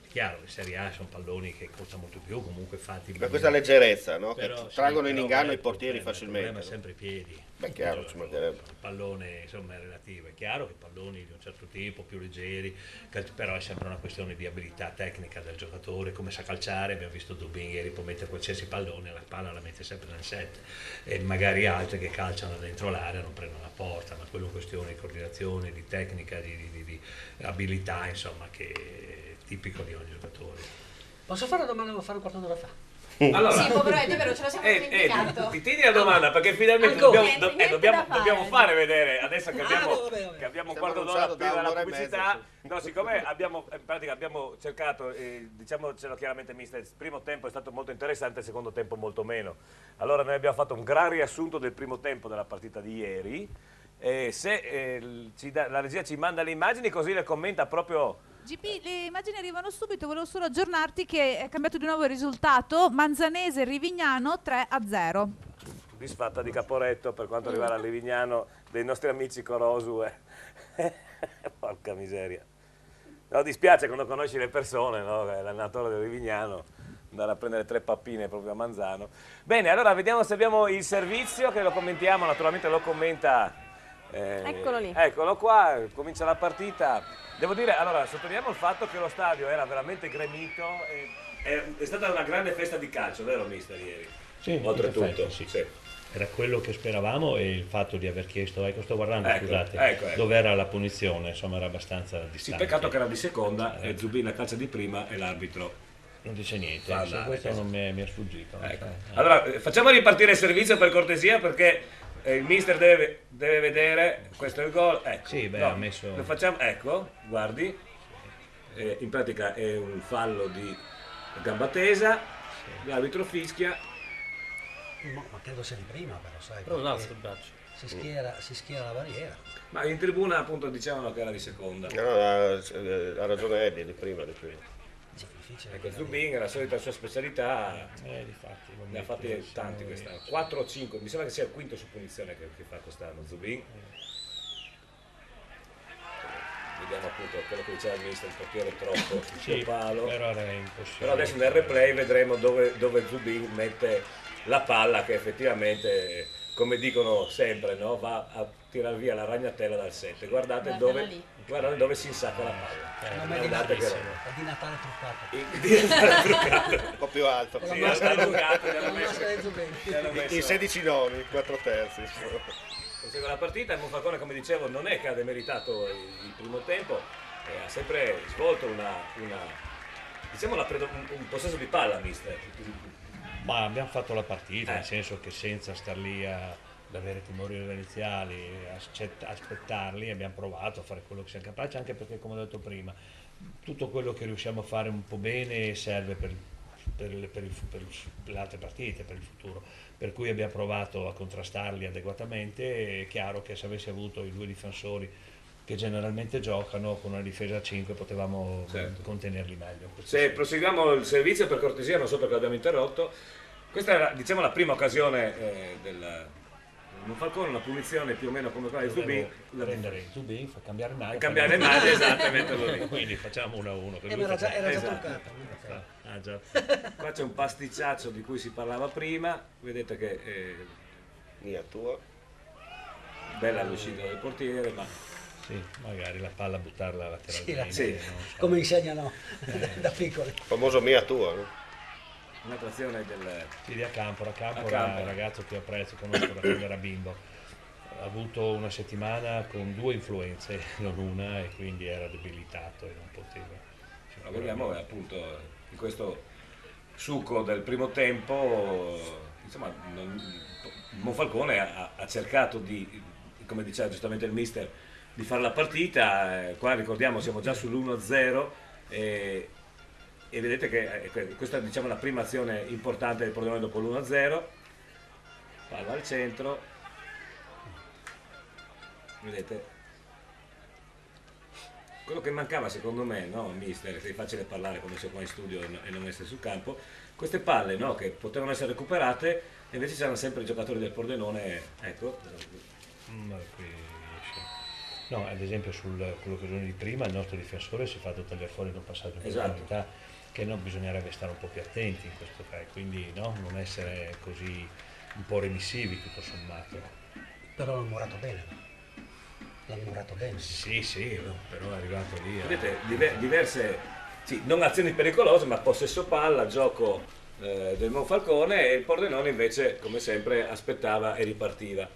chiaro, le Serie A sono palloni che costano molto più, comunque fatti Per questa leggerezza, no? però, che traggono in inganno i il portieri problema facilmente. è sempre i piedi. Beh, chiaro, ci mancherebbe. Il pallone insomma è relativo, è chiaro che palloni di un certo tipo, più leggeri, però è sempre una questione di abilità tecnica del giocatore, come sa calciare. Abbiamo visto Dubin ieri, può mettere qualsiasi pallone, la palla la mette sempre nel set, e magari altri che calciano dentro l'area non prendono la porta, ma quello è una questione di coordinazione, di tecnica, di abilità, insomma, che è tipico di ogni giocatore. Posso fare una domanda? Devo fare un quarto d'ora fa. Allora, Sì, poveretto, è vero, ce la siamo dimenticato. ti tieni la domanda perché finalmente dobbiamo fare vedere adesso che abbiamo un quarto d'ora prima della pubblicità. No, siccome in pratica abbiamo cercato, diciamocelo chiaramente, mister, il primo tempo è stato molto interessante, il secondo tempo molto meno. Allora noi abbiamo fatto un gran riassunto del primo tempo della partita di ieri. Se la regia ci manda le immagini, così le commenta proprio. GP, le immagini arrivano subito, volevo solo aggiornarti che è cambiato di nuovo il risultato, Manzanese Rivignano 3-0. Disfatta di Caporetto per quanto riguarda Livignano dei nostri amici Corosu. Porca miseria. No, dispiace quando conosci le persone, no? L'allenatore del Rivignano, andare a prendere 3 pappine proprio a Manzano. Bene, allora vediamo se abbiamo il servizio, che lo commentiamo, naturalmente lo commenta. Eccolo lì. Eccolo qua, comincia la partita. Devo dire, allora, sottolineiamo il fatto che lo stadio era veramente gremito, è stata una grande festa di calcio, vero mister, ieri? Sì, oltretutto. Sì. Era quello che speravamo, e il fatto di aver chiesto, sto guardando, Ecco, scusate, ecco. Dov'era la punizione, insomma era abbastanza Sì, distante. peccato che era di seconda, e Zubin la calcia di prima e l'arbitro non dice niente, fa andare, questo esatto. non mi è sfuggito. Ecco. Allora, facciamo ripartire il servizio per cortesia, perché il mister deve vedere, questo è il gol, ecco. Sì, beh, No, ha messo... lo facciamo, ecco, guardi, in pratica è un fallo di gamba tesa, l'arbitro fischia. Ma credo sia di prima, però, sai. Però non alza perché il braccio. Si schiera la barriera. Ma in tribuna appunto dicevano che era di seconda. No, ha ragione Eddie, di prima. Ecco, Zubin è la solita sua specialità, difatti, ne ha fatti tanti quest'anno, 4 o 5, mi sembra che sia il quinto su punizione che fa quest'anno Zubin. Vediamo appunto quello che diceva il mister, il portiere troppo sul palo, però era impossibile. Però adesso nel replay vedremo dove Zubin mette la palla, che effettivamente, come dicono sempre, no? Va a tirar via la ragnatela dal 7. Guardate dove si insacca la palla. Guardate che È di Natale truccato. Di Natale truccato. Un po' più alto. Sì, truccato, In 16 noni, 4 terzi. Prosegue la partita, il Monfalcone, come dicevo, non è che ha demeritato il primo tempo, ha sempre svolto un possesso di palla, mister. Ma abbiamo fatto la partita, nel senso che senza star lì ad avere timori reverenziali, aspettarli, abbiamo provato a fare quello che siamo capaci, anche perché, come ho detto prima, tutto quello che riusciamo a fare un po' bene serve per le altre partite, per il futuro, per cui abbiamo provato a contrastarli adeguatamente. È chiaro che se avessi avuto i 2 difensori che generalmente giocano con una difesa a 5 potevamo contenerli meglio. Se proseguiamo il servizio, per cortesia, non so perché l'abbiamo interrotto. Questa era, diciamo, la prima occasione del Monfalcone, una punizione più o meno come quella di Zubin. Prendere Zubin, fa cambiare maglia. Cambiare maglia, esatto, e metterlo lì. Quindi facciamo 1-1. Era già Esatto. toccato. Ah, già. Qua c'è un pasticciaccio di cui si parlava prima, vedete che mia tua. Bella l'uscita del portiere, ma sì, magari la palla buttarla lateralmente. Sì. No? Come insegnano da piccoli. Il famoso mia tua, no? Un'attrazione del... Sì, di Acampora. Acampora. Era un ragazzo che apprezzo, conosco da quando era bimbo. Ha avuto una settimana con 2 influenze, non una, e quindi era debilitato e non poteva. Ma vediamo appunto in questo succo del primo tempo, insomma, Monfalcone ha cercato di, come diceva giustamente il mister, di fare la partita. Qua ricordiamo siamo già sull'1-0 e vedete che questa diciamo è la prima azione importante del Pordenone dopo l'1-0. Palla al centro, vedete quello che mancava secondo me, no, mister, che è facile parlare quando sei qua in studio e non essere sul campo, queste palle, no, che potevano essere recuperate e invece c'erano sempre i giocatori del Pordenone, ecco. No, ad esempio sull'occasione di prima il nostro difensore si è fatto tagliare fuori da un passaggio di Esatto. opportunità che no, bisognerebbe stare un po' più attenti in questo caso, quindi no, non essere così un po' remissivi tutto sommato. Però l'hanno murato bene. L'hanno murato bene. Sì, però è arrivato lì. Vedete, diverse, sì, non azioni pericolose, ma possesso palla, gioco del Monfalcone, e il Pordenone invece, come sempre, aspettava e ripartiva.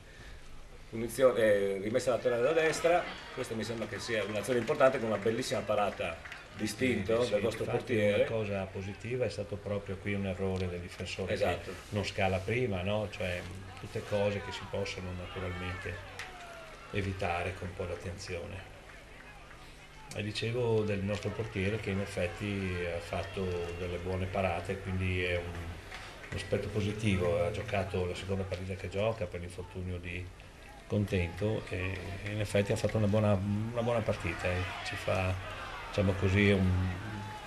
Punizione, rimessa laterale da destra, questa mi sembra che sia un'azione importante con una bellissima parata distinto Sì, del vostro infatti portiere. Una cosa positiva è stato proprio qui un errore del difensore Esatto. che non scala prima, no? Cioè tutte cose che si possono naturalmente evitare con un po' d'attenzione. E dicevo del nostro portiere che in effetti ha fatto delle buone parate, quindi è un aspetto positivo. Ha giocato la seconda partita che gioca per l'infortunio di Contento e in effetti ha fatto una buona partita e ci fa, diciamo così, un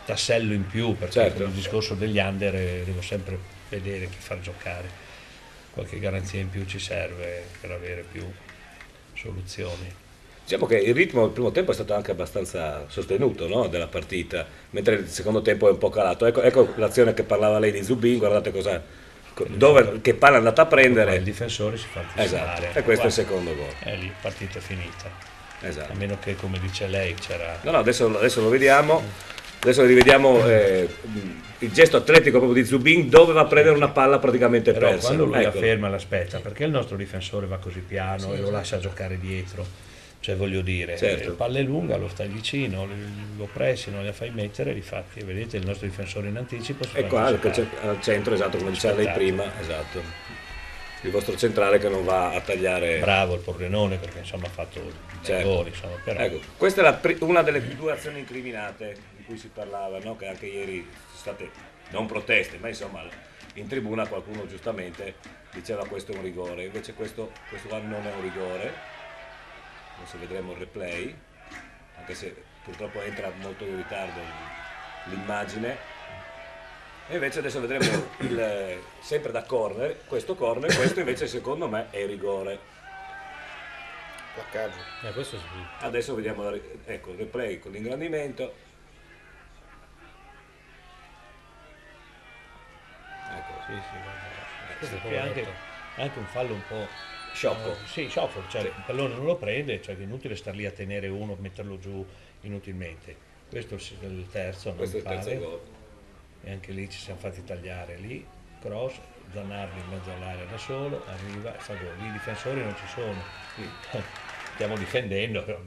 tassello in più, perché Certo. per il discorso degli under devo sempre vedere chi far giocare, qualche garanzia in più ci serve per avere più soluzioni. Diciamo che il ritmo del primo tempo è stato anche abbastanza sostenuto, no, della partita, mentre il secondo tempo è un po' calato. Ecco l'azione che parlava lei di Zubin, guardate che palla è andata a prendere. Il difensore si fa anticipare. Esatto, e questo è il secondo gol. E lì partita è finita. Esatto. A meno che, come dice lei, c'era... No, adesso lo vediamo. Adesso rivediamo il gesto atletico proprio di Zubin, dove va a prendere una palla praticamente Però persa. quando lui la Eccolo. ferma l'aspetta, perché il nostro difensore va così piano e lo lascia giocare dietro, cioè voglio dire, Certo. la palla è lunga, lo stai vicino, lo pressi, non la fai mettere, difatti vedete il nostro difensore in anticipo si E fa qua anticipare. al centro, esatto, come diceva lei prima, esatto. Il vostro centrale che non va a tagliare. Bravo il Pordenone, perché insomma ha fatto dei Certo. gol, insomma, però... Ecco, questa è una delle 2 azioni incriminate di cui si parlava, no? Che anche ieri sono state non proteste, ma insomma in tribuna qualcuno giustamente diceva questo è un rigore, invece questo qua non è un rigore. Adesso vedremo il replay, anche se purtroppo entra molto in ritardo l'immagine. E invece adesso vedremo sempre da corner, questo invece secondo me è rigore. Placcaggio. Questo sì. Adesso vediamo ecco, il replay con l'ingrandimento. Ecco. Sì, guarda. Questo è Perché proprio anche un fallo un po' sciocco. Sì, sciocco, cioè il pallone non lo prende, cioè è inutile star lì a tenere uno, metterlo giù inutilmente. Questo è il terzo, non Questo è il terzo pare. gol. E anche lì ci siamo fatti tagliare, lì cross, Zanardi in mezzo all'area da solo, arriva e fa gol. Lì i difensori non ci sono. Stiamo difendendo, però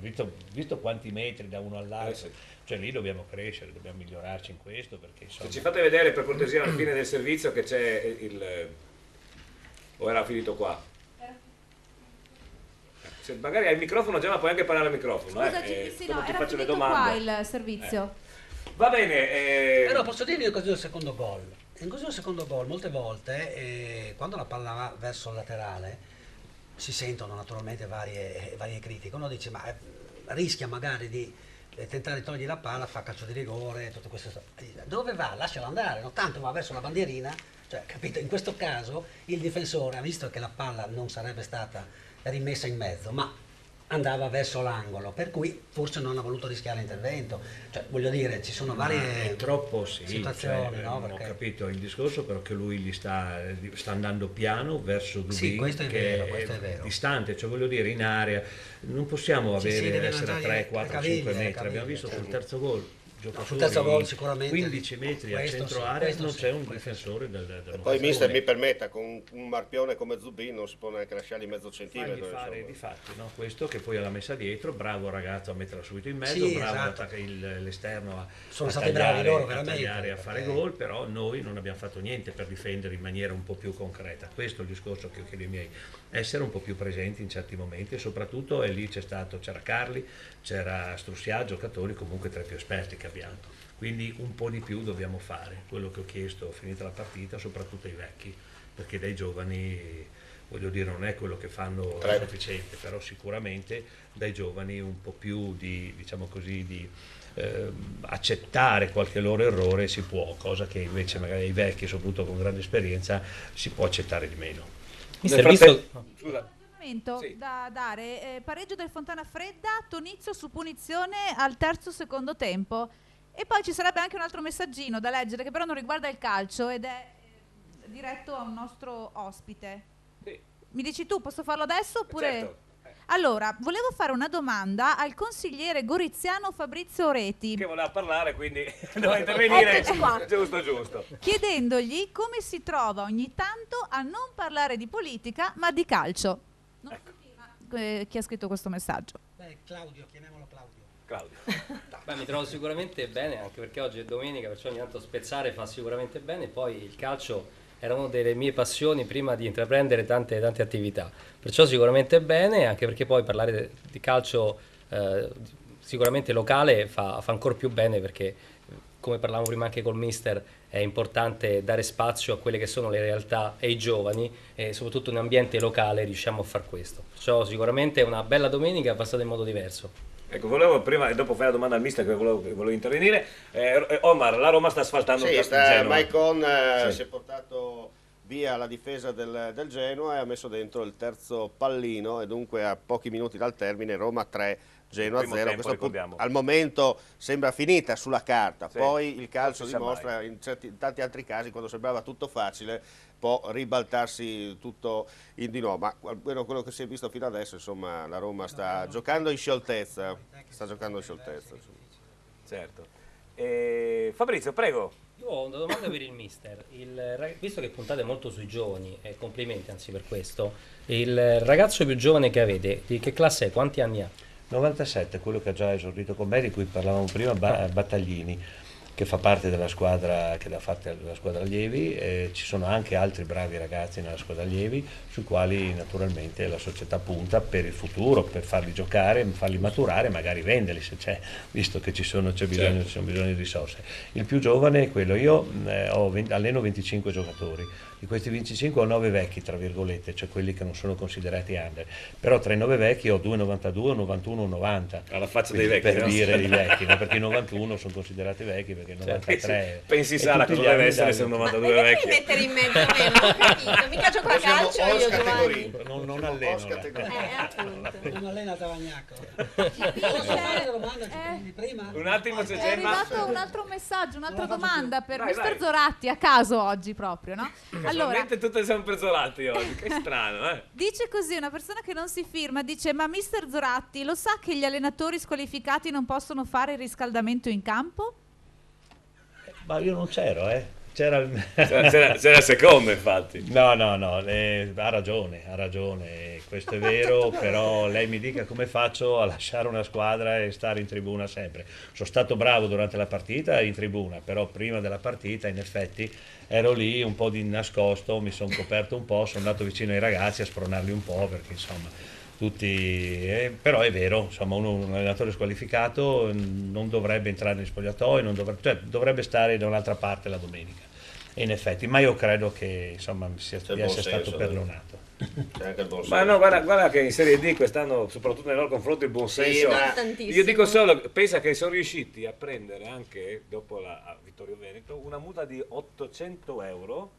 visto quanti metri da uno all'altro, cioè lì dobbiamo crescere, dobbiamo migliorarci in questo, perché insomma... Se ci fate vedere per cortesia alla fine del servizio che c'è il... o era finito qua? Se magari hai il microfono già, ma puoi anche parlare al microfono. Scusaci, sì, dopo no, ti era faccio le finito qua domande. il servizio. Va bene. Però posso dirvi una cosa del secondo gol. In questo secondo gol molte volte quando la palla va verso il laterale si sentono naturalmente varie critiche. Uno dice ma rischia magari di tentare di togliere la palla, fa calcio di rigore, tutto questo. Dove va? Lascialo andare, no? Tanto va verso la bandierina, cioè, capito? In questo caso il difensore ha visto che la palla non sarebbe stata rimessa in mezzo, ma andava verso l'angolo, per cui forse non ha voluto rischiare l'intervento. Cioè, voglio dire, ci sono varie purtroppo sì, situazioni, cioè, no? Ho Perché... capito il discorso, però che lui gli sta andando piano verso Dubin, Sì, questo è che vero, questo è vero. distante, cioè voglio dire in area, non possiamo Sì, sì, avere, deve essere a mangiare 3, 4, caviglie, 5 metri, caviglie, abbiamo visto certo. sul terzo gol. Giocatori sul terzo gol sicuramente 15 metri a questo centro sì, area questo non sì, c'è un questo difensore del E poi Monfalcone. mister mi permetta, con un marpione come Zubin non si può neanche lasciargli mezzo centimetro. Fagli fare insomma. di fatti, no? Questo che poi alla messa dietro, bravo ragazzo a metterla subito in mezzo, Sì, bravo esatto. l'esterno Sono a stati tagliare, bravi loro, a veramente, tagliare, a fare perché- gol, però noi non abbiamo fatto niente per difendere in maniera un po' più concreta. Questo è il discorso che io chiedo ai miei, essere un po' più presenti in certi momenti e soprattutto e lì c'era Carli, c'era Strussia, giocatori comunque tra i più esperti che abbiamo. Quindi un po' di più dobbiamo fare, quello che ho chiesto finita la partita, soprattutto ai vecchi, perché dai giovani, voglio dire, non è quello che fanno è sufficiente, però sicuramente dai giovani un po' più di, diciamo così, di accettare qualche loro errore si può, cosa che invece magari ai vecchi, soprattutto con grande esperienza, si può accettare di meno. Scusa. Momento da dare pareggio del Fontana Fredda, Tonizio su punizione al terzo secondo tempo. E poi ci sarebbe anche un altro messaggino da leggere che però non riguarda il calcio ed è diretto a un nostro ospite. Mi dici tu, posso farlo adesso oppure... Certo. Allora, volevo fare una domanda al consigliere goriziano Fabrizio Reti. Che voleva parlare, quindi doveva intervenire. Eccoci qua. Giusto. Chiedendogli come si trova ogni tanto a non parlare di politica ma di calcio. Non so chi ha scritto questo messaggio. Beh, Claudio, chiamiamolo Claudio. Beh, mi trovo sicuramente bene, anche perché oggi è domenica, perciò ogni tanto spezzare fa sicuramente bene. Poi il calcio era una delle mie passioni prima di intraprendere tante attività, perciò sicuramente bene, anche perché poi parlare di calcio sicuramente locale fa ancora più bene, perché come parlavamo prima anche col mister è importante dare spazio a quelle che sono le realtà e i giovani, e soprattutto in un ambiente locale riusciamo a far questo, perciò sicuramente è una bella domenica passata in modo diverso. Ecco, volevo prima, e dopo fare la domanda al mister che volevo intervenire. Omar, la Roma sta asfaltando il Genoa. Maicon Sì. si è portato via la difesa del Genoa e ha messo dentro il terzo pallino e dunque a pochi minuti dal termine Roma 3, Genoa Primo 0. tempo, ricordiamo. Al momento sembra finita sulla carta, Sì, poi il calcio non si sa dimostra in tanti altri casi quando sembrava tutto facile può ribaltarsi tutto in di no, ma almeno quello che si è visto fino adesso, insomma, la Roma sta giocando in scioltezza, Certo. Fabrizio, prego. Io ho una domanda per il mister. Visto che puntate molto sui giovani, e complimenti anzi per questo, il ragazzo più giovane che avete, di che classe è? Quanti anni ha? 97, quello che ha già esordito con me, di cui parlavamo prima, Battaglini, che fa parte della squadra che dà parte della squadra allievi. Ci sono anche altri bravi ragazzi nella squadra allievi sui quali naturalmente la società punta per il futuro, per farli giocare, farli maturare, magari venderli se c'è, visto che c'è bisogno di risorse. Il più giovane è quello, io alleno 25 giocatori, di questi 25 ho 9 vecchi tra virgolette, cioè quelli che non sono considerati under, però tra i 9 vecchi ho 2,92, 91, 90 alla faccia quindi dei vecchi, per no? dire i vecchi, no? Perché i 91 sono considerati vecchi, perché il 93 pensi Sara cosa deve essere se un 92 è vecchio? Mettere in mezzo me, non ho capito, mica gioco a calcio io, Giovanni. non alleno Non allena Tavagnacco. Un attimo, se È c'è arrivato un altro messaggio, un'altra domanda per Vai, mister vai. Zoratti, a caso oggi proprio, no? Allora, Casualmente tutte siamo prezzolati oggi, che strano, eh? dice così una persona che non si firma, dice: ma mister Zoratti lo sa che gli allenatori squalificati non possono fare il riscaldamento in campo? Ma io non c'ero, C'era il secondo, infatti. No, ha ragione, questo è vero, però lei mi dica come faccio a lasciare una squadra e stare in tribuna sempre. Sono stato bravo durante la partita in tribuna, però prima della partita in effetti ero lì un po' di nascosto, mi sono coperto un po', sono andato vicino ai ragazzi a spronarli un po', perché insomma però è vero, insomma, un allenatore squalificato non dovrebbe entrare negli spogliatoi, dovrebbe stare da un'altra parte la domenica. E in effetti, ma io credo che insomma sia C'è di buon essere stato senso, perdonato. C'è anche il buon Ma senso. no, guarda che in Serie D quest'anno, soprattutto nei loro confronti, il buon senso. ma- Io dico solo, pensa che sono riusciti a prendere anche, dopo la Vittorio Veneto, una multa di 800 euro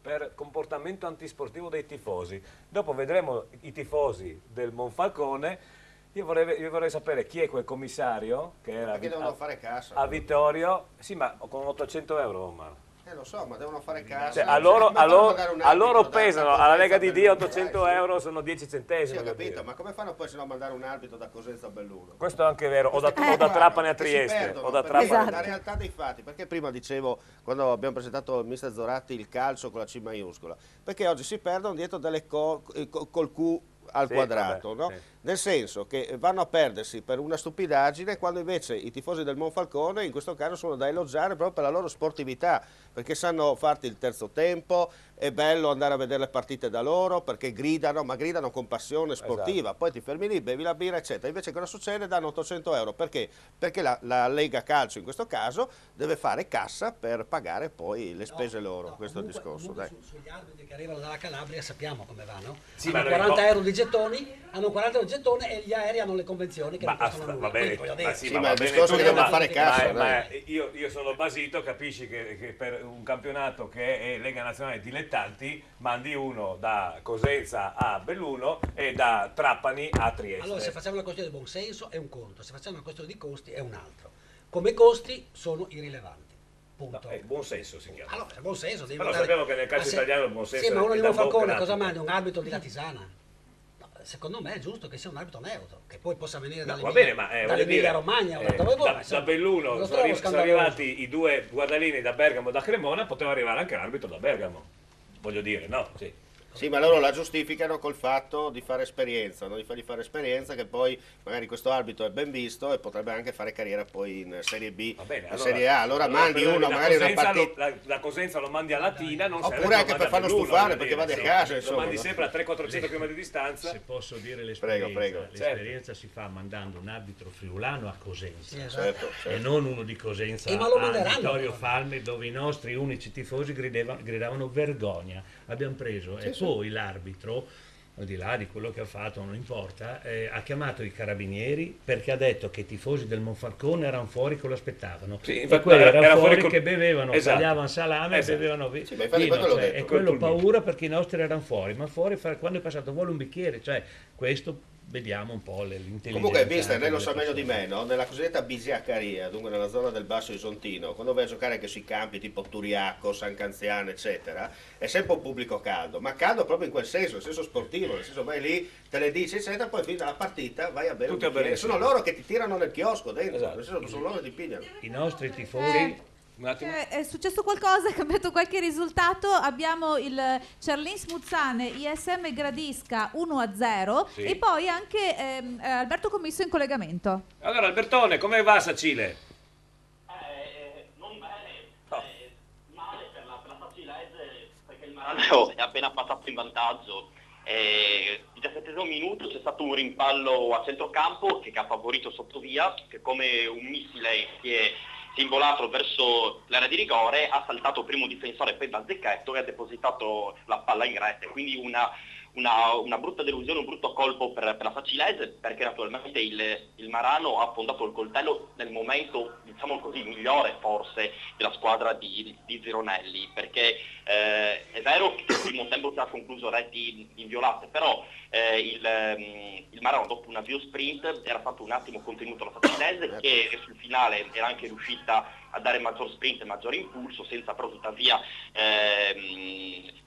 per comportamento antisportivo dei tifosi. Dopo vedremo i tifosi del Monfalcone. Io vorrei sapere chi è quel commissario che era Perché devono fare cassa. a Vittorio. Sì, ma con 800 euro, Omar. Lo so, ma devono fare cassa. Cioè, a loro arbitro pesano, alla Lega di Dio 800 euro sono 10 centesimi. Sì, ho capito, ma come fanno poi se no a mandare un arbitro da Cosenza a Belluno? Questo è anche vero, o da Trapani a Trieste. O da Trapani. Esatto. La realtà dei fatti, perché prima dicevo, quando abbiamo presentato il mister Zoratti, il calcio con la C maiuscola, perché oggi si perdono dietro delle col Q al Sì, quadrato, vabbè, no? sì. Nel senso che vanno a perdersi per una stupidaggine, quando invece i tifosi del Monfalcone in questo caso sono da elogiare proprio per la loro sportività, perché sanno farti il terzo tempo, è bello andare a vedere le partite da loro, perché gridano, ma gridano con passione sportiva, poi ti fermi lì, bevi la birra, eccetera. Invece cosa succede? Danno 800 euro, perché? Perché la Lega Calcio in questo caso deve fare cassa per pagare poi le spese loro, questo è il discorso. Dai. Sugli arbitri che arrivano dalla Calabria sappiamo come vanno. Sì, Hanno ma 40 euro di gettoni, hanno 40 euro di gettoni e gli aerei hanno le convenzioni che non costano nulla. Va bene, Quindi, voglio dire, ma sì, Sì, ma ma va il bene discorso è che tutto, devono fare cassa, ma io sono basito, capisci che per un campionato che è Lega Nazionale Dilettanti mandi uno da Cosenza a Belluno e da Trapani a Trieste. allora, se facciamo una questione di buon senso è un conto, se facciamo una questione di costi è un altro. Come costi sono irrilevanti. Punto. No, buon senso si chiama. Allora, buon senso. Devi Però andare- sappiamo che nel calcio Ma se- italiano il buon senso Sì, ma uno è di da Monfalcone bocca cosa all'altro. manda? Un arbitro di Latisana? No, secondo me è giusto che sia un arbitro neutro, che poi possa venire No, va dall'Emilia, bene, ma voglio dall'Emilia dire, Romagna o da dove vuoi. da Belluno lo sono trovo scandaloso. arrivati i due guardalini da Bergamo e da Cremona, poteva arrivare anche l'arbitro da Bergamo, voglio dire, no? Sì. Sì, ma loro la giustificano col fatto di fare esperienza, no? Di fargli fare esperienza, che poi magari questo arbitro è ben visto e potrebbe anche fare carriera poi in Serie B, Va bene, in Serie A. Allora mandi però uno, da magari una Cosenza partita. da Cosenza lo mandi a Latina, non serve Oppure che anche lo per mandi a farlo Belluno, stufare, voglio perché dire, va di sì. casa, Lo insomma, mandi no? sempre a 300-400 km di distanza. Se posso dire l'esperienza, Prego. l'esperienza si fa mandando un arbitro friulano a Cosenza. Sì, esatto. Certo. E non uno di Cosenza Ma lo a manderanno, Vittorio però. Falme, dove i nostri unici tifosi gridavano vergogna. Abbiamo preso e poi l'arbitro, al di là di quello che ha fatto, non importa, ha chiamato i carabinieri perché ha detto che i tifosi del Monfalcone erano fuori che lo aspettavano. Sì, e infatti, quelli era erano fuori fuori che bevevano, Esatto. tagliavano salame Esatto. e bevevano Sì, ma infatti vino, quello l'ho cioè, detto, e quello col vino. paura perché i nostri erano fuori, ma fuori quando è passato vuole un bicchiere, cioè questo vediamo un po' l'intelligenza. Comunque, mister, anche lei lo delle sa meglio di persone. me, no? Nella cosiddetta Bisiacaria, dunque nella zona del Basso Isontino, quando vai a giocare anche sui campi tipo Turiacco, San Canziano, eccetera, è sempre un pubblico caldo, ma caldo proprio in quel senso, nel senso sportivo, nel senso vai lì, te le dici, eccetera, poi finita la partita vai a bere un Tutti a bere bicchiere. Sono insieme. loro che ti tirano nel chiosco dentro, Esatto. nel senso che sono loro che ti pigliano. I nostri tifosi Un attimo. È successo qualcosa, è cambiato qualche risultato. Abbiamo il Cerlin Smuzzane ISM Gradisca 1-0 Sì. e poi anche Alberto Commisso in collegamento. Allora, Albertone, come va Sacile? Non bene, male per la Facilese, perché il Marano è appena passato in vantaggio. Il 17° minuto c'è stato un rimpallo a centrocampo che ha favorito Sottovia, che come un missile si è involato verso l'area di rigore, ha saltato il primo difensore poi da Zecchetto e ha depositato la palla in rete, quindi una brutta delusione, un brutto colpo per la Facilese, perché naturalmente il Marano ha affondato il coltello nel momento, diciamo così, migliore forse della squadra di Zironelli, perché è vero che il primo tempo si è concluso retti inviolate, però il Marano dopo un avvio sprint era stato un attimo contenuto alla Facilese, che sul finale era anche riuscita a dare maggior sprint e maggiore impulso, senza però tuttavia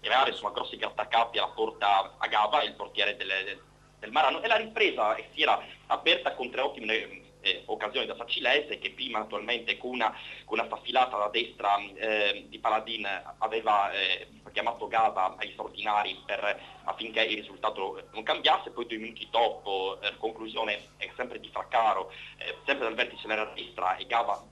creare insomma grossi grattacapi alla porta a Gava, il portiere del Marano, e la ripresa si era aperta con tre ottime occasioni da Facilese, che prima naturalmente con una staffilata da destra di Paladin aveva chiamato Gava agli straordinari affinché il risultato non cambiasse, poi 2 minuti dopo, conclusione sempre di Fraccaro, sempre dal vertice della destra, e Gava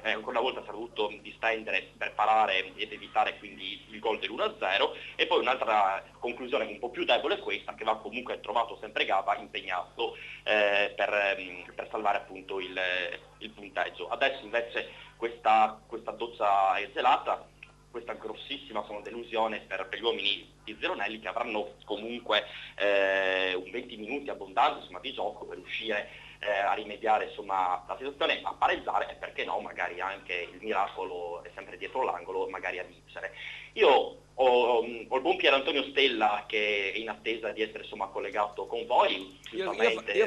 ancora una volta si è dovuto distendere per parare ed evitare quindi il gol dell'1-0, e poi un'altra conclusione un po' più debole è questa, che va comunque trovato sempre Gava impegnato per salvare appunto il punteggio. Adesso invece questa doccia è gelata, questa grossissima delusione per gli uomini di Zeronelli, che avranno comunque un 20 minuti abbondanti di gioco per riuscire a rimediare la situazione, a pareggiare e perché no, magari anche il miracolo è sempre dietro l'angolo, magari a vincere. Io ho il buon Pier Antonio Stella che è in attesa di essere collegato con voi. Io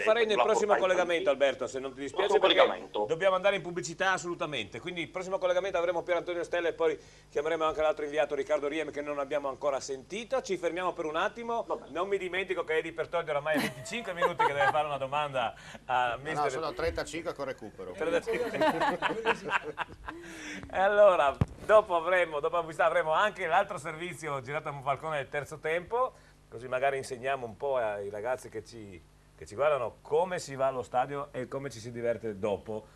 farei nel prossimo collegamento, Alberto, se non ti dispiace, perché dobbiamo andare in pubblicità assolutamente. Quindi il prossimo collegamento avremo Pier Antonio Stella e poi chiameremo anche l'altro inviato Riccardo Riem che non abbiamo ancora sentito. Ci fermiamo per un attimo. Non mi dimentico che Eddie Pertoldi oramai è 25 minuti che deve fare una domanda a Mister. No, sono 35 con recupero. E allora, dopo avremo anche l'altro servizio girato a Monfalcone del terzo tempo, così magari insegniamo un po' ai ragazzi che ci guardano come si va allo stadio e come ci si diverte dopo.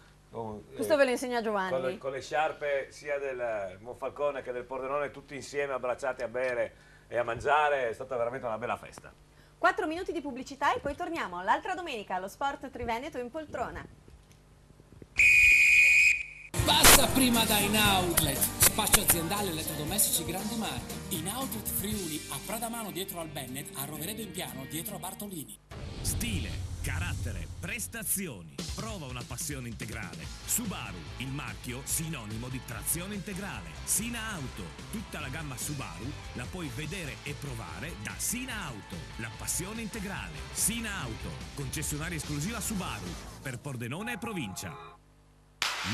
Questo ve lo insegna Giovanni. Con le sciarpe sia del Monfalcone che del Pordenone, tutti insieme abbracciati a bere e a mangiare, è stata veramente una bella festa. 4 minuti di pubblicità e poi torniamo l'altra domenica allo Sport Triveneto in poltrona. Passa prima da In Outlet, spazio aziendale elettrodomestici grandi marchi. In Outlet Friuli, a Pradamano dietro al Bennett, a Roveredo in Piano dietro a Bartolini. Stile, carattere, prestazioni. Prova una passione integrale. Subaru, il marchio sinonimo di trazione integrale. Sina Auto, tutta la gamma Subaru la puoi vedere e provare da Sina Auto. La passione integrale. Sina Auto, concessionaria esclusiva Subaru per Pordenone e provincia.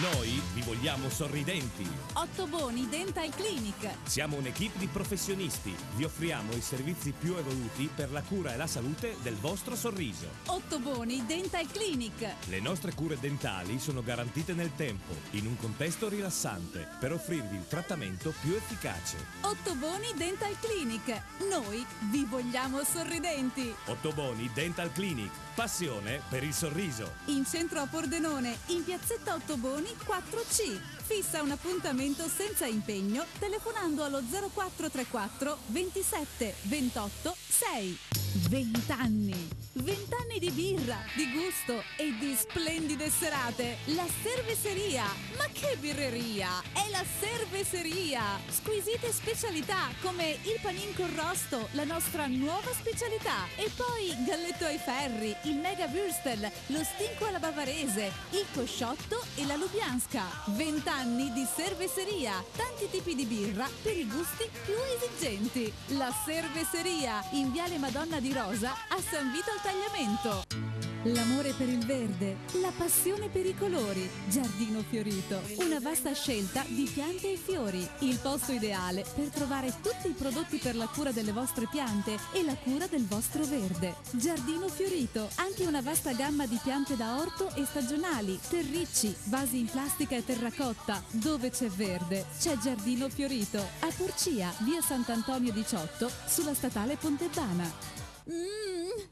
Noi vi vogliamo sorridenti. Ottoboni Dental Clinic. Siamo un'equipe di professionisti. Vi offriamo i servizi più evoluti per la cura e la salute del vostro sorriso. Ottoboni Dental Clinic. Le nostre cure dentali sono garantite nel tempo, in un contesto rilassante, per offrirvi il trattamento più efficace. Ottoboni Dental Clinic. Noi vi vogliamo sorridenti. Ottoboni Dental Clinic. Passione per il sorriso. In centro a Pordenone, in piazzetta Ottoboni 4C. Fissa un appuntamento senza impegno telefonando allo 0434 27 28 6. 20 anni. 20 anni di birra, di gusto e di splendide serate. La Cerveseria. Ma che birreria! È la Cerveseria. Squisite specialità come il panin con rosto, la nostra nuova specialità. E poi galletto ai ferri, il mega würstel, lo stinco alla bavarese, il cosciotto e la lubianska. 20 anni di Cerveseria. Tanti tipi di birra per i gusti più esigenti. La Cerveseria in Viale Madonna di Rosa a San Vito al Tagliamento. L'amore per il verde, la passione per i colori. Giardino Fiorito, una vasta scelta di piante e fiori. Il posto ideale per trovare tutti i prodotti per la cura delle vostre piante e la cura del vostro verde. Giardino Fiorito, anche una vasta gamma di piante da orto e stagionali, terricci, vasi in plastica e terracotta. Dove c'è verde, c'è Giardino Fiorito. A Porcia, via Sant'Antonio 18, sulla statale Pontebana.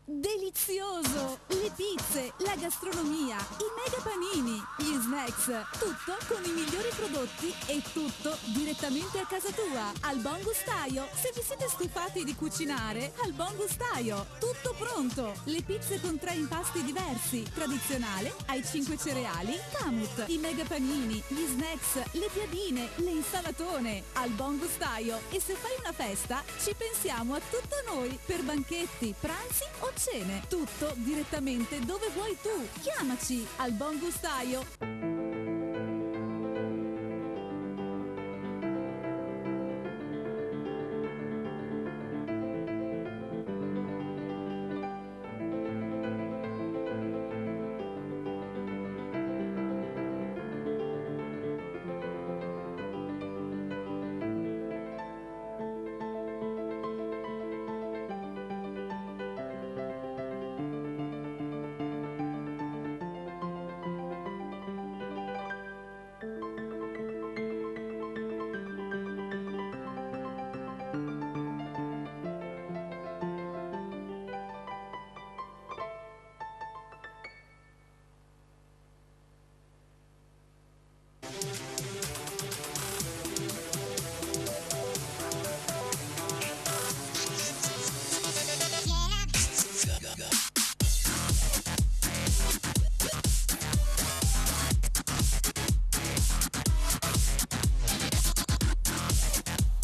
Delizioso! Le pizze, la gastronomia, i mega panini, gli snacks, tutto con i migliori prodotti e tutto direttamente a casa tua, al Buon Gustaio. Se vi siete stufati di cucinare, al Buon Gustaio, tutto pronto. Le pizze con 3 impasti diversi, tradizionale, ai 5 cereali, Camut, i mega panini, gli snacks, le piadine, le insalatone, al Buon Gustaio. E se fai una festa, ci pensiamo a tutto noi, per banchetti, pranzi o cene, tutto direttamente dove vuoi tu. Chiamaci al Buon Gustaio.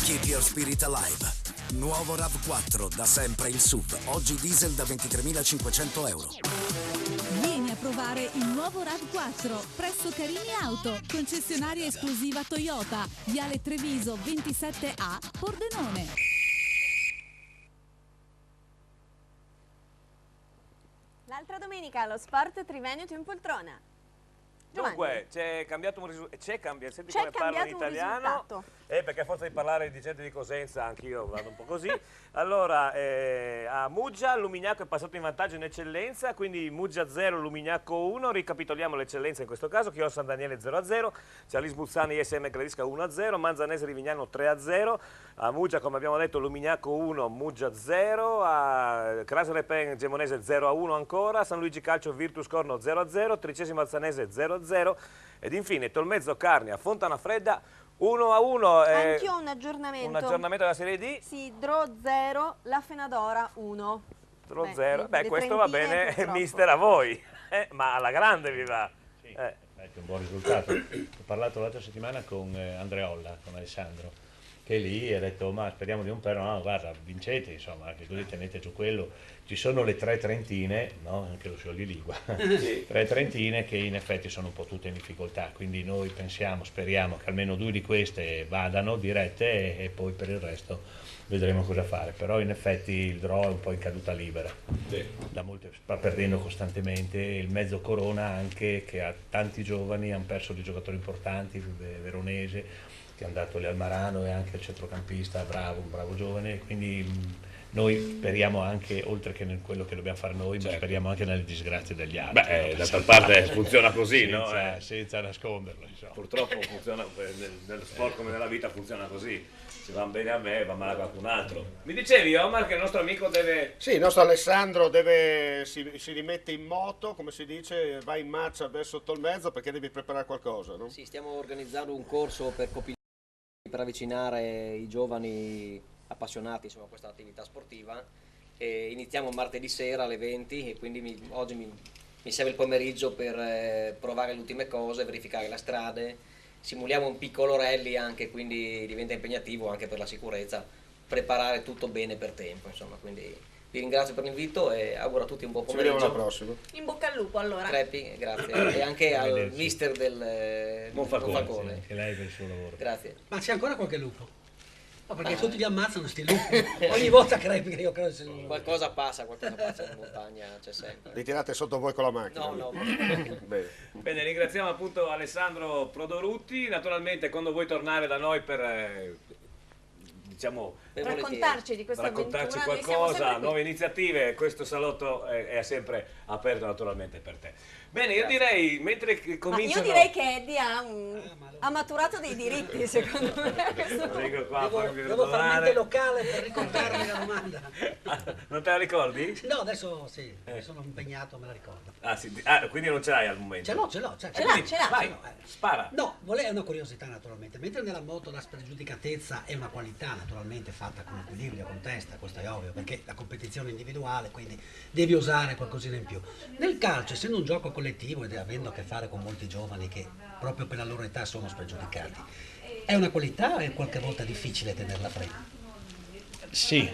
Keep your spirit alive. Nuovo RAV4, da sempre il SUV. Oggi diesel da 23.500 euro. Vieni a provare il nuovo RAV4 presso Carini Auto, concessionaria esclusiva Toyota, Viale Treviso 27A, Pordenone. L'altra domenica allo Sport Triveneto in poltrona. Dunque, c'è cambiato un risultato. Senti C'è come parlo in cambiato un italiano. risultato. Perché a forza di parlare di gente di Cosenza, anch'io vado un po' così. Allora, a Muggia, Lumignaco è passato in vantaggio in eccellenza, quindi Muggia 0, Lumignaco 1. Ricapitoliamo l'eccellenza in questo caso: Chioro San Daniele 0-0, Cialis Buzzani ISM Gradisca 1-0, Manzanese Rivignano 3-0. A Muggia, come abbiamo detto, Lumignaco 1, Muggia 0, a Crasere Pen Gemonese 0-1 ancora, San Luigi Calcio Virtus Corno 0-0, Tricesimo Alzanese 0-0 ed infine Tolmezzo Carnia Fontana Fredda 1-1. Anch'io ho un aggiornamento. Un aggiornamento della Serie D? Sì, Dro 0, La Fenadora 1. Dro 0. Beh, questo va bene, mister, a voi. Ma alla grande vi va. Sì, è un buon risultato. Ho parlato l'altra settimana con Andreolla, con Alessandro, che lì ha detto ma speriamo di non perdere, no guarda vincete, insomma, anche così tenete giù quello. Ci sono le 3 trentine, no? Anche lo Sciogli Ligua, Sì. 3 trentine che in effetti sono un po' tutte in difficoltà, quindi noi speriamo che almeno 2 di queste vadano dirette e poi per il resto vedremo cosa fare, però in effetti il draw è un po' in caduta libera, sta perdendo costantemente, il mezzo Corona anche che ha tanti giovani, hanno perso dei giocatori importanti, Veronese che è andato lì al Marano e anche il centrocampista un bravo giovane, quindi noi speriamo anche, oltre che in quello che dobbiamo fare noi, ma speriamo anche nelle disgrazie degli altri. Beh, d'altra parte funziona così, no? Senza nasconderlo, insomma. Purtroppo funziona, nello sport come nella vita funziona così. Se va bene a me, va male a qualcun altro. Mi dicevi, Omar, che il nostro amico deve... Sì, il nostro Alessandro si rimette in moto, come si dice, va in marcia verso Tolmezzo perché devi preparare qualcosa, no? Sì, stiamo organizzando un corso per avvicinare i giovani appassionati a questa attività sportiva. E iniziamo martedì sera alle 20 e quindi oggi mi serve il pomeriggio per provare le ultime cose, verificare le strade. Simuliamo un piccolo rally anche, quindi diventa impegnativo anche per la sicurezza, preparare tutto bene per tempo, insomma, quindi vi ringrazio per l'invito e auguro a tutti un buon pomeriggio. Ci vediamo alla prossima. In bocca al lupo allora. Crepi, grazie. E anche al mister del Monfalcone, che lei per il suo lavoro. Grazie. Ma c'è ancora qualche lupo? No, perché tutti li ammazzano sti lupi. Ogni volta crepi che io credo sia un... Qualcosa passa in montagna, c'è sempre. Li tirate sotto voi con la macchina? No. Bene, ringraziamo appunto Alessandro Prodorutti. Naturalmente quando vuoi tornare da noi per raccontarci di questa avventura, noi siamo qualcosa, sempre qui. nuove iniziative, questo salotto è sempre aperto naturalmente per te. Bene, io direi, mentre cominciano... Io direi che Eddie ha maturato dei diritti, secondo me. Devo far mente locale per ricordarmi la domanda. Non te la ricordi? No, adesso sì, mi sono impegnato, me la ricordo. Quindi non ce l'hai al momento? Ce l'ho. Ce l'ha. Vai, spara. No, è una curiosità naturalmente. Mentre nella moto la spregiudicatezza è una qualità naturalmente fatta con equilibrio, con testa, questo è ovvio, perché la competizione è individuale, quindi devi usare qualcosina in più. Nel calcio, essendo un gioco collettivo ed avendo a che fare con molti giovani che proprio per la loro età sono spregiudicati, è una qualità o è qualche volta difficile tenerla fredda? Sì,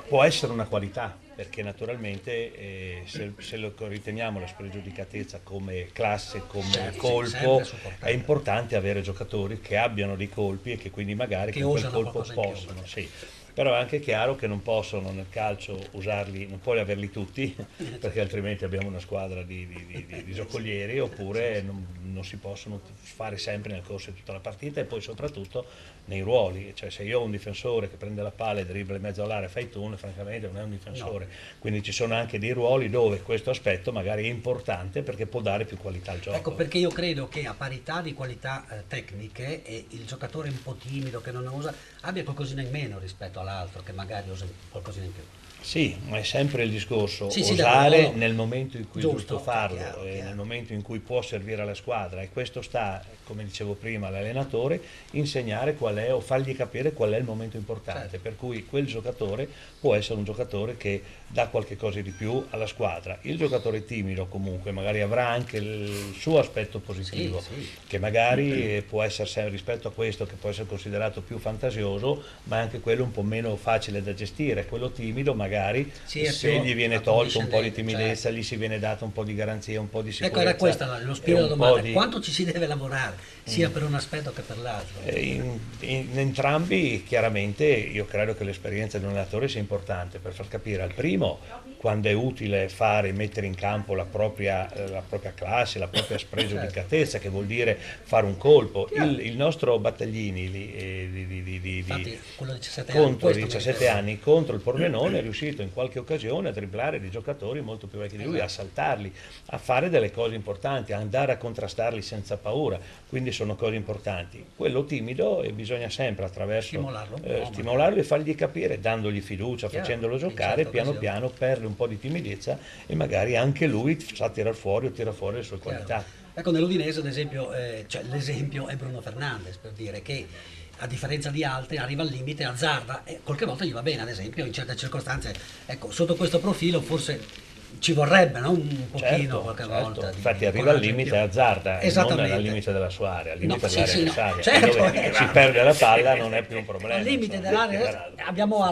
può essere una qualità, perché naturalmente se lo riteniamo la spregiudicatezza come classe, come colpo, è importante avere giocatori che abbiano dei colpi e che quindi magari con quel colpo possono. Sì. Però è anche chiaro che non possono nel calcio usarli, non puoi averli tutti, perché altrimenti abbiamo una squadra di giocolieri, oppure non si possono fare sempre nel corso di tutta la partita e poi soprattutto nei ruoli, cioè se io ho un difensore che prende la palla e dribbla in mezzo all'area e fa i turni, francamente non è un difensore, quindi ci sono anche dei ruoli dove questo aspetto magari è importante perché può dare più qualità al gioco. Ecco perché io credo che a parità di qualità tecniche e il giocatore un po' timido che non usa abbia qualcosina in meno rispetto all'altro che magari usa qualcosina in più. Sì, ma è sempre il discorso, Sì, osare no. nel momento in cui è Giusto, giusto farlo, chiaro. nel momento in cui può servire alla squadra, e questo sta, come dicevo prima, all'allenatore insegnare qual è o fargli capire qual è il momento importante, per cui quel giocatore può essere un giocatore che dà qualche cosa di più alla squadra. Il giocatore timido comunque magari avrà anche il suo aspetto positivo, che magari può essere rispetto a questo che può essere considerato più fantasioso, ma è anche quello un po' meno facile da gestire. Quello timido magari Sì, è se più gli viene tolto un po' di accondiscendente, timidezza, gli si viene dato un po' di garanzia, un po' di sicurezza. Ecco, era questa lo spirito e della un po' domanda. di- Quanto ci si deve lavorare, sia per un aspetto che per l'altro? in entrambi chiaramente io credo che l'esperienza di un allenatore sia importante per far capire al primo quando è utile mettere in campo la propria classe, la propria spregiudicatezza, che vuol dire fare un colpo. Il nostro Battaglini Infatti, quello di 17 contro anni, i questo 17 anni, contro il Pordenone, è riuscito in qualche occasione a dribblare dei giocatori molto più vecchi di lui, a saltarli, a fare delle cose importanti, a andare a contrastarli senza paura, quindi sono cose importanti. Quello timido bisogna sempre attraverso stimolarlo e fargli capire, dandogli fiducia, Chiaro, facendolo in giocare, certe piano occasioni. piano perde un po' di timidezza e magari anche lui sa tirar fuori o tira fuori le sue qualità. Ecco, nell'Udinese ad esempio, cioè, l'esempio è Bruno Fernandes, per dire che a differenza di altri arriva al limite, azzarda e qualche volta gli va bene, ad esempio in certe circostanze. Ecco, sotto questo profilo forse ci vorrebbe, no? Un pochino qualche volta. di Infatti arriva al coraggio in limite più. e azzarda, e non Esattamente. al limite della sua area, al limite No, sì, dell'area sì, no. avversaria, Certo, dove si perde la palla non è più un problema. Al limite insomma. dell'area abbiamo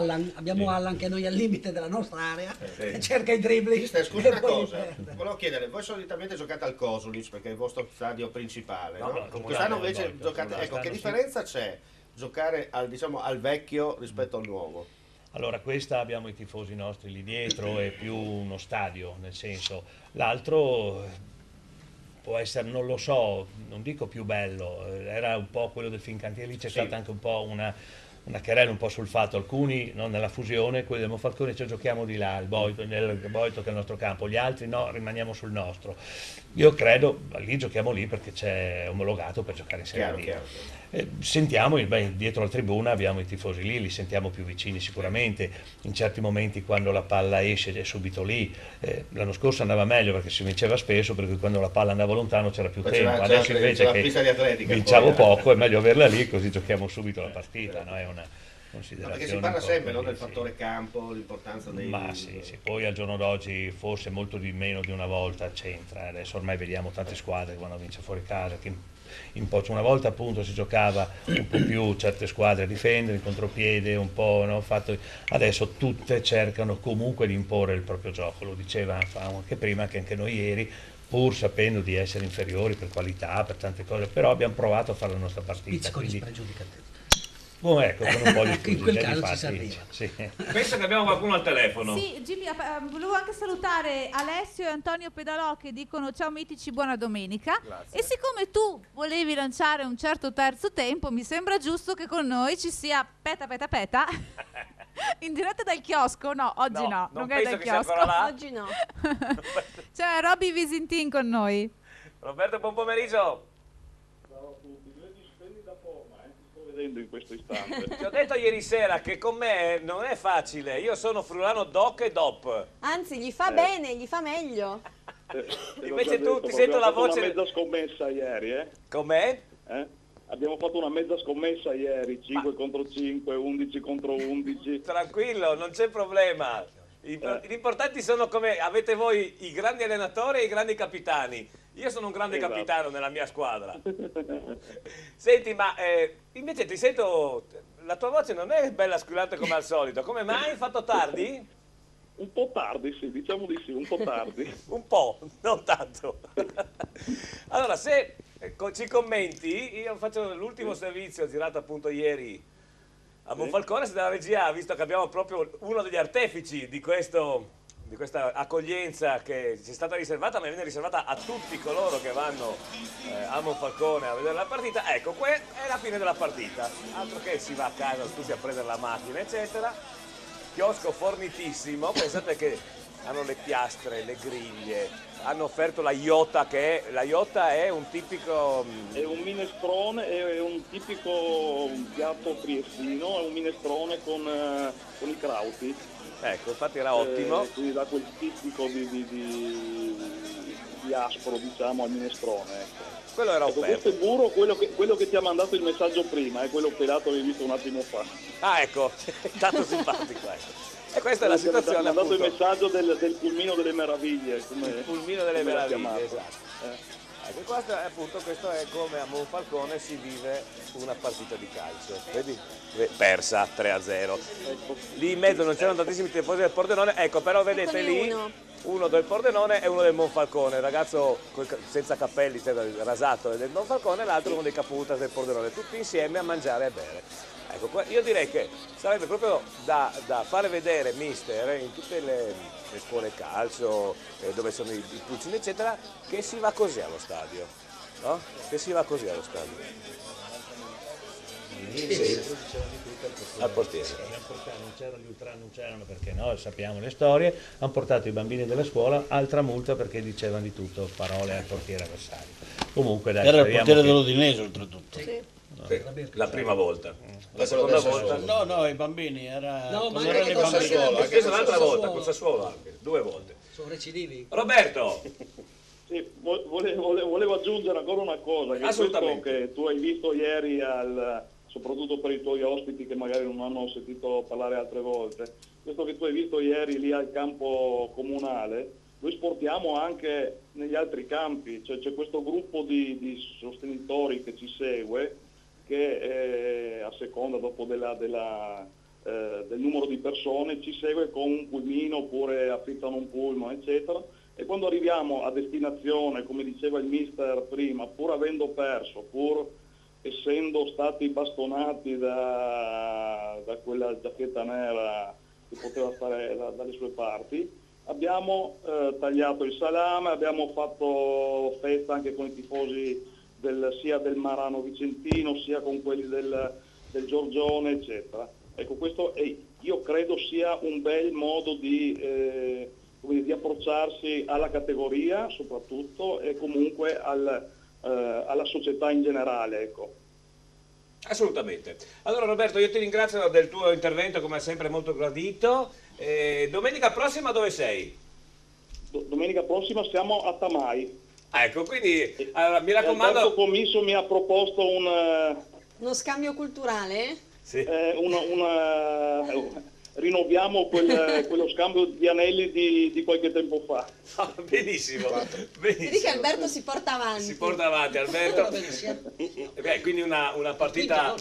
Allan che noi al limite della nostra area e cerca i dribbling. Scusa e una poi cosa, perde. volevo chiedere, voi solitamente giocate al Kosulic perché è il vostro stadio principale, No, no? no, comunale, Quest'anno al invece Boito, giocate, comunale, ecco, che quest'anno differenza c'è giocare al vecchio rispetto al nuovo? Allora, questa abbiamo i tifosi nostri lì dietro, è più uno stadio, nel senso, l'altro può essere, non lo so, non dico più bello, era un po' quello del Fincantieri, lì c'è stata anche un po' una querela un po' sul fatto, alcuni no, nella fusione, quelli del Monfalcone ci giochiamo di là, nel Boito che è il nostro campo, gli altri no, rimaniamo sul nostro. Io credo, lì giochiamo lì perché c'è omologato per giocare in Serie B. Chiaro. Sentiamo, dietro la tribuna abbiamo i tifosi lì, li sentiamo più vicini sicuramente, in certi momenti quando la palla esce è subito lì, l'anno scorso andava meglio perché si vinceva spesso, per cui quando la palla andava lontano c'era più Poi tempo, c'era adesso invece la pista di che atletica, vinciamo poi, poco è meglio averla lì così giochiamo subito la partita, no? È una considerazione. Perché si parla un po' sempre, no, così, del sì. fattore campo, l'importanza dei... Ma sì, poi al giorno d'oggi forse molto di meno di una volta c'entra, adesso ormai vediamo tante squadre che vanno a vincere fuori casa, che una volta appunto si giocava un po' più certe squadre a difendere, in contropiede, un po', no, adesso tutte cercano comunque di imporre il proprio gioco, lo diceva anche prima, che anche noi ieri, pur sapendo di essere inferiori per qualità, per tante cose, però abbiamo provato a fare la nostra partita. Pizzico di Quindi, spregiudicatezza. ecco, con un po' di In quel scusa, caso difatti, ci si arriva. sì. Penso che abbiamo qualcuno al telefono. Sì, Jimmy, volevo anche salutare Alessio e Antonio Pedalò che dicono ciao mitici, buona domenica. Grazie. E siccome tu volevi lanciare un certo terzo tempo, mi sembra giusto che con noi ci sia Peta in diretta dal chiosco. No, oggi no, non è penso dal che sia chiosco. ancora là. Oggi no. C'è Robby Visintin con noi. Roberto, buon pomeriggio. Vedendo in questo istante. Ti ho detto ieri sera che con me non è facile, io sono friulano doc e dop. Anzi, gli fa bene, gli fa meglio. Invece tu ti sento la voce... Abbiamo fatto una mezza scommessa ieri, Com'è? Abbiamo fatto una mezza scommessa ieri, 5 contro 5, 11 contro 11. Tranquillo, non c'è problema. Gli importanti sono come avete voi i grandi allenatori e i grandi capitani. Io sono un grande Esatto. capitano nella mia squadra. Senti, ma invece ti sento... La tua voce non è bella squillante come al solito. Come mai? Hai fatto tardi? Un po' tardi, sì, diciamo di sì, un po' tardi. Un po', non tanto. Allora, se ci commenti, io faccio l'ultimo servizio girato appunto ieri a Monfalcone, se dalla regia ha visto che abbiamo proprio uno degli artefici di questa accoglienza che ci è stata riservata, ma viene riservata a tutti coloro che vanno a Monfalcone a vedere la partita. Ecco, qua è la fine della partita, altro che si va a casa tutti a prendere la macchina eccetera. Chiosco fornitissimo, pensate che hanno le piastre, le griglie, hanno offerto la iotta la iotta è un tipico... È un minestrone, è un tipico piatto triestino, è un minestrone con i crauti. Ecco, infatti era ottimo. Quindi dà quel tipico di aspro, diciamo, al minestrone. Ecco. Quello era offerto. Questo è burro, quello che ti ha mandato il messaggio prima, è quello pelato che hai visto un attimo fa. Ah, ecco, tanto simpatico, ecco. E questa è la situazione, ha mandato appunto. il messaggio del pulmino delle meraviglie. Il pulmino delle meraviglie, esatto. Ecco, questo è come a Monfalcone si vive una partita di calcio. Vedi? Persa 3-0. Lì in mezzo non c'erano tantissimi tifosi del Pordenone, ecco, però vedete lì uno del Pordenone e uno del Monfalcone, il ragazzo senza capelli, cioè rasato del Monfalcone, e l'altro uno dei Caputas del Pordenone, tutti insieme a mangiare e a bere. Ecco, io direi che sarebbe proprio da fare vedere, mister, in tutte le scuole calcio, dove sono i pulcini eccetera, che si va così allo stadio, no? Che si va così allo stadio. Sì. Al portiere. Non c'erano perché no, sappiamo le storie, hanno portato i bambini della scuola, altra multa perché dicevano di tutto, parole al portiere avversario. Comunque dai, era il portiere dell'Udinese oltretutto. Sì. La prima volta. La seconda volta? No, i bambini era... No, ma erano anche i con bambini. Sassuolo, Questa è un'altra volta, con Sassuolo anche, 2 volte. Sono recidivi. Roberto! Sì, volevo aggiungere ancora una cosa, che questo che tu hai visto ieri, soprattutto per i tuoi ospiti che magari non hanno sentito parlare altre volte, questo che tu hai visto ieri lì al campo comunale, noi sportiamo anche negli altri campi, cioè c'è questo gruppo di sostenitori che ci segue, che a seconda dopo del numero di persone ci segue con un pulmino oppure affittano un pullman eccetera, e quando arriviamo a destinazione, come diceva il mister prima, pur avendo perso, pur essendo stati bastonati da quella giacchetta nera che poteva stare dalle sue parti, abbiamo tagliato il salame, abbiamo fatto festa anche con i tifosi sia del Marano Vicentino sia con quelli del Giorgione eccetera. Ecco, questo io credo sia un bel modo di approcciarsi alla categoria soprattutto e comunque alla società in generale. Ecco. Assolutamente. Allora Roberto, io ti ringrazio del tuo intervento, come sempre molto gradito. Domenica prossima dove sei? Domenica prossima siamo a Tamai. Ecco, quindi allora, mi raccomando... Il terzo commisso mi ha proposto uno scambio culturale? Sì. Rinnoviamo quello scambio di anelli di qualche tempo fa. Benissimo. Vedi che Alberto si porta avanti. Si porta avanti, Alberto. Quindi una partita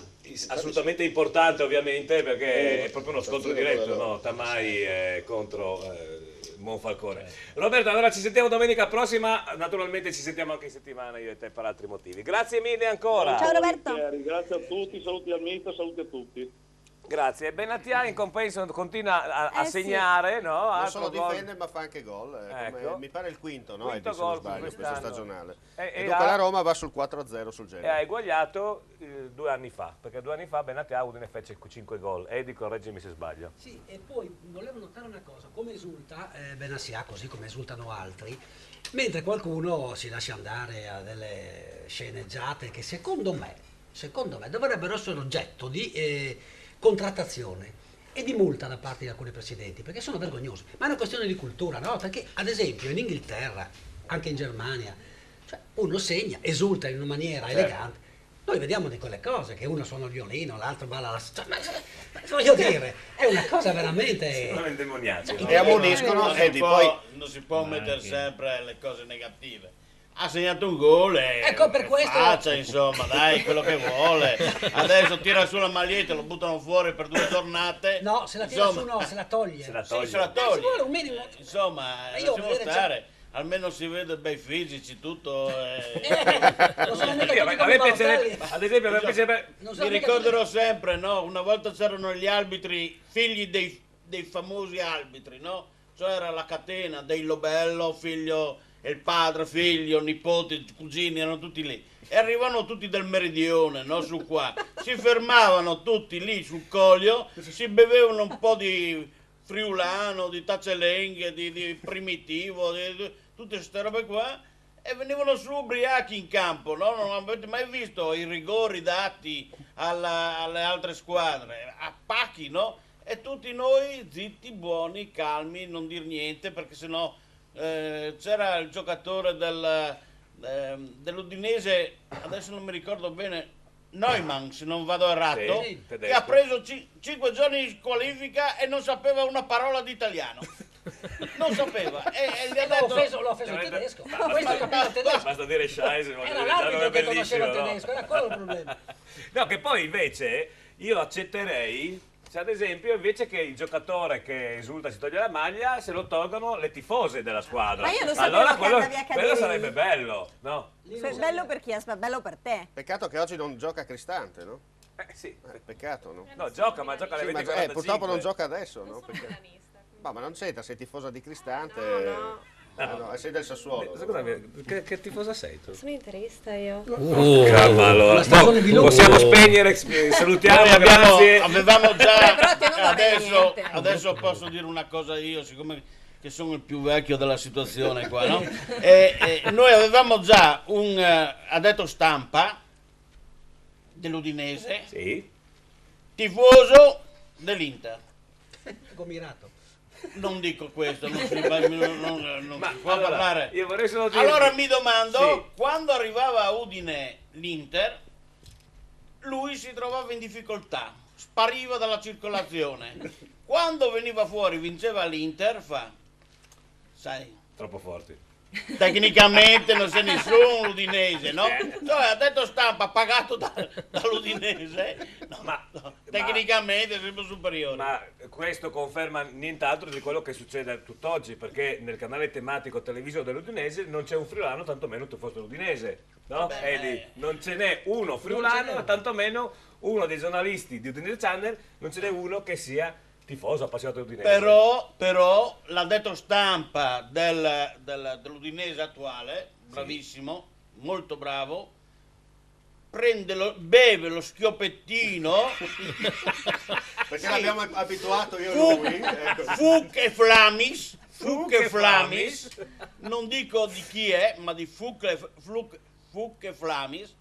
assolutamente importante ovviamente, perché è proprio uno scontro diretto, no? Tamai contro Monfalcone. Roberto, allora ci sentiamo domenica prossima, naturalmente ci sentiamo anche in settimana io e te per altri motivi. Grazie mille ancora. Ciao Roberto. Grazie a tutti, saluti al mister, saluti a tutti. Grazie. E Benatia in compenso continua a segnare, no? Non solo difende ma fa anche gol. Ecco. Mi pare il quinto, no? Quinto Se non gol sbaglio, questo stagionale. E dunque la Roma va sul 4-0 sul E Genoa. ha eguagliato 2 anni fa, perché 2 anni fa Benatia Udine fece 5 gol. Edi, correggimi se sbaglio. Sì, e poi volevo notare una cosa, come esulta Benassia, così come esultano altri, mentre qualcuno si lascia andare a delle sceneggiate che secondo me dovrebbero essere oggetto di contrattazione e di multa da parte di alcuni presidenti, perché sono vergognosi, ma è una questione di cultura, no? Perché ad esempio in Inghilterra, anche in Germania, cioè uno segna, esulta in una maniera elegante. Noi vediamo di quelle cose, che uno suona il violino, l'altro balla la... Cioè, voglio dire, è una cosa veramente... Sono indemoniati. E ammoniscono non si può mettere sempre le cose negative. Ha segnato un gol e ecco, per questo... faccia, insomma, dai, quello che vuole. Adesso tira su la maglietta, lo buttano fuori per 2 giornate. No, se la tira su no, se la toglie. Se la toglie. Sì, se la toglie. Ci vuole un minimo. Insomma, lasciamo stare. Almeno si vede bei fisici, tutto. Non sono mica tutti come Balotelli. Ad esempio, mi ricorderò sempre, no? Una volta c'erano gli arbitri, figli dei famosi arbitri, no? Cioè era la catena dei Lobello, figlio, il padre, figlio, nipoti, cugini, erano tutti lì. E arrivano tutti del meridione, no? Su qua. Si fermavano tutti lì sul Coglio, si bevevano un po' di friulano, di Tacelenghe, di Primitivo, di tutte queste robe qua, e venivano su ubriachi in campo, no? Non avete mai visto i rigori dati alle altre squadre, a pacchi, no? E tutti noi zitti, buoni, calmi, non dir niente, perché sennò c'era il giocatore dell'Udinese, adesso non mi ricordo bene, Neumann, se non vado errato, Sì, che ha preso 5 giorni di squalifica e non sapeva una parola di italiano. Non sapeva. E gli ha detto... L'ho offeso in tedesco. Questo capiva il tedesco. Basta dire Scheisse, Era l'arbitro che conosceva il tedesco, era quello il problema. No, che poi invece io accetterei se ad esempio invece che il giocatore che esulta si toglie la maglia se lo tolgono le tifose della squadra. Ma io lo sapevo allora che andavi a quello cadere sarebbe lì. bello, no? Bello per chi? Bello per te. Peccato che oggi non gioca Cristante, no? Sì. Peccato, no? No, gioca, ma gioca alle Sì, ma 20:45. purtroppo non gioca adesso, no? Perché... No, ma non c'entra, sei tifosa di Cristante. No, sei del Sassuolo. Scusami, che tifosa sei tu? Sono interista io. Allora. Possiamo spegnere, salutiamo, Noi grazie. avevamo già, Però a te non va bene niente. adesso posso dire una cosa io, siccome che sono il più vecchio della situazione qua, no? Noi avevamo già un addetto stampa dell'Udinese, tifoso dell'Inter. Gomirato. Non dico questo, non si può allora, parlare. io vorrei solo dire... Allora mi domando, quando arrivava a Udine l'Inter, lui si trovava in difficoltà, spariva dalla circolazione. Quando veniva fuori, vinceva l'Inter, sai, troppo forti. Tecnicamente non c'è nessuno udinese, no? Cioè, ha detto stampa pagato dall'Udinese, tecnicamente è sempre superiore. Ma questo conferma nient'altro di quello che succede tutt'oggi, perché nel canale tematico televisivo dell'Udinese non c'è un friulano, tantomeno un tifoso dell'Udinese, no? Non ce n'è uno friulano, tantomeno uno dei giornalisti di Udinese Channel, non ce n'è uno che sia tifoso appassionato dell'Udinese. Però l'addetto stampa dell'Udinese attuale, bravissimo, molto bravo, beve lo schioppettino Perché l'abbiamo abituato io e lui. Fuc e Flamis, non dico di chi è, ma di Fuc e Flamis.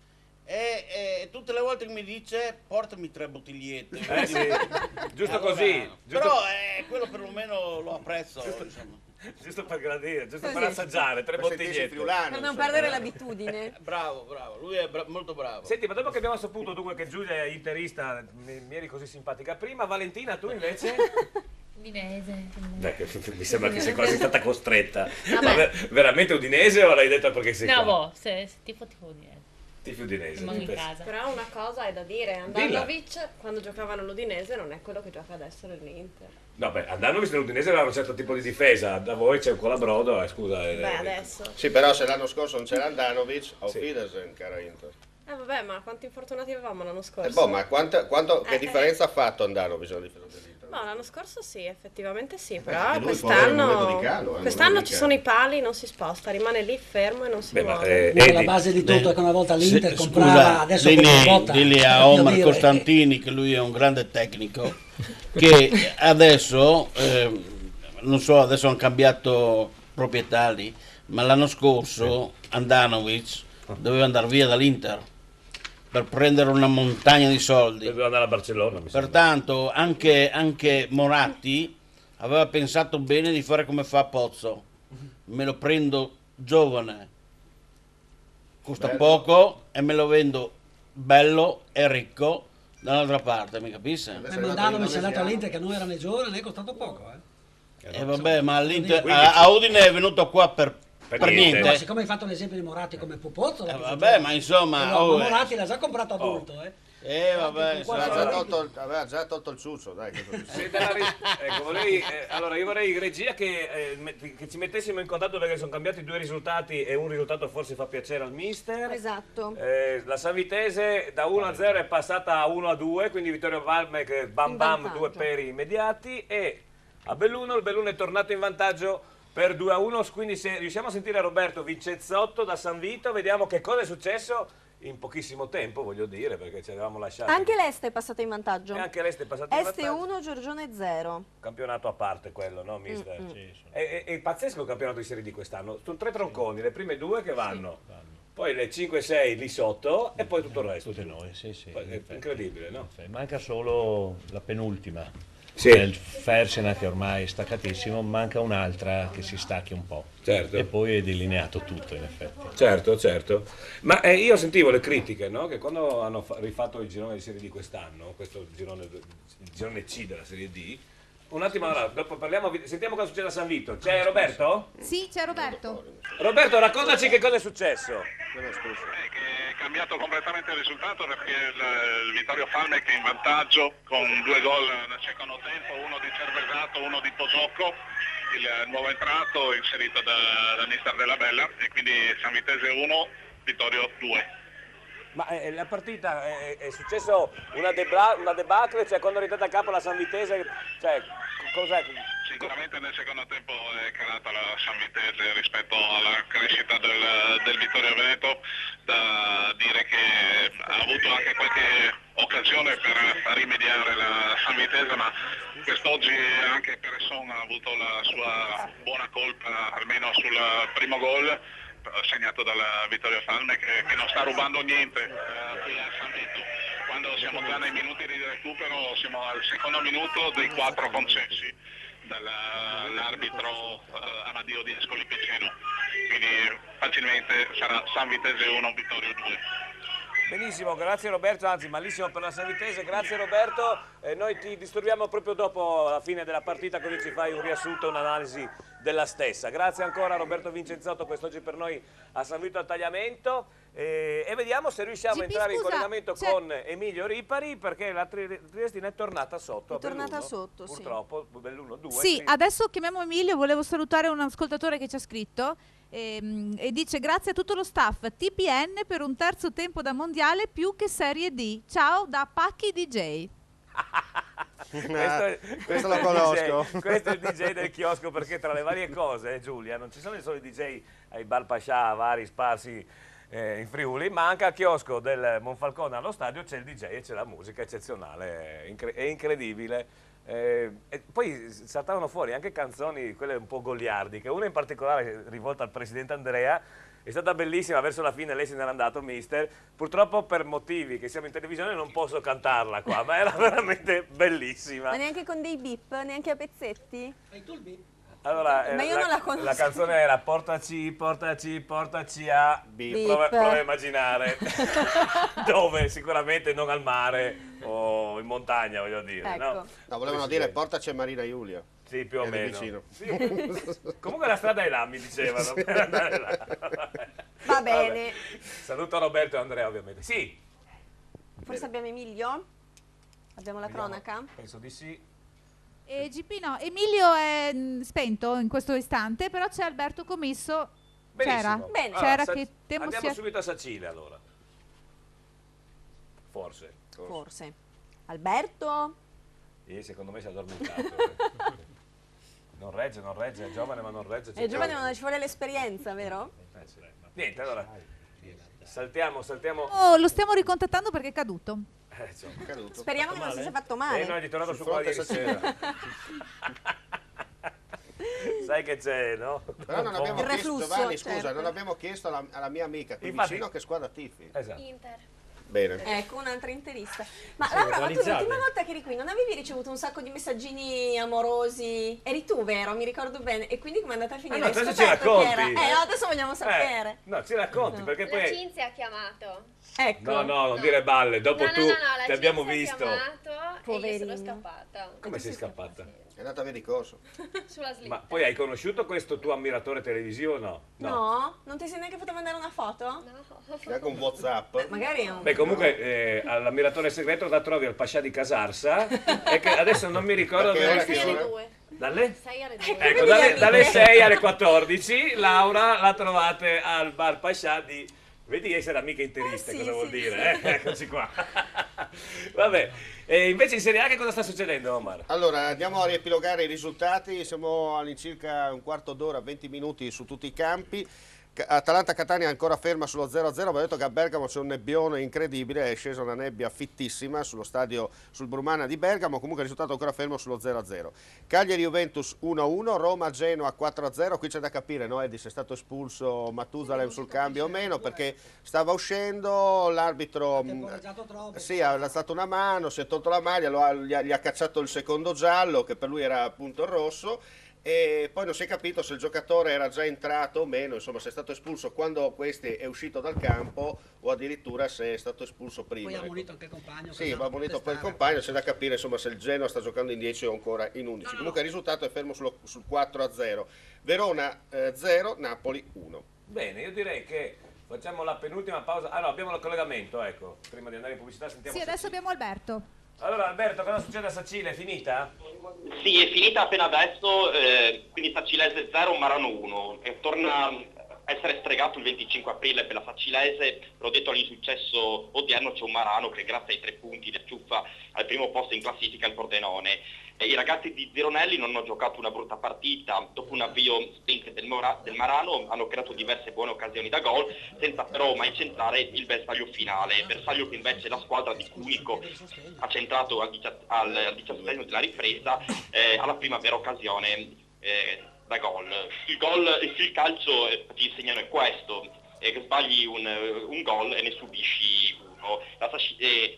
E tutte le volte che mi dice portami 3 bottigliette, giusto allora, così, però quello perlomeno lo apprezzo, insomma. Giusto per gradire, giusto per assaggiare 3 bottigliette Per non perdere l'abitudine. Bravo, lui è molto bravo. Senti, ma dopo che abbiamo saputo dunque che Giulia è interista, mi eri così simpatica prima, Valentina, tu invece? Udinese. Mi sembra che sei quasi stata costretta. Vabbè. Veramente udinese o l'hai detto perché sei No, qua? se tifo udinese. Tifi udinese. Rimango in casa. Però una cosa è da dire, Andanovic quando giocavano all'Udinese non è quello che gioca adesso nell'Inter. No, beh, Andanovic nell'Udinese aveva un certo tipo di difesa, da voi c'è un colabrodo, scusa. Adesso. Sì, però se l'anno scorso non c'era Andanovic, auf Wiedersehen, cara Inter. Vabbè, ma quanti infortunati avevamo l'anno scorso? Ma che differenza ha fatto Andanovic nella difesa dell'Inter? No, l'anno scorso sì, effettivamente sì, però anche lui poi era un momento di calo, quest'anno ci sono i pali, non si sposta, rimane lì fermo e non si Ma muove. la base di tutto è che una volta l'Inter comprava, adesso botta. Dilli a Omar Costantini che lui è un grande tecnico, che adesso, non so, adesso hanno cambiato proprietari, ma l'anno scorso Andanovic doveva andare via dall'Inter per prendere una montagna di soldi. Doveva andare a Barcellona. Pertanto anche Moratti aveva pensato bene di fare come fa Pozzo. Me lo prendo giovane, costa poco e me lo vendo bello e ricco dall'altra parte, mi capisci? Ma Mandanovic è andato all'Inter che non era né giovane né costato poco. E vabbè, ma all'Inter, a Udine è venuto qua per niente. No, siccome hai fatto l'esempio di Moratti come Pupozzo, vabbè, ma insomma, ma Moratti l'ha già comprato adulto, vabbè, aveva già tolto il ciuccio, dai. Allora io vorrei, regia, che ci mettessimo in contatto perché sono cambiati 2 risultati e un risultato forse fa piacere al mister. Esatto. La Savitese da 1-0 è passata a 1-2, quindi Vittorio Valmec, bam bam, 2 peri immediati, e a Belluno, il Belluno è tornato in vantaggio per 2-1, quindi se riusciamo a sentire Roberto Vincenzotto da San Vito, vediamo che cosa è successo in pochissimo tempo, voglio dire, perché ci avevamo lasciato. Anche l'Este è passata in vantaggio. E anche l'Este è passata in Este vantaggio. 1, Giorgione 0. Campionato a parte quello, no, mister? Mm-mm. È pazzesco il campionato di Serie D quest'anno. Sono 3 tronconi, le prime 2 che vanno. Poi le 5-6 lì sotto e poi tutto il resto. Tutte noi, sì. È incredibile, no? Manca solo la penultima. Sì. Il Fersena che ormai è staccatissimo, manca un'altra che si stacchi un po'. Certo. E poi è delineato tutto in effetti. Certo. Ma io sentivo le critiche, no? Che quando hanno rifatto il girone di Serie D quest'anno, questo il girone C della Serie D, un attimo, allora, dopo parliamo, sentiamo cosa succede a San Vito. C'è Roberto? Sì, c'è Roberto. Roberto, raccontaci che cosa è successo. È cambiato completamente il risultato perché il Vittorio Falmec è in vantaggio con 2 gol nel secondo tempo, uno di Cervesato, uno di Posocco, il nuovo entrato inserito da mister Della Bella, e quindi San Vitese 1, Vittorio 2. Ma la partita è successo una debacle, cioè quando è rientrata a capo la San Vitese, cioè cos'è? Sicuramente nel secondo tempo è calata la San Vitese rispetto alla crescita del Vittorio Veneto, da dire che ha avuto anche qualche occasione per rimediare la San Vitese, ma quest'oggi anche Peresson ha avuto la sua buona colpa, almeno sul primo gol segnato dalla Vittorio Falme, che non sta rubando niente qui a San Vito. Quando siamo già nei minuti di recupero, siamo al secondo minuto dei 4 concessi dall'arbitro Amadio di Escoli Piceno, quindi facilmente sarà San Vitese 1, Vittorio 2. Benissimo, grazie Roberto, anzi malissimo per la San Vitese, grazie Roberto, noi ti disturbiamo proprio dopo la fine della partita, così ci fai un riassunto, un'analisi della stessa. Grazie ancora Roberto Vincenzotto, quest'oggi per noi a San Vito al Tagliamento, e vediamo se riusciamo a entrare in collegamento con Emilio Ripari, perché la Triestina è tornata sotto. È tornata sotto, sì. Purtroppo, dell'1-2. Sì, adesso chiamiamo Emilio, volevo salutare un ascoltatore che ci ha scritto e dice grazie a tutto lo staff, TPN per un terzo tempo da mondiale più che Serie D, ciao da Pacchi DJ. Questo lo conosco. Questo è il DJ del chiosco, perché tra le varie cose, Giulia, non ci sono solo i DJ ai Bar Pascià vari sparsi in Friuli, ma anche al chiosco del Monfalcone allo stadio c'è il DJ e c'è la musica eccezionale, è incredibile. E poi saltavano fuori anche canzoni, quelle un po' goliardiche, una in particolare rivolta al presidente Andrea, è stata bellissima, verso la fine lei se n'era andato, mister, purtroppo per motivi che siamo in televisione non posso cantarla qua, ma era veramente bellissima. Ma neanche con dei beep, neanche a pezzetti? Hai tu il beep? Allora, Ma io non la conosco. La canzone era portaci a Beep. Prova a immaginare dove, sicuramente non al mare o in montagna, voglio dire. Ecco. No, No, volevano dire portaci a Marina Giulia. Sì, più o Che è meno. vicino. Sì. Comunque la strada è là, mi dicevano, per andare là. Va bene. Vabbè. Saluto Roberto e Andrea, ovviamente. Sì. Forse abbiamo Emilio? Abbiamo la Vediamo. cronaca? Penso di sì. GP no, Emilio è spento in questo istante, però c'è Alberto Commisso. C'era, Benissimo. c'era Allora, che temo andiamo sia... subito a Sacile allora. Forse. Forse. Alberto? Secondo me si è addormentato. Non regge, è giovane ma non regge. È giovane, ma ci vuole l'esperienza, vero? Niente, allora saltiamo. Oh, lo stiamo ricontattando perché è caduto. Speriamo che non si sia fatto male. No, è tornato Sul su qua fronte ieri Sacile. sera. Sai che c'è, no? Però non abbiamo Il chiesto, reflusso, Giovanni, scusa, certo. non abbiamo chiesto alla mia amica qui Infatti- vicino che squadra tifi. Esatto. Inter. Bene. Ecco, un'altra interista. Ma Sono Laura, ma tu equalizzate. l'ultima volta che eri qui non avevi ricevuto un sacco di messaggini amorosi? Eri tu, vero? Mi ricordo bene. E quindi come è andata a finire? no, Hai adesso ci scoperto chi racconti. era? No, adesso vogliamo sapere. No, ci racconti, perché La poi... Cinzia ha chiamato. Ecco. No, non dire balle, dopo No, tu la ti abbiamo Cinzia visto. ha chiamato e io Poverina. sono scappata. Come sei scappata? È andata via di corso. Sulla slip. Ma poi hai conosciuto questo tuo ammiratore televisivo o no? No? Non ti sei neanche fatto mandare una foto? No. Neanche un WhatsApp. Magari è un... Beh, comunque all'ammiratore segreto la trovi al Pascià di Casarsa e che adesso non mi ricordo Perché dove ora è che Sei alle ora? 2. Dalle? 6 alle 2. Ecco, dalle 6 alle 14 Laura la trovate al bar Pascià di... Vedi essere amiche interiste, sì, cosa vuol sì, dire? sì. Eccoci qua. Vabbè, e invece in Serie A che cosa sta succedendo, Omar? Allora, andiamo a riepilogare i risultati, siamo all'incirca un quarto d'ora, 20 minuti su tutti i campi. Atalanta-Catania è ancora ferma sullo 0-0, abbiamo detto che a Bergamo c'è un nebbione incredibile, è scesa una nebbia fittissima sullo stadio, sul Brumana di Bergamo, comunque il risultato ancora fermo sullo 0-0. Cagliari-Juventus 1-1, Roma-Genoa 4-0, qui c'è da capire, no Edi, se è stato espulso Mathusalem sul cambio o meno, perché stava uscendo, l'arbitro sì, ha alzato una mano, si è tolto la maglia, gli ha cacciato il secondo giallo, che per lui era appunto il rosso, e poi non si è capito se il giocatore era già entrato o meno, insomma se è stato espulso quando questi è uscito dal campo o addirittura se è stato espulso prima. Poi ha ammonito anche il compagno. Sì, va ammonito poi il compagno, c'è da capire insomma se il Genoa sta giocando in 10 o ancora in 11. Comunque il risultato è fermo sul 4-0. Verona 0, Napoli 1. Bene, io direi che facciamo la penultima pausa. Ah no, abbiamo il collegamento, ecco, prima di andare in pubblicità sentiamo. Sì, adesso abbiamo Alberto. Allora Alberto, cosa succede a Sacile? È finita? Sì, è finita appena adesso, quindi Sacilese 0, Marano 1. Torna a essere stregato il 25 aprile per la Sacilese, l'ho detto all'insuccesso odierno, c'è un Marano che grazie ai 3 punti ne ciuffa al primo posto in classifica il Pordenone. I ragazzi di Zironelli non hanno giocato una brutta partita, dopo un avvio spinte del Marano hanno creato diverse buone occasioni da gol, senza però mai centrare il bersaglio finale. Bersaglio che invece la squadra di Cunico ha centrato al 17° della ripresa, alla prima vera occasione da gol. Il calcio ti insegnano è questo, che sbagli un gol e ne subisci uno. La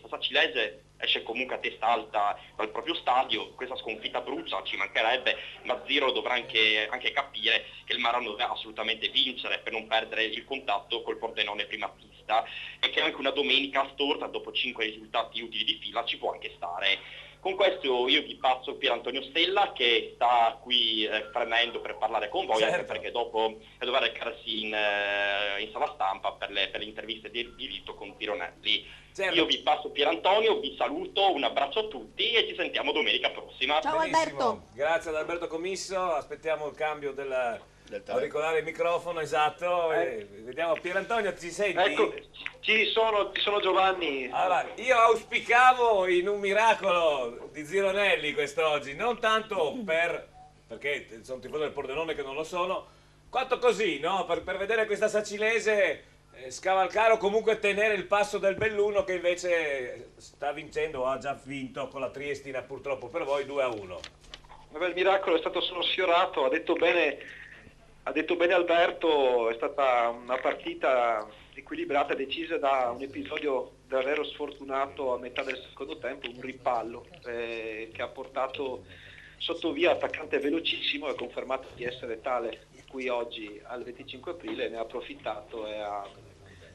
Sacilese esce comunque a testa alta dal proprio stadio, questa sconfitta brucia, ci mancherebbe, ma Ziro dovrà anche capire che il Marano deve assolutamente vincere per non perdere il contatto col Pordenone primatista e che anche una domenica storta dopo 5 risultati utili di fila ci può anche stare. Con questo io vi passo Pier Antonio Stella che sta qui fremendo per parlare con voi, certo, anche perché dopo dovrà recarsi in sala stampa per le interviste di diritto con Pironelli. Certo. Io vi passo Pier Antonio, vi saluto, un abbraccio a tutti e ci sentiamo domenica prossima. Ciao Alberto. Grazie ad Alberto Commisso, aspettiamo il cambio del auricolare, il microfono, esatto, e vediamo. Pier Antonio, ci senti? Ecco, ci sono Giovanni. Allora, io auspicavo in un miracolo di Zironelli quest'oggi, non tanto perché sono tifoso del Pordenone che non lo sono, quanto così, no? Per vedere questa Sacilese scavalcare o comunque tenere il passo del Belluno che invece sta vincendo o ha già vinto con la Triestina purtroppo per voi 2-1. Vabbè, il miracolo è stato solo sfiorato, ha detto bene Alberto, è stata una partita equilibrata, decisa da un episodio davvero sfortunato a metà del secondo tempo, un rimpallo che ha portato sotto via attaccante velocissimo e confermato di essere tale, qui oggi al 25 aprile ne ha approfittato e ha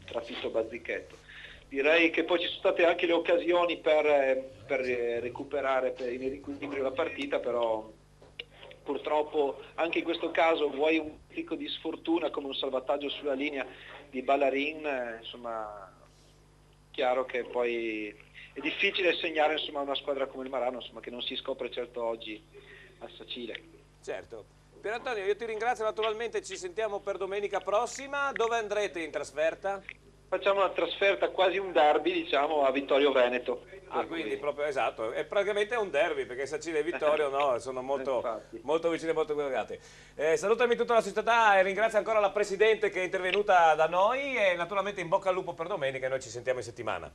trafitto Bazzichetto. Direi che poi ci sono state anche le occasioni per recuperare in equilibrio la partita, però purtroppo anche in questo caso vuoi un picco di sfortuna come un salvataggio sulla linea di Ballarin, insomma chiaro che poi è difficile segnare insomma una squadra come il Marano, insomma, che non si scopre certo oggi a Sacile. Certo. Pier Antonio, io ti ringrazio, naturalmente ci sentiamo per domenica prossima. Dove andrete in trasferta? Facciamo una trasferta, quasi un derby, diciamo, a Vittorio Veneto. Quindi proprio esatto, è praticamente un derby perché Sacile e Vittorio no, sono molto vicine, molto collegate. Salutami tutta la società e ringrazio ancora la Presidente che è intervenuta da noi e naturalmente in bocca al lupo per domenica e noi ci sentiamo in settimana.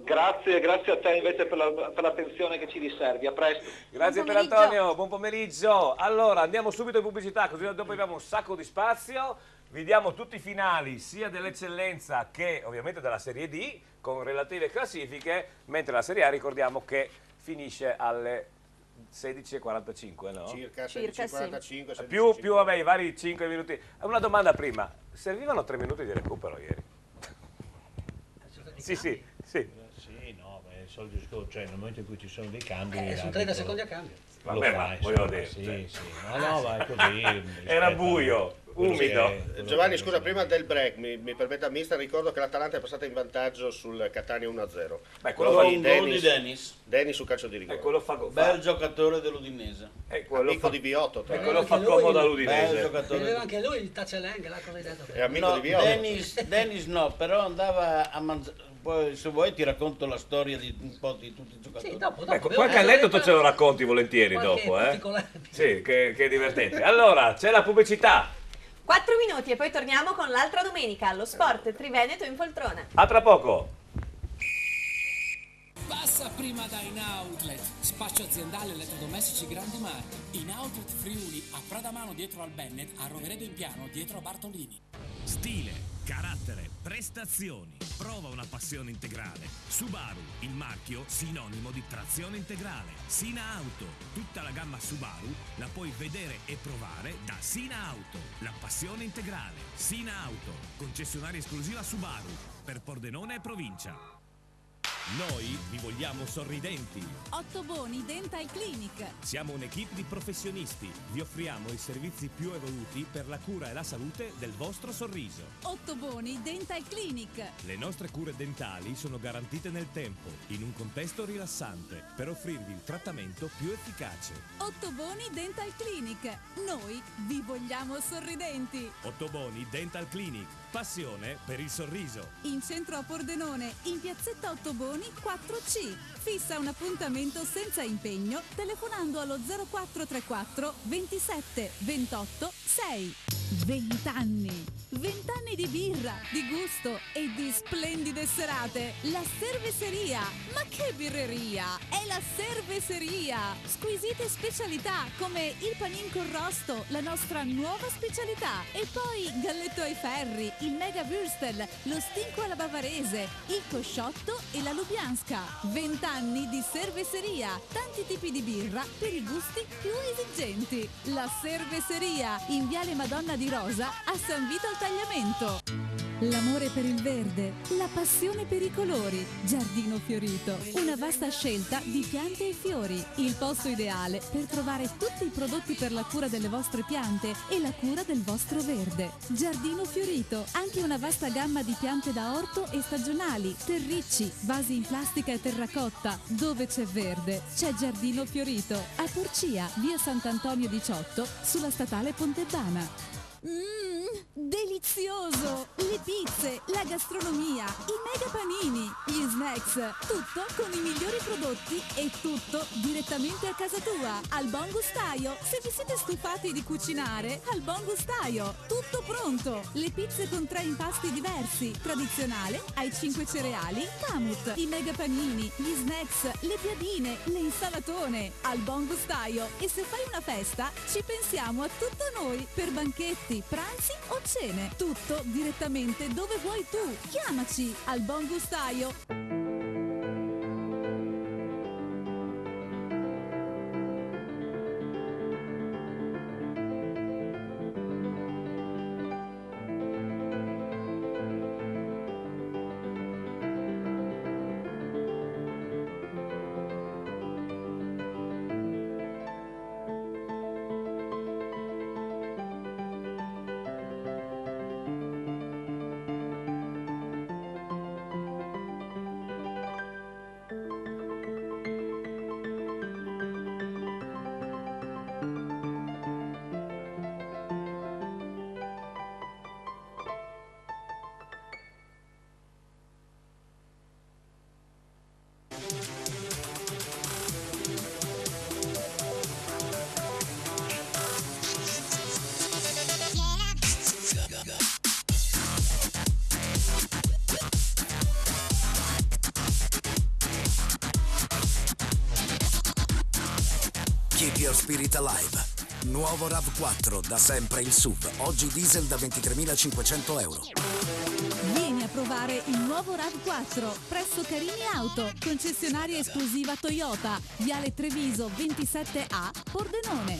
Grazie a te invece per l'attenzione che ci riservi, a presto. Grazie per Antonio, buon pomeriggio. Allora andiamo subito in pubblicità così dopo abbiamo un sacco di spazio. Vi diamo tutti i finali sia dell'eccellenza che ovviamente della Serie D con relative classifiche, mentre la Serie A ricordiamo che finisce alle 16:45, no? Circa 16:45, sì. Più vabbè, i vari 5 minuti. Una domanda prima, servivano 3 minuti di recupero ieri? Sì, no, è il solito discorso, cioè nel momento in cui ci sono dei cambi... sono 30 secondi a cambio. Vabbè, ma voglio dire. Sì. No, vai così. Era buio, umido. Giovanni, scusa, prima del break, mi permetta mister, ricordo che l'Atalanta è passata in vantaggio sul Catania 1-0. Beh, quello fa un gol di Dennis. Dennis su calcio di rigore. Bel giocatore dell'Udinese. Amico di Viotto. E quello fa comodo all'Udinese. Aveva anche lui il Tacceleng, là cosa hai detto? È amico di Viotto. Dennis no, però andava a mangiare. Poi se vuoi ti racconto la storia di un po' di tutti i giocatori. Sì, dopo, qualche aneddoto ce lo racconti volentieri dopo, Sì, che è divertente. Allora, c'è la pubblicità. 4 minuti e poi torniamo con l'altra domenica allo Sport Triveneto in poltrona. A tra poco. Passa prima da In Outlet, spazio aziendale elettrodomestici grandi marchi. In Outlet Friuli, a Pradamano dietro al Bennett, a Roveredo in Piano dietro a Bartolini. Stile, carattere, prestazioni. Prova una passione integrale. Subaru, il marchio sinonimo di trazione integrale. Sina Auto, tutta la gamma Subaru la puoi vedere e provare da Sina Auto. La passione integrale. Sina Auto, concessionaria esclusiva Subaru per Pordenone e provincia. Noi vi vogliamo sorridenti. Ottoboni Dental Clinic. Siamo un'equipe di professionisti. Vi offriamo i servizi più evoluti per la cura e la salute del vostro sorriso. Ottoboni Dental Clinic. Le nostre cure dentali sono garantite nel tempo, in un contesto rilassante, per offrirvi il trattamento più efficace. Ottoboni Dental Clinic. Noi vi vogliamo sorridenti. Ottoboni Dental Clinic. Passione per il sorriso. In centro a Pordenone, in piazzetta Ottoboni 4C. Fissa un appuntamento senza impegno telefonando allo 0434 27 28 6. 20 anni. 20 anni di birra, di gusto e di splendide serate. La Cerveseria. Ma che birreria? È la Cerveseria. Squisite specialità come il panin con rosto, la nostra nuova specialità. E poi galletto ai ferri, il mega würstel, lo stinco alla bavarese, il cosciotto e la lubianska. 20 anni di Cerveseria. Tanti tipi di birra per i gusti più esigenti. La Cerveseria in Viale Madonna di Rosa a San Vito al Tagliamento. L'amore per il verde, la passione per i colori. Giardino Fiorito, una vasta scelta di piante e fiori. Il posto ideale per trovare tutti i prodotti per la cura delle vostre piante e la cura del vostro verde. Giardino Fiorito, anche una vasta gamma di piante da orto e stagionali, terricci, vasi in plastica e terracotta. Dove c'è verde, c'è Giardino Fiorito. A Porcia, via Sant'Antonio 18, sulla statale Pontebana. Delizioso! Le pizze, la gastronomia, i mega panini, gli snacks, tutto con i migliori prodotti e tutto direttamente a casa tua, al Buon Gustaio. Se vi siete stufati di cucinare, al Buon Gustaio, tutto pronto. Le pizze con 3 impasti diversi, tradizionale, ai 5 cereali, Camut, i mega panini, gli snacks, le piadine, le insalatone, al Buon Gustaio. E se fai una festa, ci pensiamo a tutto noi, per banchetti, pranzi o cene, tutto direttamente dove vuoi tu. Chiamaci al Buon Gustaio. Keep your spirit alive. Nuovo RAV4, da sempre il SUV. Oggi diesel da 23.500 euro. Vieni a provare il nuovo RAV4 presso Carini Auto, concessionaria esclusiva Toyota, Viale Treviso 27A, Pordenone.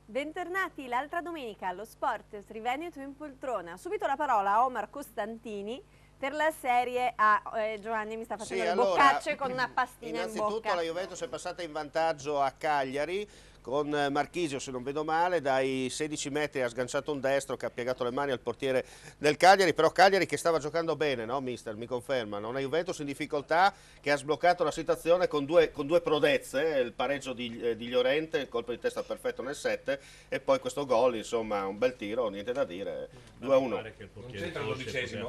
Bentornati l'altra domenica allo Sport Triveneto in poltrona. Subito la parola a Omar Costantini per la Serie A. Giovanni mi sta facendo le boccacce con una pastina in bocca. Innanzitutto la Juventus è passata in vantaggio a Cagliari con Marchisio, se non vedo male, dai 16 metri ha sganciato un destro che ha piegato le mani al portiere del Cagliari, però Cagliari che stava giocando bene, no mister? Mi confermano, una Juventus in difficoltà che ha sbloccato la situazione con due prodezze, il pareggio di Llorente, il colpo di testa perfetto nel 7 e poi questo gol, insomma un bel tiro, niente da dire, 2-1. Non c'entra il 12°?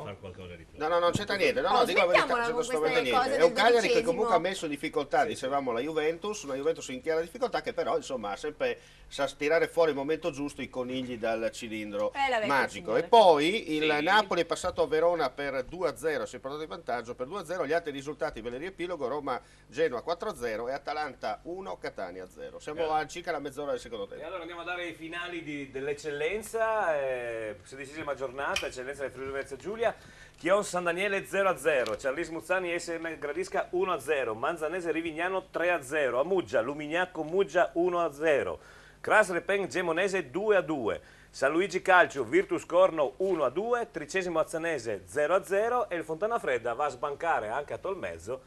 No, non c'entra niente, dico la verità, non sto niente. È un Cagliari che comunque ha messo in difficoltà, dicevamo la Juventus, una Juventus in chiara difficoltà che però insomma ma sempre sa tirare fuori il momento giusto i conigli dal cilindro la vecchia magico. signora. E poi il Napoli è passato a Verona per 2-0, si è portato in vantaggio per 2-0, gli altri risultati ve li riepilogo: Roma Genoa 4-0 e Atalanta 1 Catania 0. Siamo a circa la mezz'ora del secondo E tempo. allora andiamo a dare i finali dell'eccellenza, 16esima giornata, eccellenza del Friuli Venezia Giulia. Chion San Daniele 0-0, Ciarlis Muzzani SM Gradisca 1-0, Manzanese Rivignano 3-0, Amuggia Lumignacco Muggia 1-0, Cras Repen Gemonese 2-2, San Luigi Calcio Virtus Corno 1-2, Tricesimo Azzanese 0-0 e il Fontana Fredda va a sbancare anche a Tolmezzo,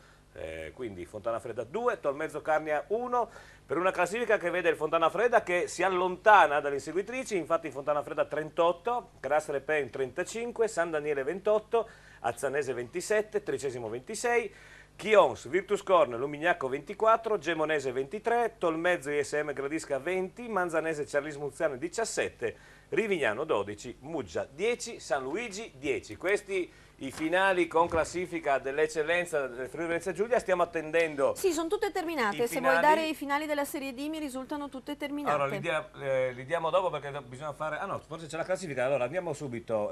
quindi Fontana Fredda 2, Tolmezzo Carnia 1, per una classifica che vede il Fontana Fredda che si allontana dalle inseguitrici. Infatti Fontana Fredda 38, Cras Repen 35, San Daniele 28, Azzanese 27, Tricesimo 26, Chions, Virtus Corno, Lumignacco 24, Gemonese 23, Tolmezzo ISM Gradisca 20, Manzanese Ciarlis Muzzani 17, Rivignano 12, Muggia 10, San Luigi 10. Questi i finali con classifica dell'eccellenza del Friuli Venezia Giulia. Stiamo attendendo. Sì, sono tutte terminate. I Se vuoi finali- dare i finali della Serie D mi risultano tutte terminate. Allora, li diamo dopo perché bisogna fare... Ah no, forse c'è la classifica. Allora, andiamo subito.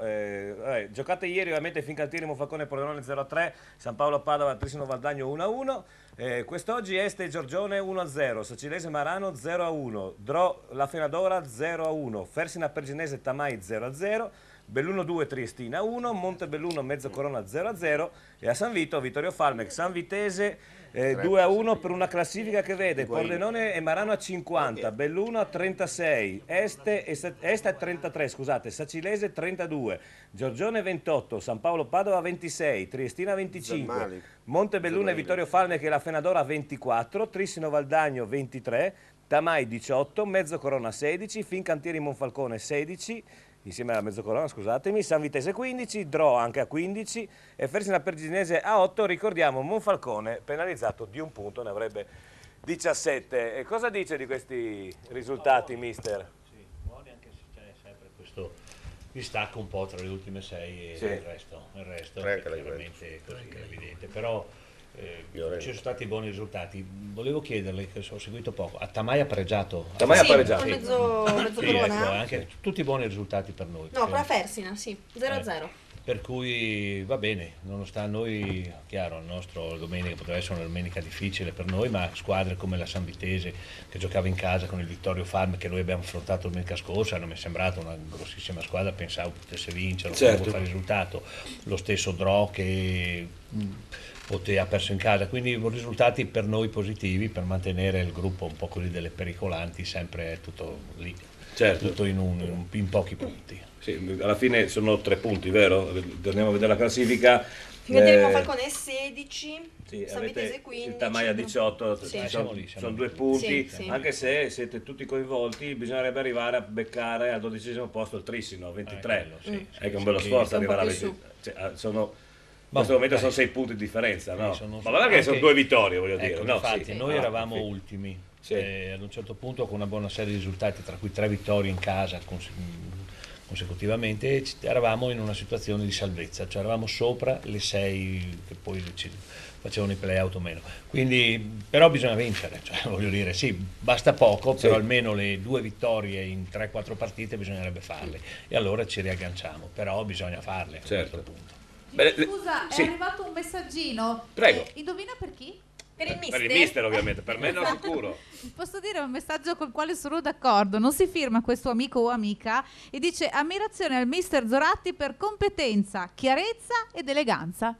Giocate ieri ovviamente Fincantieri, Monfalcone, Pordenone 0-3, San Paolo Padova, Trissino Valdagno 1-1. Quest'oggi Este Giorgione 1-0, Sacilese Marano 0-1, Dro La Fenadora 0-1, Fersina Perginese Tamai 0-0, Belluno 2 Triestina 1, Montebelluno Mezzocorona 0-0 e a San Vito Vittorio Falmec San Vitese 2-1 per una classifica che vede Pordenone e Marano a 50, Belluno a 36, Este a 33, scusate, Sacilese 32, Giorgione 28, San Paolo Padova 26, Triestina 25, Montebelluno e Vittorio Falmec e la Fenadora 24, Trissino Valdagno 23, Tamai 18, Mezzocorona 16, Fincantieri Monfalcone 16, insieme alla Mezzocorona, scusatemi, San Vitese 15, Dro anche a 15 e Fersina Perginese a 8. Ricordiamo Monfalcone penalizzato di un punto, ne avrebbe 17. E cosa dice di questi risultati, mister? Sì, buoni anche se c'è sempre questo distacco un po' tra le ultime 6 e Sì. il resto è chiaramente così, è evidente. Però ci sono stati buoni risultati. Volevo chiederle, che ho seguito poco, a Tamai ha pareggiato. Tamai ha pareggiato. Con mezzo Sì, corona. ecco, anche tutti buoni risultati per noi. No, con la Fersina, sì, 0-0. Per cui va bene, nonostante noi, chiaro, il nostro domenica poteva essere una domenica difficile per noi, ma squadre come la San Vitese che giocava in casa con il Vittorio Farm che noi abbiamo affrontato domenica scorsa, non mi è sembrata una grossissima squadra, pensavo potesse vincere, Certo. fare risultato, lo stesso Dro che ha perso in casa, quindi risultati per noi positivi per mantenere il gruppo un po' così delle pericolanti, sempre tutto lì, Certo. tutto in pochi punti. Sì, alla fine sono 3 punti, vero? Torniamo a vedere la classifica. Fincantieri Monfalcone 16, Sì, San avete Vitese 15. il Tamai a 18, Sì. sono, Siamo lì. 2 punti, Sì, sì. anche se siete tutti coinvolti bisognerebbe arrivare a beccare al 12esimo posto il Trissino, a 23. È che è un bello sì, sforzo sì, arrivare a un po' più 20. Cioè, in questo momento sono 6 punti di differenza, no? Sono- Ma guarda che sono anche- 2 vittorie, voglio dire. Ecco, No, infatti, sì. noi eravamo sì. ultimi, Sì. ad un certo punto con una buona serie di risultati, tra cui 3 vittorie in casa consecutivamente, eravamo in una situazione di salvezza, cioè eravamo sopra le 6 che poi facevano i play-out o meno. Quindi, però bisogna vincere, cioè, voglio dire, sì, basta poco, però almeno le 2 vittorie in 3-4 partite bisognerebbe farle e allora ci riagganciamo, però bisogna farle a Certo. questo punto. Scusa, è sì. arrivato un messaggino. Prego. Indovina per chi? Per il Per il mister ovviamente, per me non sicuro. Posso dire un messaggio col quale sono d'accordo, non si firma questo amico o amica e dice ammirazione al mister Zoratti per competenza, chiarezza ed eleganza.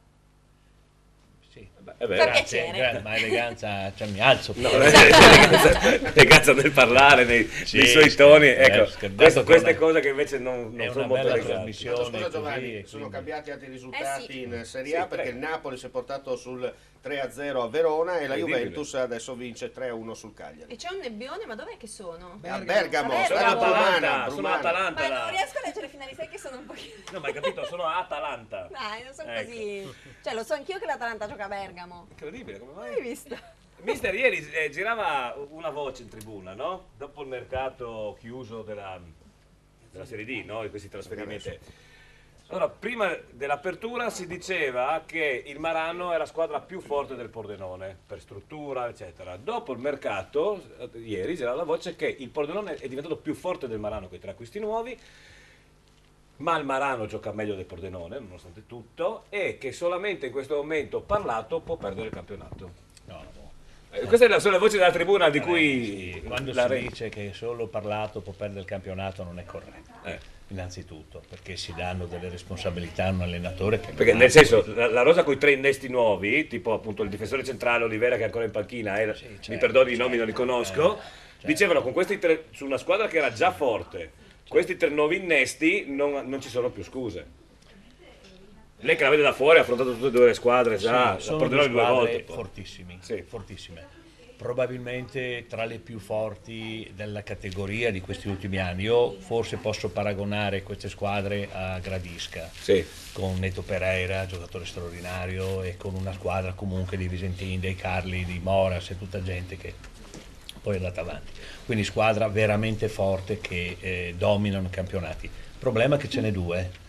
Sì, piacere. Ma eleganza, cioè, mi alzo. No, eleganza nel parlare, nei suoi toni, ecco, queste cose che invece non è sono una molto bella eleganti. trasmissione. Scusa Giovanni, così, sono quindi- cambiati altri risultati sì. in Serie A Sì, perché prego. il Napoli si è portato sul 3-0 a Verona e la Incredibile. Juventus adesso vince 3-1 sul Cagliari. E c'è un nebbione, ma dov'è che sono? A Bergamo, A Sono Bergamo. Atalanta, sono Brumana. Atalanta Ma là. non riesco a leggere i finali, sai che sono un pochino... No, ma hai capito, sono Atalanta. Dai, non sono Ecco. così... Cioè, lo so anch'io che l'Atalanta gioca a Bergamo. Incredibile, come mai? Hai visto? Mister, ieri girava una voce in tribuna, no? Dopo il mercato chiuso della Serie D, no? Di questi trasferimenti. Allora, prima dell'apertura si diceva che il Marano è la squadra più forte del Pordenone, per struttura, eccetera. Dopo il mercato, ieri c'era la voce che il Pordenone è diventato più forte del Marano con i 3 acquisti nuovi, ma il Marano gioca meglio del Pordenone, nonostante tutto, e che solamente in questo momento parlato può perdere il campionato. Queste sono le voci della tribuna di cui... Sì, quando si dice che solo parlato può perdere il campionato non è corretto. Innanzitutto, perché si danno delle responsabilità a un allenatore che... Perché nel senso, la rosa con i 3 innesti nuovi, tipo appunto il difensore centrale Olivera che è ancora in panchina, mi perdoni i nomi, non li conosco, dicevano con questi 3, su una squadra che era già forte, questi 3 nuovi innesti non ci sono più scuse. Lei che la vede da fuori ha affrontato tutte e 2 le squadre già, sono Pordenone 2 volte. Fortissimi, fortissime. Probabilmente tra le più forti della categoria di questi ultimi anni. Io forse posso paragonare queste squadre a Gradisca, con Neto Pereira, giocatore straordinario, e con una squadra comunque di Visentin, dei Carli, di Moras e tutta gente che poi è andata avanti. Quindi squadra veramente forte che dominano campionati. Il problema è che ce n'è 2.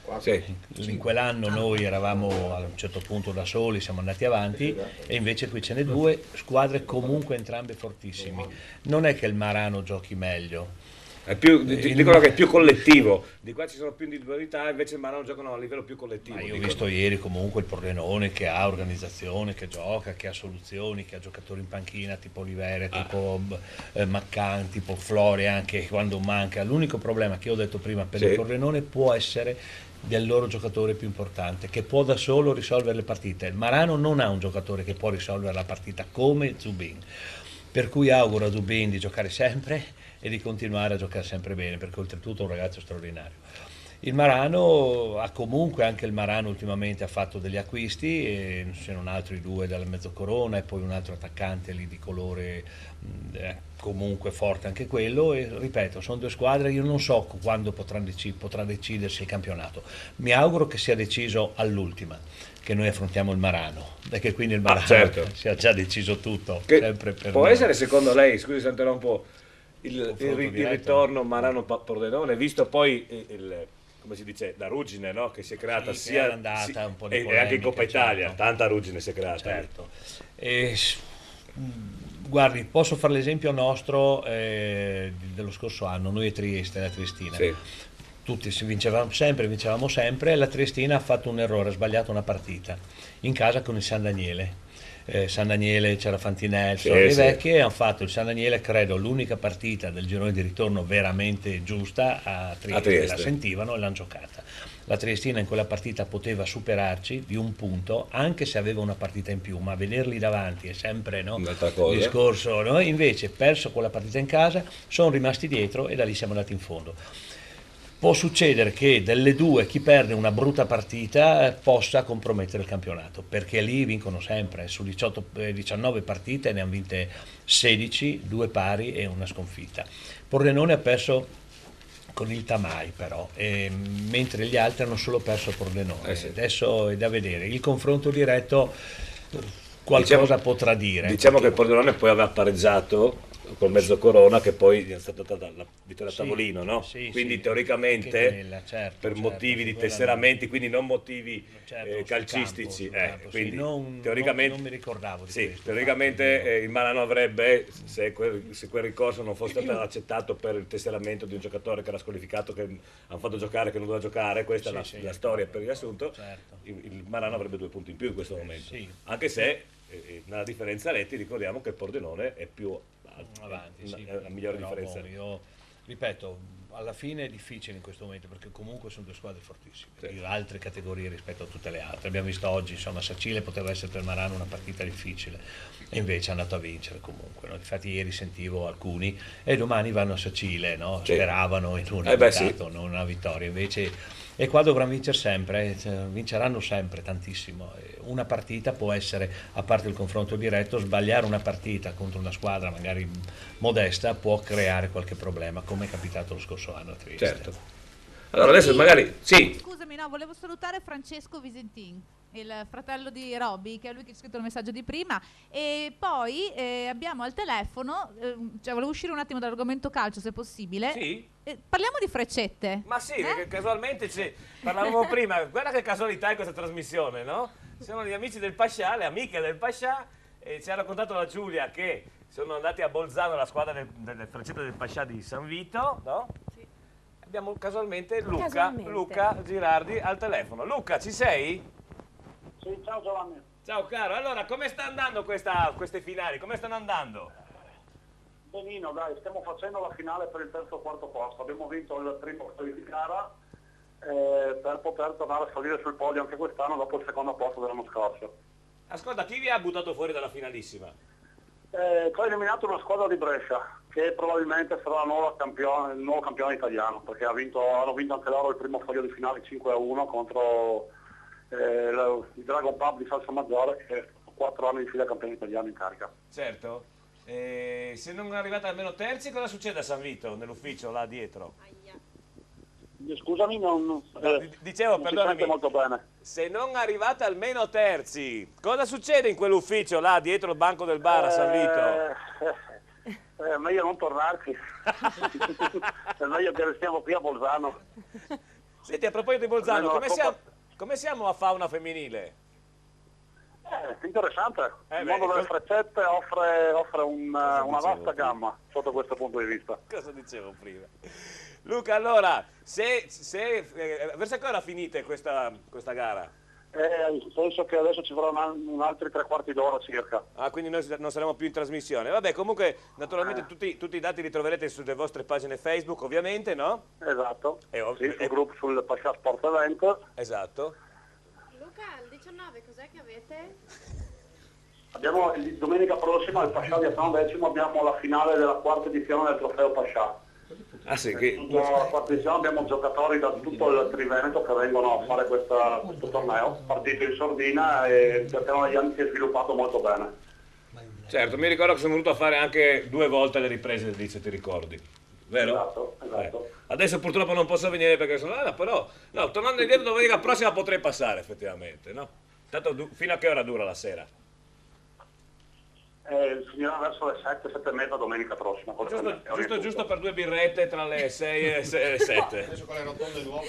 In quell'anno noi eravamo a un certo punto da soli, siamo andati avanti, e invece qui ce n'è 2 squadre comunque entrambe fortissime. Non è che il Marano giochi meglio. È più, dicono che è più collettivo, di qua ci sono più individualità, invece il Marano giocano a livello più collettivo. Io ho visto ieri comunque il Pordenone che ha organizzazione, che gioca, che ha soluzioni, che ha giocatori in panchina tipo Olivera, tipo Maccan, tipo Flore anche quando manca. L'unico problema che io ho detto prima per il Pordenone può essere del loro giocatore più importante, che può da solo risolvere le partite. Il Marano non ha un giocatore che può risolvere la partita come Zubin, per cui auguro a Zubin di giocare sempre e di continuare a giocare sempre bene, perché oltretutto è un ragazzo straordinario. Il Marano ha comunque, anche il Marano ultimamente ha fatto degli acquisti, e se non altro i 2 dalla Mezzocorona e poi un altro attaccante lì di colore comunque forte anche quello, e ripeto, sono 2 squadre, io non so quando potrà decidersi il campionato. Mi auguro che sia deciso all'ultima, che noi affrontiamo il Marano, perché quindi il Marano sia già deciso tutto. Sempre per può noi. essere secondo lei, scusi se interrompo, il ritorno Marano-Pordenone, visto poi come si dice, la ruggine, no? Che si è creata sia andata un po' di e polemica, anche in Coppa Italia, tanta ruggine si è creata. Guardi, posso fare l'esempio nostro dello scorso anno, noi e Trieste, la Triestina. Tutti vincevamo sempre, la Triestina ha fatto un errore, ha sbagliato una partita in casa con il San Daniele. San Daniele, c'era Fantinel, le vecchie hanno fatto il San Daniele, credo l'unica partita del girone di ritorno veramente giusta a Trieste. La sentivano e l'hanno giocata. La Triestina in quella partita poteva superarci di 1 punto, anche se aveva una partita in più, ma vederli davanti è sempre il discorso, no? Invece perso quella partita in casa, sono rimasti dietro e da lì siamo andati in fondo. Può succedere che delle 2 chi perde una brutta partita possa compromettere il campionato, perché lì vincono sempre, su 19 partite ne hanno vinte 16, 2 pari e una sconfitta. Pordenone ha perso con il Tamai però, mentre gli altri hanno solo perso a Pordenone. Adesso è da vedere, il confronto diretto qualcosa potrà dire. Diciamo che il Pordenone poi aveva pareggiato col Mezzocorona, che poi è stata data la vittoria a tavolino, no? Quindi teoricamente per motivi di tesseramenti, quindi non motivi calcistici, quindi teoricamente non mi ricordavo di questo. Teoricamente il Marano avrebbe, se quel ricorso non fosse stato accettato per il tesseramento di un giocatore che era squalificato, che hanno fatto giocare, che non doveva giocare, questa è la storia per il riassunto, il Marano avrebbe 2 punti in più in questo momento, anche se nella differenza netti ricordiamo che il Pordenone è più avanti, la migliore differenza. Io ripeto, alla fine è difficile in questo momento, perché comunque sono 2 squadre fortissime di altre categorie rispetto a tutte le altre. Abbiamo visto oggi, insomma, Sacile poteva essere per Marano una partita difficile e invece è andato a vincere comunque, no? Infatti ieri sentivo alcuni e domani vanno a Sacile, no? Speravano in un risultato, non una vittoria, invece. E qua dovranno vincere sempre, vinceranno sempre tantissimo. Una partita può essere, a parte il confronto diretto, sbagliare una partita contro una squadra magari modesta può creare qualche problema, come è capitato lo scorso anno a Trieste. Allora adesso magari Scusami, no, volevo salutare Francesco Visentin. il fratello di Robby, che è lui che ci ha scritto il messaggio di prima. E poi abbiamo al telefono, cioè volevo uscire un attimo dall'argomento calcio se possibile. Sì? Parliamo di freccette. Ma sì, perché casualmente parlavamo prima, guarda che casualità in questa trasmissione, no? Sono gli amici del Pascià, le amiche del Pascià, e ci ha raccontato la Giulia che sono andati a Bolzano, la squadra delle freccette del Pascià di San Vito, no? Sì. Abbiamo casualmente Luca Girardi al telefono. Luca, ci sei? Sì, ciao Giovanni. Ciao caro, allora come sta andando queste finali? Come stanno andando? Benino, dai, stiamo facendo la finale per il terzo o quarto posto. Abbiamo vinto il primo posto di gara per poter tornare a salire sul podio anche quest'anno dopo il secondo posto dell'anno scorso. Ascolta, chi vi ha buttato fuori dalla finalissima? Ci ha eliminato una squadra di Brescia che probabilmente sarà il nuovo campione italiano, perché hanno vinto anche loro il primo foglio di finale 5-1 contro il Dragon Pub di Salsa Maggiore, che 4 anni di fila campione italiano in carica. Certo. Se non arrivate almeno terzi, cosa succede a San Vito, nell'ufficio là dietro? Scusami, dicevo, non perdonami, molto bene. se non arrivate almeno terzi, cosa succede in quell'ufficio là dietro il banco del bar a San Vito? È meglio non tornarci, è meglio che restiamo qui a Bolzano. Senti, a proposito di Bolzano, come siamo a fauna femminile? Interessante, il mondo delle freccette offre una vasta gamma sotto questo punto di vista. Cosa dicevo prima? Luca, allora, verso che ora finite questa gara? Penso che adesso ci vorrà un altri 3/4 d'ora circa. Ah, quindi noi non saremo più in trasmissione. Vabbè, comunque, naturalmente tutti i dati li troverete sulle vostre pagine Facebook, ovviamente, no? Esatto, sul gruppo sul Pascià Sport Event. Esatto. Luca, il 19 cos'è che avete? Abbiamo domenica prossima al Pascià di Azzano Decimo abbiamo la finale della quarta edizione del trofeo Pascià. Ah sì, La quarta edizione abbiamo giocatori da tutto il Triveneto che vengono a fare questo torneo, partito in sordina e per negli anni si è sviluppato molto bene. Certo, mi ricordo che sono venuto a fare anche 2 volte le riprese lì, se ti ricordi. Vero? Esatto. Adesso purtroppo non posso venire perché sono però no, tornando indietro domenica prossima potrei passare effettivamente, no? Tanto fino a che ora dura la sera? Finirà verso le 7-7:30 domenica prossima. Giusto per 2 birrette tra le 6 e le 7. Adesso con le rotonde nuove.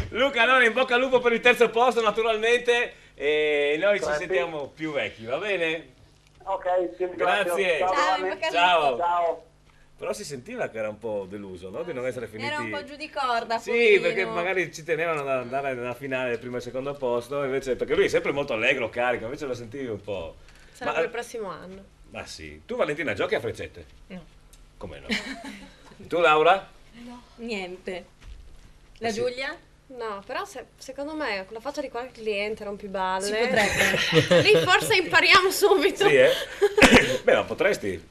Luca, allora in bocca al lupo per il terzo posto naturalmente e noi ci sentiamo più vecchi, va bene? Ok, ti ringrazio. Grazie. Ciao. Però si sentiva che era un po' deluso, no? Di non essere finiti. Era un po' giù di corda, sì, poverino. perché magari ci tenevano ad andare nella finale del primo e secondo posto, invece, perché lui è sempre molto allegro, carico, invece lo sentivi un po'. Sarà per il prossimo anno. Ma sì. Tu Valentina giochi a freccette? No. Come no? Tu Laura? No, niente. La Giulia? No, però secondo me con la faccia di qualche cliente rompiballe Si potrebbe. lì forse impariamo subito. Sì, Beh, ma potresti.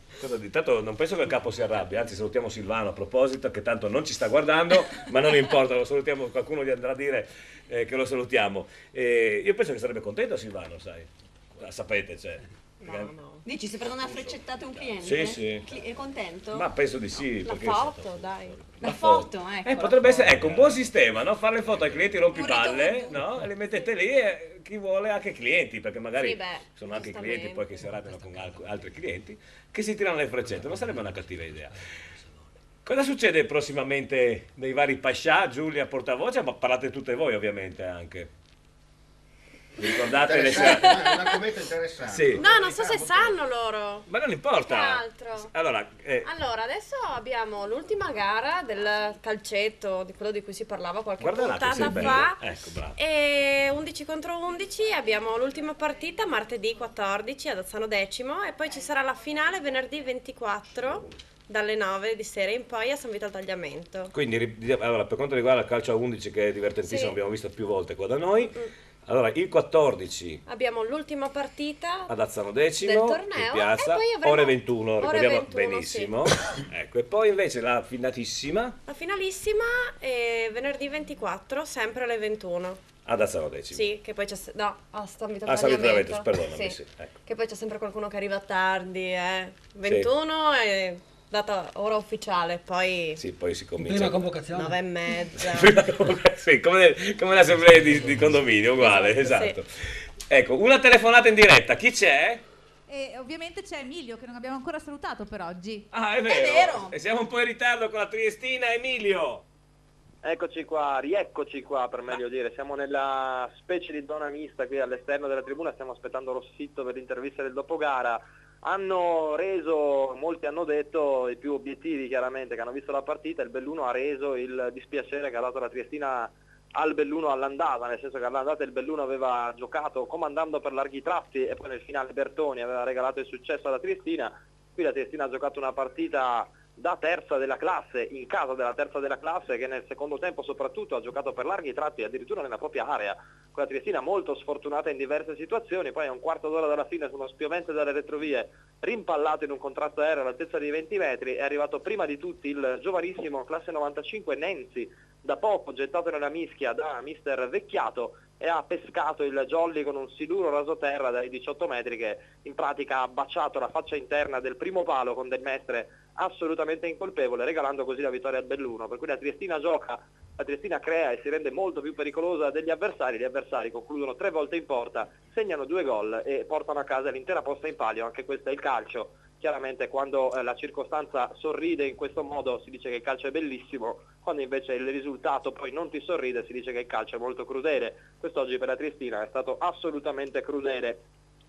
Tanto non penso che il capo si arrabbia, anzi salutiamo Silvano a proposito, che tanto non ci sta guardando, ma non importa, lo salutiamo, qualcuno gli andrà a dire che lo salutiamo. Io penso che sarebbe contento Silvano, sai, sapete, cioè. No. Dici, se prende una freccetata un cliente? Sì. È contento? Ma penso di sì. La perché foto, dai. La foto, ecco. Potrebbe essere, un buon sistema, no? Fare le foto ai clienti rompipalle, no? E le mettete lì e chi vuole anche clienti, perché magari sono anche clienti poi che si arrabbiano con altri clienti, che si tirano le freccette, non sarebbe una cattiva idea. Cosa succede prossimamente nei vari pascià? Giulia portavoce, ma parlate tutte voi ovviamente anche. Vi ricordate le È un argomento interessante. Sì. No, non so se sanno loro. Ma non importa. Che altro? Allora, adesso abbiamo l'ultima gara del calcetto, di quello di cui si parlava qualche guardate, puntata fa. Ecco, bravo. E 11 contro 11 abbiamo l'ultima partita martedì 14 ad Azzano Decimo e poi ci sarà la finale venerdì 24 dalle 9 di sera in poi a San Vito al Tagliamento. Quindi, allora, per quanto riguarda il calcio a 11 che è divertentissimo, abbiamo visto più volte qua da noi. Allora, il 14 abbiamo l'ultima partita ad Azzano Decimo, del torneo, in piazza, e poi avremo ore 21, ricordiamo 21, benissimo. Ecco, e poi invece la finatissima la finalissima è venerdì 24, sempre alle 21. ad Azzano Decimo. Sì, che poi c'è a San Vito al San Vito Tagliamento. perdonami, sì. Ecco. Che poi c'è sempre qualcuno che arriva tardi, 21 e data ora ufficiale, poi Sì, poi si comincia. Prima convocazione. 9:30. Sì, come l'assemblea di condominio, uguale, esatto. Ecco, una telefonata in diretta, chi c'è? E ovviamente c'è Emilio che non abbiamo ancora salutato per oggi. Ah, è vero. E siamo un po' in ritardo con la Triestina, Emilio. Eccoci qua, rieccoci qua per meglio dire, siamo nella specie di zona mista qui all'esterno della tribuna, stiamo aspettando Rossitto per l'intervista del dopogara. Hanno reso, molti hanno detto, i più obiettivi chiaramente che hanno visto la partita, il Belluno ha reso il dispiacere che ha dato la Triestina al Belluno all'andata, nel senso che all'andata il Belluno aveva giocato comandando per larghi tratti e poi nel finale Bertoni aveva regalato il successo alla Triestina. Qui la Triestina ha giocato una partita da terza della classe, in casa della terza della classe, che nel secondo tempo soprattutto ha giocato per larghi tratti addirittura nella propria area, con la Triestina molto sfortunata in diverse situazioni, poi a un quarto d'ora dalla fine su uno spiovente dalle retrovie, rimpallato in un contrasto aereo all'altezza di 20 metri, è arrivato prima di tutti il giovanissimo classe 95 Nenzi, da poco gettato nella mischia da mister Vecchiato, e ha pescato il jolly con un siluro rasoterra dai 18 metri che in pratica ha baciato la faccia interna del primo palo con del Mestre assolutamente incolpevole, regalando così la vittoria al Belluno. Per cui la Triestina gioca, la Triestina crea e si rende molto più pericolosa degli avversari. Gli avversari concludono 3 volte in porta, segnano 2 gol e portano a casa l'intera posta in palio. Anche questo è il calcio. Chiaramente quando la circostanza sorride in questo modo si dice che il calcio è bellissimo, quando invece il risultato poi non ti sorride si dice che il calcio è molto crudele. Quest'oggi per la Triestina è stato assolutamente crudele.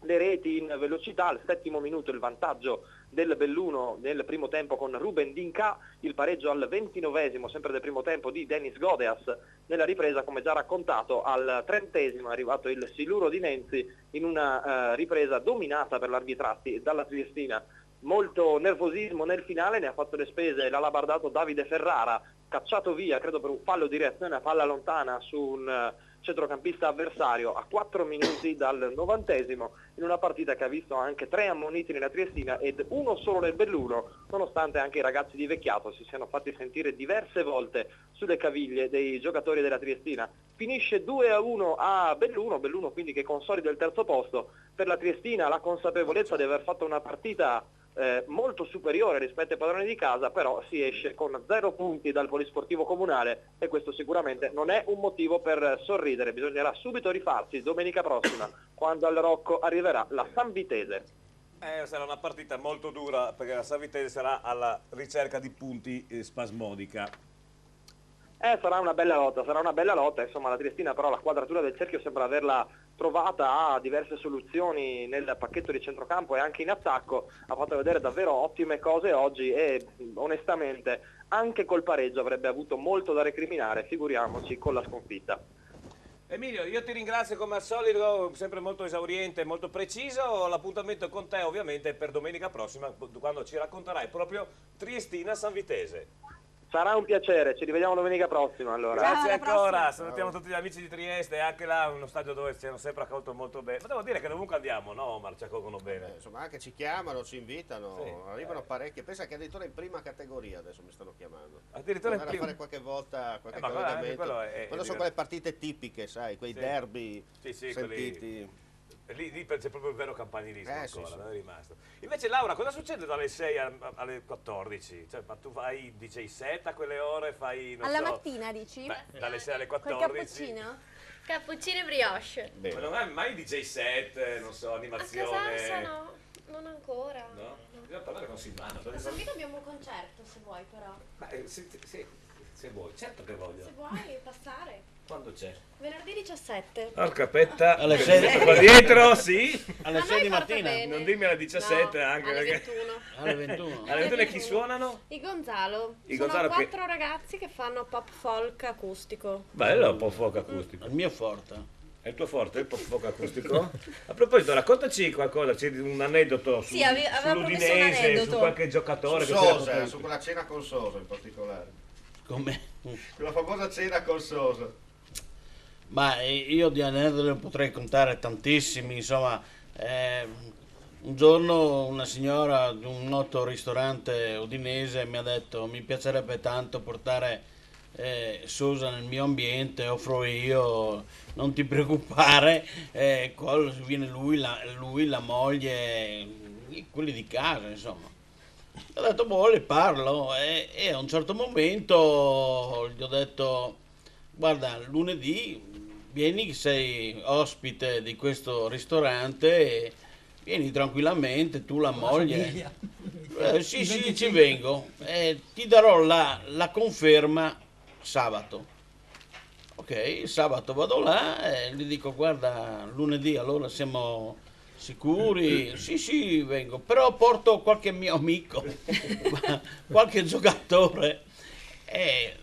Le reti in velocità, al 7° minuto il vantaggio del Belluno nel primo tempo con Ruben Dinca, il pareggio al 29° sempre del primo tempo di Denis Godeas, nella ripresa come già raccontato al 30° è arrivato il siluro di Nenzi in una ripresa dominata per larghi tratti dalla Triestina. Molto nervosismo nel finale, ne ha fatto le spese l'alabardato Davide Ferrara, cacciato via credo per un fallo di reazione a palla lontana su un centrocampista avversario a 4 minuti dal 90° in una partita che ha visto anche 3 ammoniti nella Triestina ed 1 solo nel Belluno, nonostante anche i ragazzi di Vecchiato si siano fatti sentire diverse volte sulle caviglie dei giocatori della Triestina. Finisce 2-1 a Belluno quindi che consolida il terzo posto. Per la Triestina la consapevolezza di aver fatto una partita molto superiore rispetto ai padroni di casa, però si esce con 0 punti dal polisportivo comunale e questo sicuramente non è un motivo per sorridere. Bisognerà subito rifarsi domenica prossima quando al Rocco arriverà la Sanvitese. Sarà una partita molto dura perché la Sanvitese sarà alla ricerca di punti spasmodica. Sarà una bella lotta, insomma la Triestina però la quadratura del cerchio sembra averla trovata, ha diverse soluzioni nel pacchetto di centrocampo e anche in attacco, ha fatto vedere davvero ottime cose oggi e onestamente anche col pareggio avrebbe avuto molto da recriminare, figuriamoci con la sconfitta. Emilio, io ti ringrazio come al solito, sempre molto esauriente, molto preciso. L'appuntamento con te ovviamente è per domenica prossima quando ci racconterai proprio Triestina Sanvitese. Sarà un piacere, ci rivediamo domenica prossima allora. Grazie ancora, salutiamo tutti gli amici di Trieste, anche là uno stadio dove ci hanno sempre accolto molto bene. Ma devo dire che dovunque andiamo, no Omar, ci accolgono bene. Insomma, anche ci chiamano, ci invitano, Sì, arrivano parecchie. Pensa che addirittura in prima categoria adesso mi stanno chiamando. Addirittura in a prima. fare qualche volta qualche ma collegamento. quello è Quando sono quelle partite tipiche, sai, quei derby sentiti. Lì c'è proprio il vero campanilismo ancora, sì. non è rimasto. Invece Laura, cosa succede dalle 6 alle 14? Cioè, ma tu fai DJ set a quelle ore? Fai, non Alla so, mattina dici? dalle 6 alle 14? Col cappuccino? Cappuccino e brioche. Ma non hai mai DJ set, non so, animazione? A casa no, non ancora. No? Bisogna parlare con Silvana. Questa mica abbiamo un concerto se vuoi però. Ma, sì, se vuoi, certo che voglio. Se vuoi passare. Quando c'è? Venerdì 17. Porca petta, alle 6 qua dietro, sì. Alle 6 di mattina. Non dimmi alle 17 No, anche alle perché 21. Alle 21. Alle 21 chi suonano? I Gonzalo. I Sono Gonzalo che- 4 ragazzi che fanno pop folk acustico. Bello, un po' fuoco acustico. Il mio forte. È il tuo forte, il fuoco acustico? A proposito, raccontaci qualcosa, c'è un aneddoto Sì, aveva promesso un sull'Udinese, aneddoto. su qualche giocatore Su che ti ha Sosa, colpito. su quella cena con Sosa in particolare. Come? Quella famosa cena con Sosa. Ma io di aneddoti potrei contare tantissimi, insomma, un giorno una signora di un noto ristorante udinese mi ha detto mi piacerebbe tanto portare Sosa nel mio ambiente, offro io, non ti preoccupare, viene lui, la moglie, quelli di casa, insomma. Ho detto, boh, le parlo e a un certo momento gli ho detto, guarda, lunedì vieni, sei ospite di questo ristorante, e vieni tranquillamente, tu, la moglie. Sì, sì, ci vengo. Ti darò la conferma sabato. Ok, sabato vado là e gli dico, guarda, lunedì allora siamo sicuri? Sì, sì, vengo, però porto qualche mio amico, qualche giocatore. E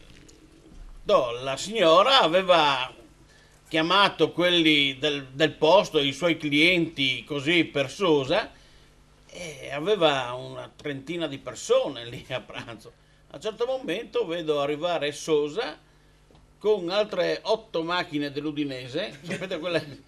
la signora aveva chiamato quelli del posto, i suoi clienti, così per Sosa, e aveva una trentina di persone lì a pranzo. A un certo momento vedo arrivare Sosa con altre 8 macchine dell'Udinese, sapete quelle...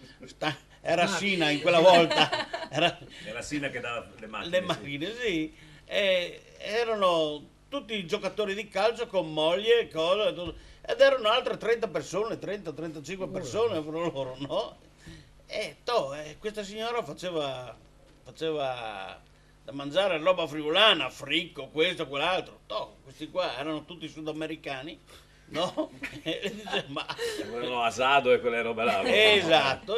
Era Sina in quella volta. Era Sina che dà le macchine. Le macchine, sì. E erano tutti giocatori di calcio con moglie, cose, tutto. Ed erano altre 30 persone, 30-35 persone per loro, no? E questa signora faceva da mangiare roba friulana, fricco, questo, quell'altro. Questi qua erano tutti sudamericani. No? Volevano asado e quelle robe là. Esatto,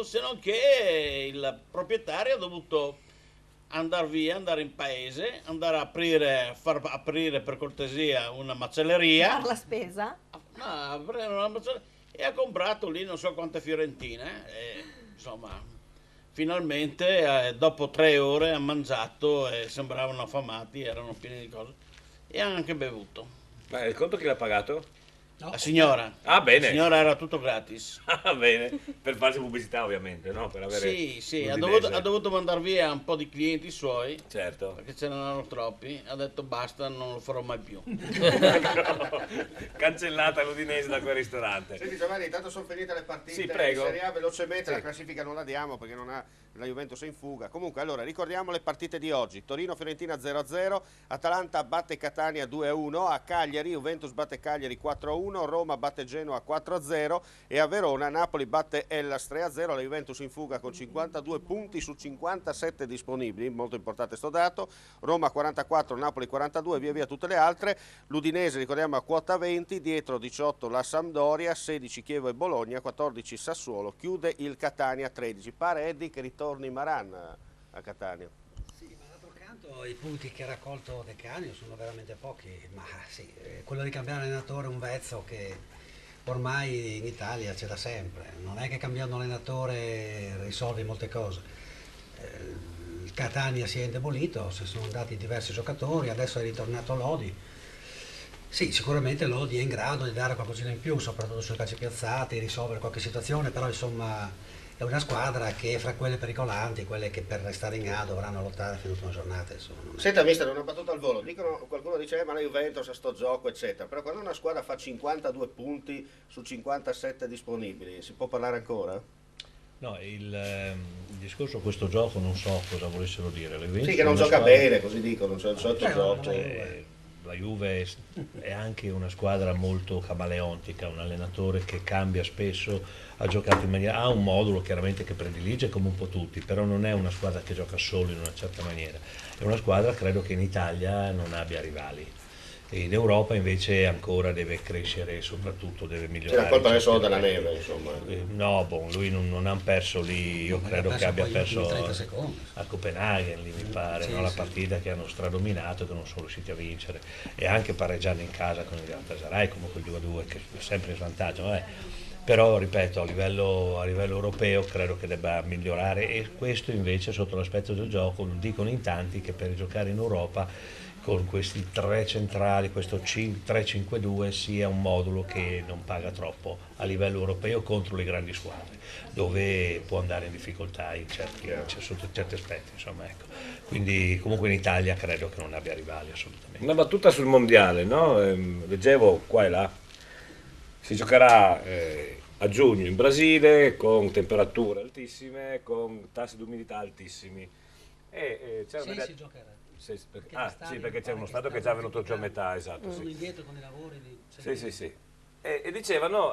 se non che il proprietario ha dovuto andare via, andare in paese, andare a far aprire per cortesia una macelleria. Per la spesa? No, aprire una macelleria, e ha comprato lì non so quante fiorentine. E, insomma, finalmente dopo 3 ore ha mangiato e sembravano affamati, erano pieni di cose, e ha anche bevuto. Ma il conto chi l'ha pagato? No. La signora. Ah, bene. La signora era tutto gratis. Ah, bene. Per farsi pubblicità, ovviamente, no? Per avere sì, ha dovuto mandare via un po' di clienti suoi. Certo. Perché ce n'erano troppi. Ha detto basta, non lo farò mai più. Cancellata l'Udinese da quel ristorante. Senti Giovanni, intanto sono finite le partite. Sì, prego. In Serie A velocemente, la classifica non la diamo perché la Juventus è in fuga. Comunque, allora, ricordiamo le partite di oggi. Torino-Fiorentina 0-0, Atalanta batte Catania 2-1, a Cagliari Juventus batte Cagliari 4-1, Roma batte Genoa 4-0 e a Verona Napoli batte Hellas 3-0. La Juventus in fuga con 52 punti su 57 disponibili, molto importante sto dato. Roma 44, Napoli 42, via via tutte le altre. L'Udinese, ricordiamo, a quota 20, dietro 18 la Sampdoria, 16 Chievo e Bologna, 14 Sassuolo, chiude il Catania 13. Pare, Eddie, che ritorni Maran a Catania. Sì, ma d'altro canto i punti che ha raccolto De Canio sono veramente pochi, ma sì, quello di cambiare allenatore è un vezzo che ormai in Italia c'è da sempre, non è che cambiando allenatore risolvi molte cose. Il Catania si è indebolito, si sono andati diversi giocatori, adesso è ritornato Lodi. Sì, sicuramente Lodi è in grado di dare qualcosina in più, soprattutto sui calci piazzati, risolvere qualche situazione, però insomma è una squadra che è fra quelle pericolanti, quelle che per restare in A dovranno lottare fino all'ultima giornata. Insomma. Senta mister, una battuta al volo, qualcuno dice ma la Juventus a sto gioco eccetera, però quando una squadra fa 52 punti su 57 disponibili, si può parlare ancora? No, il discorso questo gioco non so cosa volessero dire. Sì, che non gioca bene, così dicono, non c'è il solito gioco. La Juve è anche una squadra molto camaleontica, un allenatore che cambia spesso, ha giocato in maniera, ha un modulo chiaramente che predilige come un po' tutti, però non è una squadra che gioca solo in una certa maniera, è una squadra credo che in Italia non abbia rivali. E in Europa invece ancora deve crescere e soprattutto deve migliorare. C'è la colpa è solo della neve, insomma. No, lui non ha perso lì, io credo che abbia perso a Copenaghen, lì mi pare, sì, no? La partita che hanno stradominato, che non sono riusciti a vincere, e anche pareggiando in casa con il Galatasaray, comunque il 2-2 che è sempre in svantaggio. Però ripeto, a livello europeo credo che debba migliorare, e questo invece sotto l'aspetto del gioco lo dicono in tanti che per giocare in Europa con questi 3 centrali, questo 3-5-2 sia un modulo che non paga troppo a livello europeo contro le grandi squadre, dove può andare in difficoltà sotto certi aspetti, insomma, ecco. Quindi comunque in Italia credo che non abbia rivali assolutamente. Una battuta sul mondiale, no? Leggevo qua e là, si giocherà a giugno in Brasile con temperature altissime, con tassi di umidità altissimi. Si giocherà. Perché c'è uno stato che è già venuto giù a metà, esatto. Sì. Indietro con i lavori di... Sì. E dicevano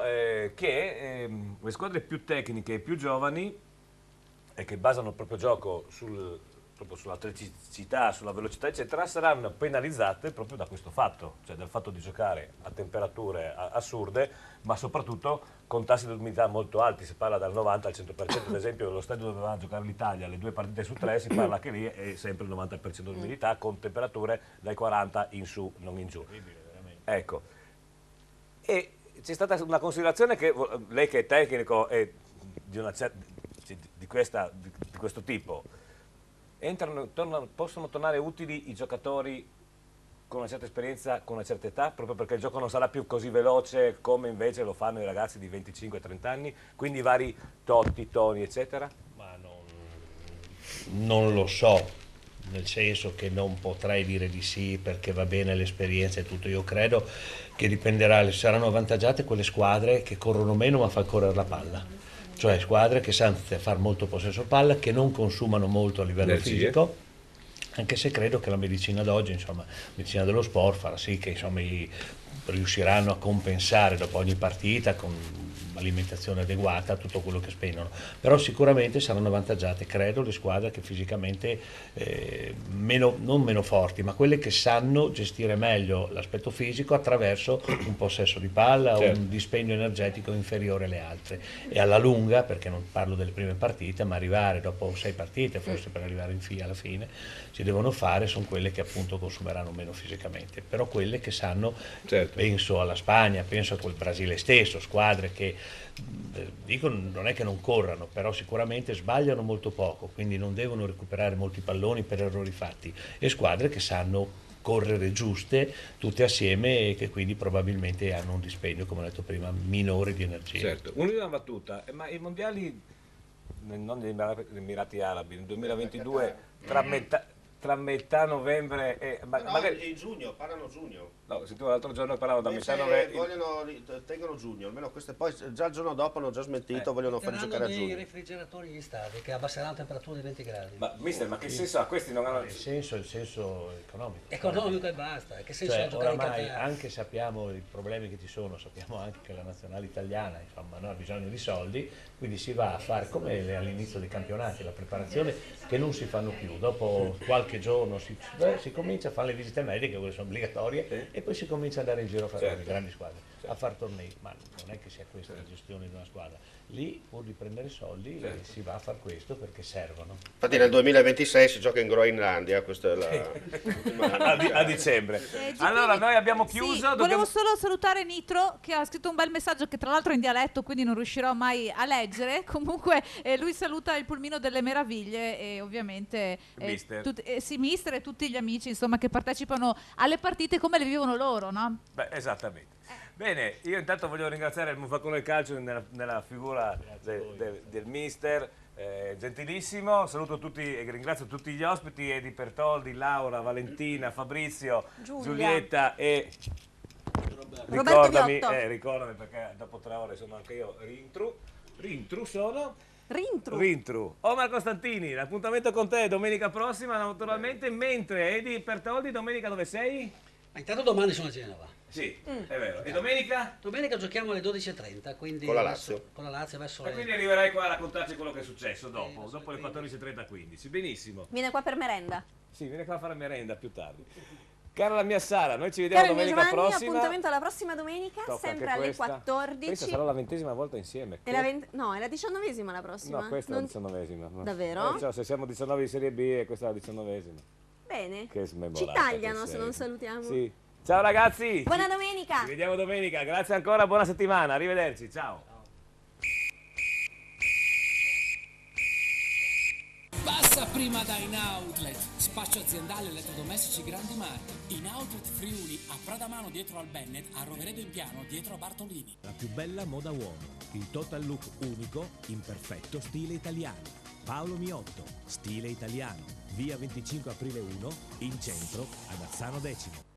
che le squadre più tecniche e più giovani e che basano il proprio gioco sul proprio sull'atleticità, sulla velocità eccetera, saranno penalizzate proprio da questo fatto, cioè dal fatto di giocare a temperature assurde, ma soprattutto con tassi di umidità molto alti, si parla dal 90 al 100%, ad esempio lo stadio dove va a giocare l'Italia, le 2 partite su 3 si parla che lì è sempre il 90% di umidità con temperature dai 40 in su, non in giù. Ecco, e c'è stata una considerazione che lei che è tecnico e di questo tipo, possono tornare utili i giocatori con una certa esperienza, con una certa età, proprio perché il gioco non sarà più così veloce come invece lo fanno i ragazzi di 25-30 anni, quindi vari Totti, Toni, eccetera? Ma non lo so, nel senso che non potrei dire di sì perché va bene l'esperienza e tutto. Io credo che dipenderà, saranno avvantaggiate quelle squadre che corrono meno ma fanno correre la palla, cioè squadre che sanno fare molto possesso palla, che non consumano molto a livello fisico, anche se credo che la medicina d'oggi, insomma, la medicina dello sport farà sì che insomma, riusciranno a compensare dopo ogni partita con alimentazione adeguata tutto quello che spendono, però sicuramente saranno avvantaggiate, credo, le squadre che fisicamente non meno forti, ma quelle che sanno gestire meglio l'aspetto fisico attraverso un possesso di palla o un dispendio energetico inferiore alle altre, e alla lunga, perché non parlo delle prime partite, ma arrivare dopo 6 partite, forse per arrivare alla fine, si devono fare, sono quelle che appunto consumeranno meno fisicamente, però quelle che sanno, penso alla Spagna, penso a quel Brasile stesso, squadre che dico non è che non corrano, però sicuramente sbagliano molto poco, quindi non devono recuperare molti palloni per errori fatti, e squadre che sanno correre giuste tutte assieme e che quindi probabilmente hanno un dispendio, come ho detto prima, minore di energia. Certo, un'ultima battuta, ma i mondiali, non degli Emirati Arabi, nel 2022 tra metà novembre e magari in giugno, parlano giugno. No, sentivo l'altro giorno parlavo da metà novembre. Tengono giugno, almeno queste, poi già il giorno dopo hanno già smentito, vogliono far giocare a giugno. I refrigeratori gli stadi che abbasseranno la temperatura di 20 gradi. Ma mister, ma che senso ha? Questi non hanno il senso economico. Economico e basta. Che senso ha giocare in oramai, Qatar? anche sappiamo i problemi che ci sono, sappiamo anche che la nazionale italiana insomma, ha bisogno di soldi, quindi si va a fare come all'inizio dei campionati, la preparazione che non si fanno più, dopo qualche giorno si comincia a fare le visite mediche, quelle sono obbligatorie, e poi si comincia ad andare in giro a fare le grandi squadre, a fare tornei, ma non è che sia questa la gestione di una squadra, lì pur di prendere soldi si va a fare questo perché servono. Infatti nel 2026 si gioca in Groenlandia, questa è a dicembre. Allora noi abbiamo chiuso. Volevo solo salutare Nitro che ha scritto un bel messaggio che tra l'altro è in dialetto, quindi non riuscirò mai a leggere. Comunque lui saluta il Pulmino delle Meraviglie e ovviamente mister e tutti gli amici insomma che partecipano alle partite come le vivono loro, no? Beh, esattamente. Bene, io intanto voglio ringraziare il Monfalcone del Calcio nella figura del mister, gentilissimo, saluto tutti e ringrazio tutti gli ospiti, Edi Pertoldi, Laura, Valentina, Fabrizio, Giulietta e ricordami perché dopo 3 ore sono anche io Rintru. Omar Costantini, l'appuntamento con te domenica prossima naturalmente, mentre Edi Pertoldi domenica dove sei? Ma intanto domani sono a Genova. Sì, è vero. E domenica? Domenica giochiamo alle 12:30, quindi con la Lazio. Con la Lazio verso e quindi arriverai qua a raccontarci quello che è successo dopo le 14:30, 15. Benissimo. Viene qua per merenda. Sì, viene qua a fare merenda più tardi. Cara la mia Sara, noi ci vediamo domenica prossima. Appuntamento alla prossima domenica, sempre alle 14. Questa sarà la 20ª volta insieme. No, è la 19ª la prossima. No, questa è la 19ª. Davvero? Cioè, se siamo 19 di Serie B e questa è la 19ª. Bene. Che smemorata. Ci tagliano se non salutiamo. Sì. Ciao ragazzi. Buona domenica. Ci vediamo domenica. Grazie ancora, buona settimana. Arrivederci. Ciao. Passa prima da In Outlet, spazio aziendale elettrodomestici grandi marchi. In Outlet Friuli, a Pradamano dietro al Bennett, a Roveredo in Piano dietro a Bartolini. La più bella moda uomo, il total look unico in perfetto stile italiano. Paolo Miotto, stile italiano, via 25 aprile 1, in centro ad Azzano Decimo.